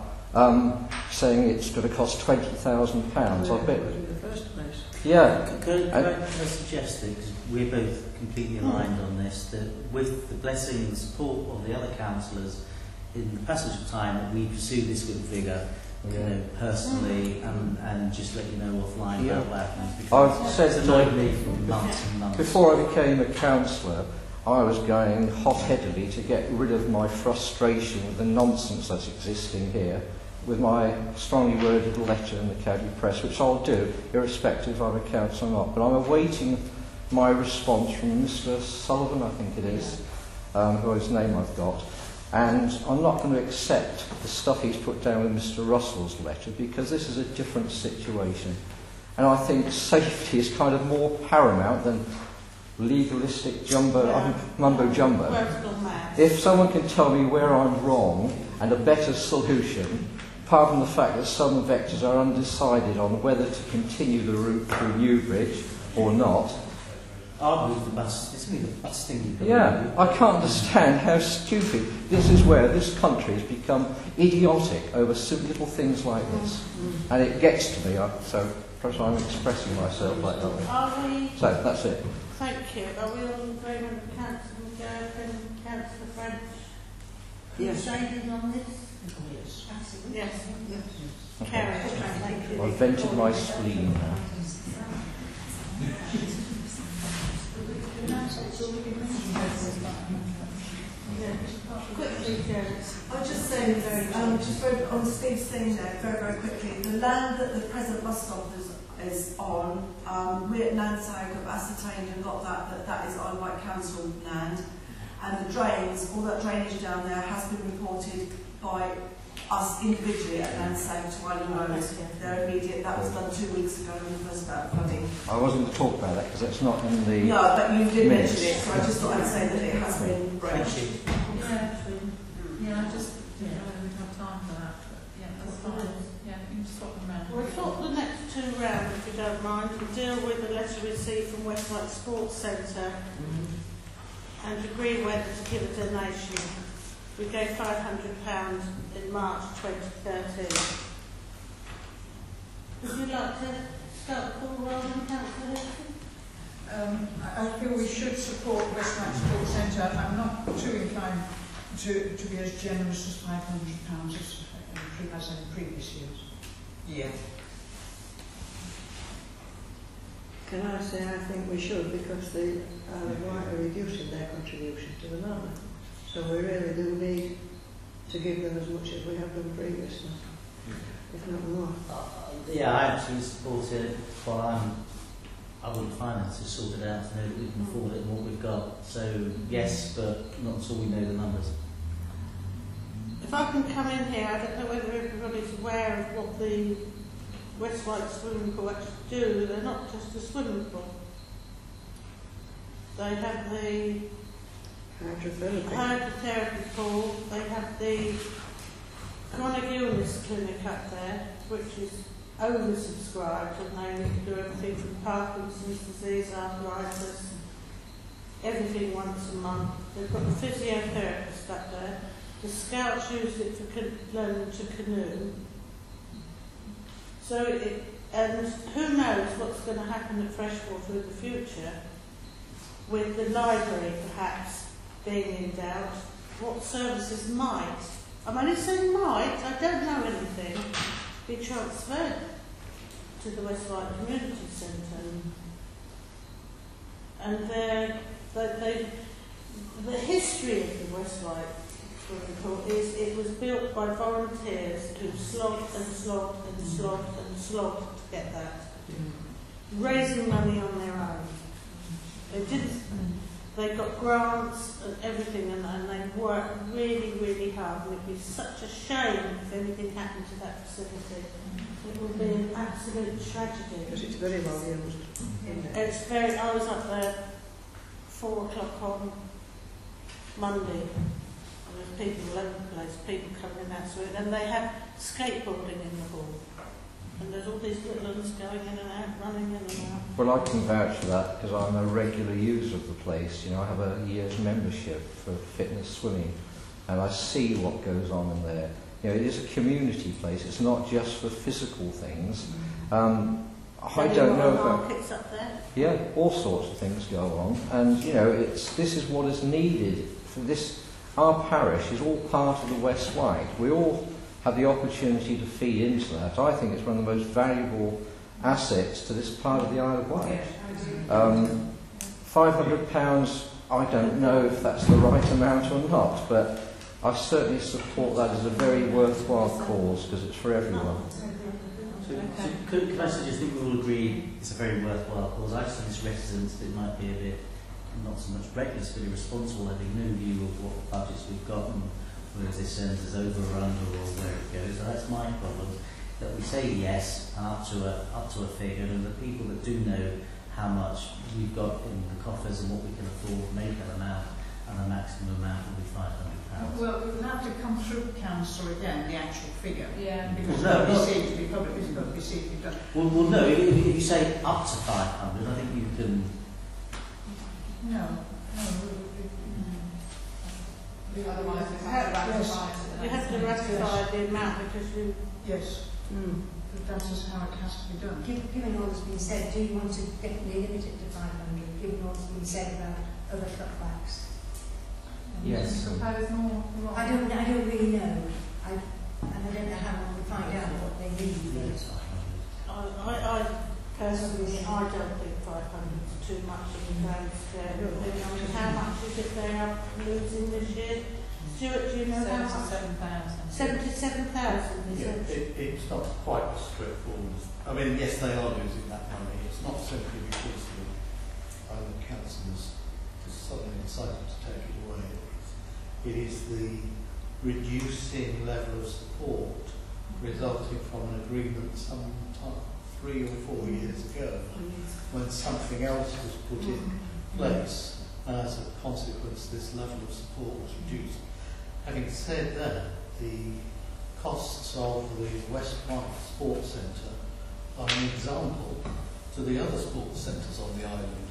saying it's going to cost £20,000. I bet.
In the first place.
Yeah. Could I suggest that, because we're both completely aligned on this, that with the blessing and support of the other councillors, in the passage of time, that we pursue this with vigour, you know, personally, and just let you know offline about what happens. Because
I've said
it's annoyed me for months and months.
Before I became a councillor, I was going hot-headedly to get rid of my frustration with the nonsense that's existing here, with my strongly worded letter in the county press, which I'll do, irrespective if I'm a councillor or not. But I'm awaiting my response from Mr. Sullivan, I think it is, whose name I've got. And I'm not going to accept the stuff he's put down with Mr. Russell's letter, because this is a different situation. And I think safety is kind of more paramount than legalistic mumbo-jumbo. If someone can tell me where I'm wrong and a better solution, apart from the fact that some vectors are undecided on whether to continue the route through Newbridge or not.
I'll move the bus. It's going to be the bus thing.
Yeah, I can't understand how stupid. This is where this country has become idiotic over simple little things like this. And it gets to me, so perhaps I'm expressing myself like that. So, that's it.
Thank you. Are we all in agreement with Councillor McGurk and Councillor French?
Yes.
Shading on this?
Yes.
Absolutely. Yes. Carried. Thank you.
I've vented my spleen now.
Quickly, James.
I'll just say, just on Steve's thing there, very, very quickly, the land that the present bus stop is on, we at NANSAG have ascertained and got that is on White Council land, and the drains, all that drainage down there has been reported by us individually at NANSAG to Island Road. They're immediate. That was done 2 weeks ago when the first about flooding.
I wasn't going to talk about that because that's not in the
No, but you did
minutes.
mention it, so I just thought I'd say that it has been broached.
Yeah, just don't know whether we'd have time for that, but yeah, that's fine. Yeah, you can swap them around.
We'll talk the next 2 rounds, if you don't mind, and deal with the letter received from Westlight Sports Centre and agree whether to give a donation. We gave £500 in March 2013. Would you like to start the ball rolling, Councillor Hilton?
I feel we should support Westlight Sports Centre. I'm not too inclined to be as generous as £500 as in previous years.
Yeah.
Can I say I think we should, because the White are reducing their contribution to the Manor. So we really do need to give them as much as we have done previously, if not more.
Yeah, I actually support it, but I wouldn't finance it sorted out to know that we can afford it and what we've got. So yes, but not until we know the numbers.
If I can come in here, I don't know whether everybody's aware of what the Westlight swimming pool actually do. They're not just a swimming pool. They have the hydrotherapy pool, they have the chronic illness clinic up there, which is oversubscribed, and they do everything from Parkinson's disease, arthritis, everything once a month. They've got the physiotherapist up there. The Scouts use it for learning to canoe. So, and who knows what's going to happen at Freshwater in the future, with the library perhaps being in doubt, what services might, I'm only saying might, I don't know anything, be transferred to the Westlight Community Centre. And the history of the Westlight swimming pool is it was built by volunteers who slogged and slogged and slogged and slogged to get that, raising money on their own. They got grants and everything, and they worked really, really hard, and it'd be such a shame if anything happened to that facility. It will be an absolute tragedy.
Because it's very well used. Isn't it?
It's very. I was up there 4 o'clock on Monday. And there's people all over the place, people coming out to it, and they have skateboarding in the hall. And there's all these little ones going in and out, running in and out.
Well, I can vouch for that because I'm a regular user of the place. You know, I have a year's membership for fitness swimming, and I see what goes on in there. You know, it is a community place. It's not just for physical things. I don't know about
markets up there.
yeah, all sorts of things go on, and you know, this is what is needed for this. Our parish is all part of the West Wight. We all have the opportunity to feed into that. I think it's one of the most valuable assets to this part of the Isle of Wight. £500, I don't know if that's the right amount or not, but I certainly support that as a very worthwhile cause because it's for everyone.
So could I suggest that we all agree it's a very worthwhile cause? I just think it's reticence that it might be a bit, not so much reckless, but irresponsible, having no view of what budgets we've got and whether this sends us over or under or where it goes. So that's my problem, that we say yes and up to a figure, and the people that do know how much we've got in the coffers and what we can afford make that amount, and the maximum amount will be £500.
Well, it will have to come through council again, the actual figure.
Yeah.
Because
Well, no,
it's got to be seen to be public, it's got to be seen to be done.
Well, no, if you say up to 500, I think you can.
No.
Otherwise, we have to ratify it.
You have to ratify the amount because you.
Yes. But that is how it has to be done.
Given all that's been said, do you want to definitely limit it to 500, given all that's been said about other cutbacks?
Yes.
Propose more.
I don't really know. And I don't know how one will find out what they really think.
I personally, I don't think 500 is too much in the grand scale. I mean, how much is it they are losing this year? Stuart, do you know how much?
77,000.
77,000, is
Yeah,
it?
it's not quite as straightforward. I mean, yes, they are losing that money. It's not simply because the island councils is suddenly decided to take it away. It is the reducing level of support resulting from an agreement some 3 or 4 years ago when something else was put in place. As a consequence, this level of support was reduced. Having said that, the costs of the West Wight Sports Centre are an example to the other sports centres on the island.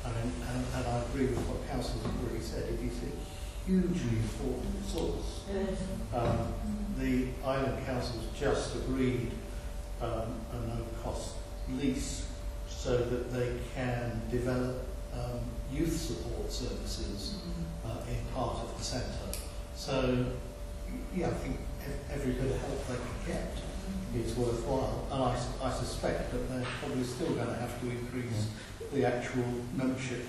And I agree with what Council has already said. It is a hugely important source. The Island Council has just agreed a no-cost lease so that they can develop youth support services in part of the centre. So, yeah, I think every bit of help they can get is worthwhile. And I suspect that they're probably still going to have to increase the actual membership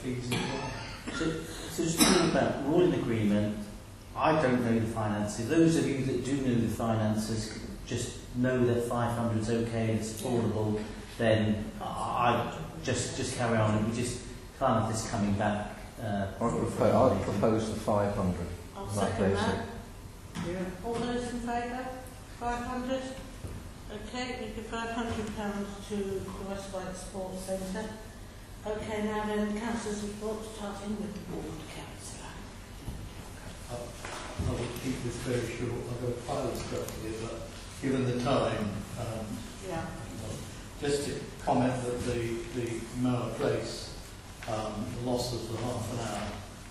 fees as well.
So just talking about, we're all in agreement. I don't know the finances. Those of you that do know the finances just know that 500 is okay and it's affordable, then I just carry on and we just can't have this coming back.
I'd propose the 500.
I'll second that.
Yeah.
All those in favour? 500? Okay, we give £500 to the West Wight Sports Centre. Okay, now then, the councillor's report, starting with the board councillor.
I will keep this very short. I've got a pile of stuff here, but given the time, just to comment that the Mower Place, the loss of the half an hour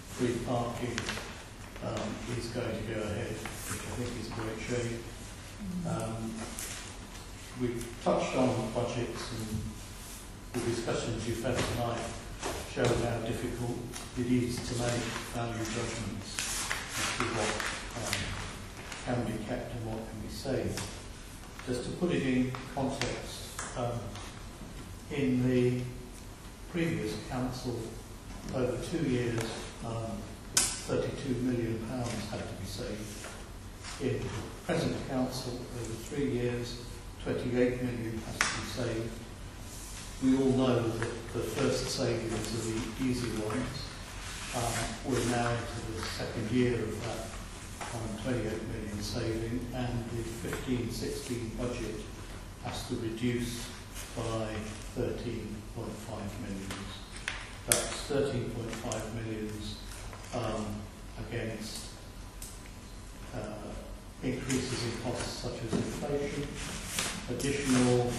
free parking is going to go ahead, which I think is great shape. We've touched on budgets, and the discussions you've had tonight show how difficult it is to make value judgments as to what can be kept and what can be saved. Just to put it in context, in the previous council, over 2 years, £32 million had to be saved. In the present council, over 3 years, 28 million has to be saved. We all know that the first savings are the easy ones. We're now into the second year of that 28 million saving, and the 15-16 budget has to reduce by 13.5 million. That's 13.5 million against increases in costs such as inflation, additional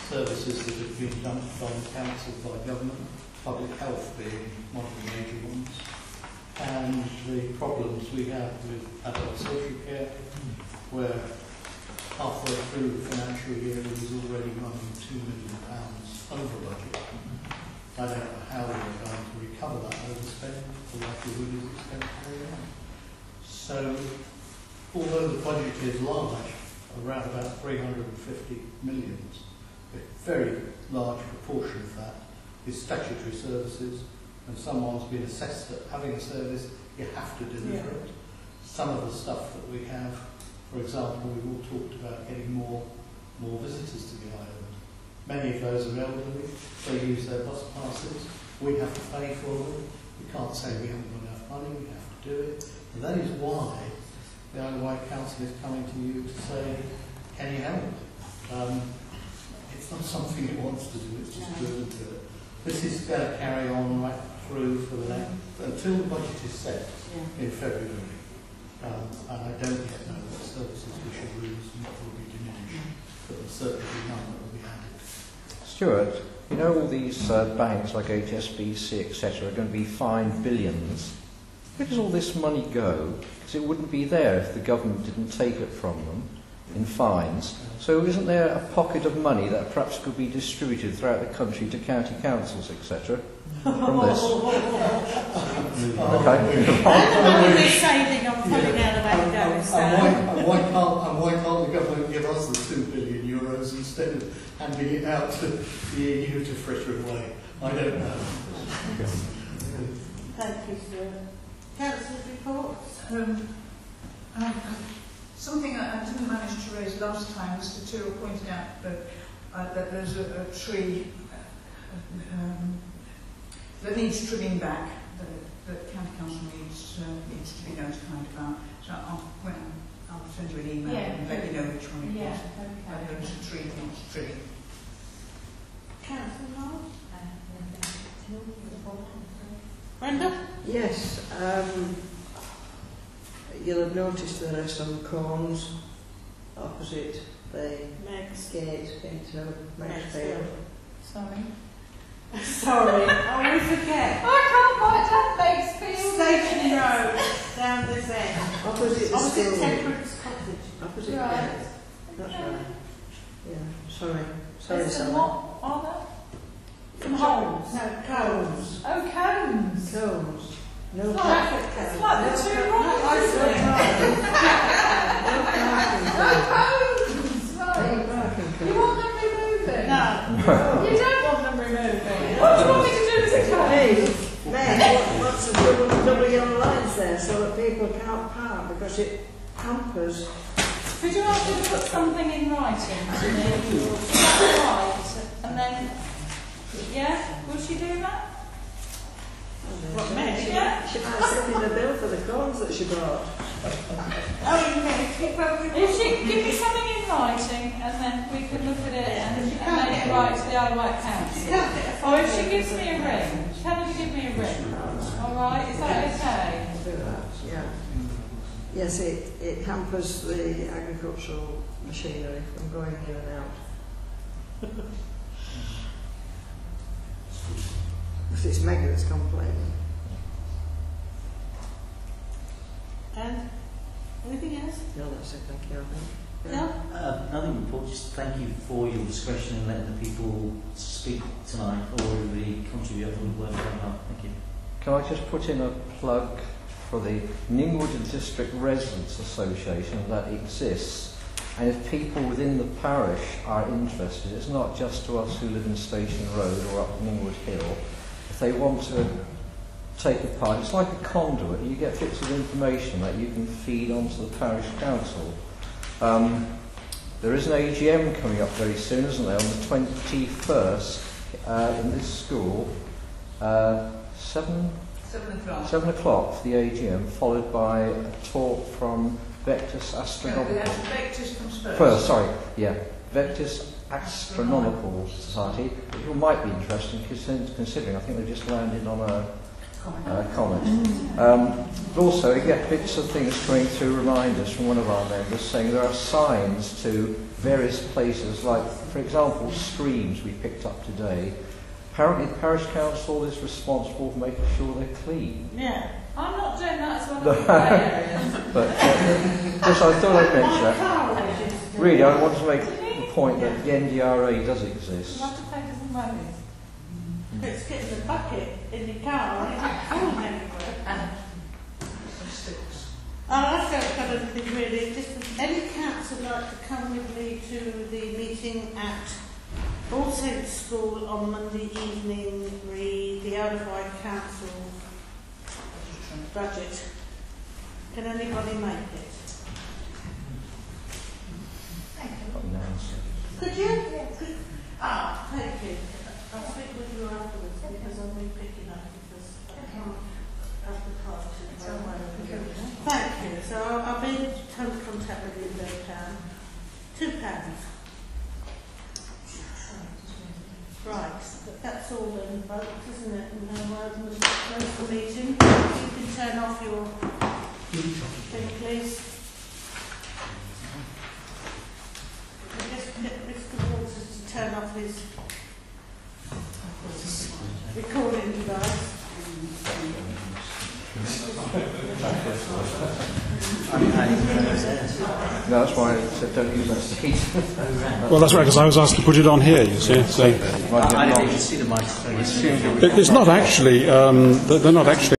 services that have been dumped on council by government, public health being one of the major ones, and the problems we have with adult social care, where halfway through the financial year it is already running £2 million over budget. I don't know how we're going to recover that overspend. The likelihood is it's going to carry on. So, although the budget is large, around about 350 million, a very large proportion of that is statutory services, and someone's been assessed at having a service, you have to deliver it. Some of the stuff that we have, for example, we've all talked about getting more visitors to the island. Many of those are elderly, they use their bus passes, we have to pay for them, we can't say we haven't got enough money, we have to do it. And that is why the Isle of Wight Council is coming to you to say, can you help? It's not something it wants to do, it's just driven to it. This is going to carry on right through for the next, until the budget is set in February. And I don't yet know what services we should lose and what will be diminished, but there's certainly none that will be added.
Stuart, you know all these banks like HSBC, etc., are going to be fined billions. Where does all this money go? Because it wouldn't be there if the government didn't take it from them in fines. So isn't there a pocket of money that perhaps could be distributed throughout the country to county councils, etc., from this? Okay.
We're saving on pulling out of
and why can't the government give us the €2 billion instead of handing it out to the EU to fritter away? I don't know.
Thank you, Stuart. Councillor's reports.
Something I didn't manage to raise last time, Mr. Tyrrell pointed out that there's a tree that needs trimming back, that County Council needs to be notified about. So I'll send you an email and let you know which one it is. There's a tree that needs trimming.
Councillor Moore? Brenda?
Yes, you'll have noticed there are some cones opposite the gate into Maxfield.
Sorry.
Sorry, I will forget.
I can't write down Makefield.
Station Road, down this end.
Opposite the
Opposite
school.
Temperance Cottage.
Opposite
Right.
the gate. That's right. Yeah, sorry. Sorry,
There's some
Sally.
what are there? Some holes.
No, cones.
Oh, cones.
Cones. No
It's
parking.
like the two wrongs, isn't it?
No parking.
You want them removing?
No.
You don't want them removing. What do you want me to do as a code?
Hey, lots of double yellow lines there so that people can't park because it hampers.
Could you ask her to put something in writing to me? Is that right? And then, will she do that?
What, me?
She might send in a bill for the cones that she brought.
If she give me something in writing, and then we can look at it and make it right to the Isle of Wight Council. Or if she gives me a ring, tell her to give me a ring. All right, is that okay?
Do that, yeah. Yes, it hampers the agricultural machinery from going in and out. Because it's Meghan that's complaining.
And anything else?
No, that's it, thank you, I think.
No?
Nothing report, just thank you for your discretion in letting the people speak tonight, or everybody contribute on the work going on. Thank you.
Can I just put in a plug for the Ningwood District Residents Association that exists, and if people within the parish are interested, it's not just to us who live in Station Road or up Ningwood Hill. If they want to take a part, it's like a conduit. You get bits of information that you can feed onto the parish council. There is an AGM coming up very soon, isn't there, on the 21st in this school. 7 o'clock for the AGM, followed by a talk from Vectus Astronomical.
Vectus comes first.
Vectis Astronomical Society, which might be interesting considering I think they've just landed on a comment. But also, you get bits of things coming through reminders from one of our members saying there are signs to various places, like, for example, streams we picked up today. Apparently, the parish council is responsible for making sure they're clean.
Yeah. I'm not doing that as one of my areas.
But just I thought I'd mention that. Really, I want to make the point that the NDRA does exist.
You have to pay some money.
Let's get the bucket in your car and it's going everywhere. I don't got anything really. Just any cats would like to come with me to the meeting at All Saints School on Monday evening, read the Isle of Wight Council budget. Can anybody make it? Could you? Thank you. I'll speak with you afterwards because I'll be picking up because I can't have the car to Thank you. So I'll be in contact with you if they can. £2. Right, that's all then, folks, isn't it? And now we'll close the meeting. You can turn off your thing, please. Just get Mr. Waters to turn off his recording device.
No, that's why I said don't use that seat.
Well, that's right, because I was asked to put it on here, you see. So
I didn't even see the microphone.
it's not actually, they're not actually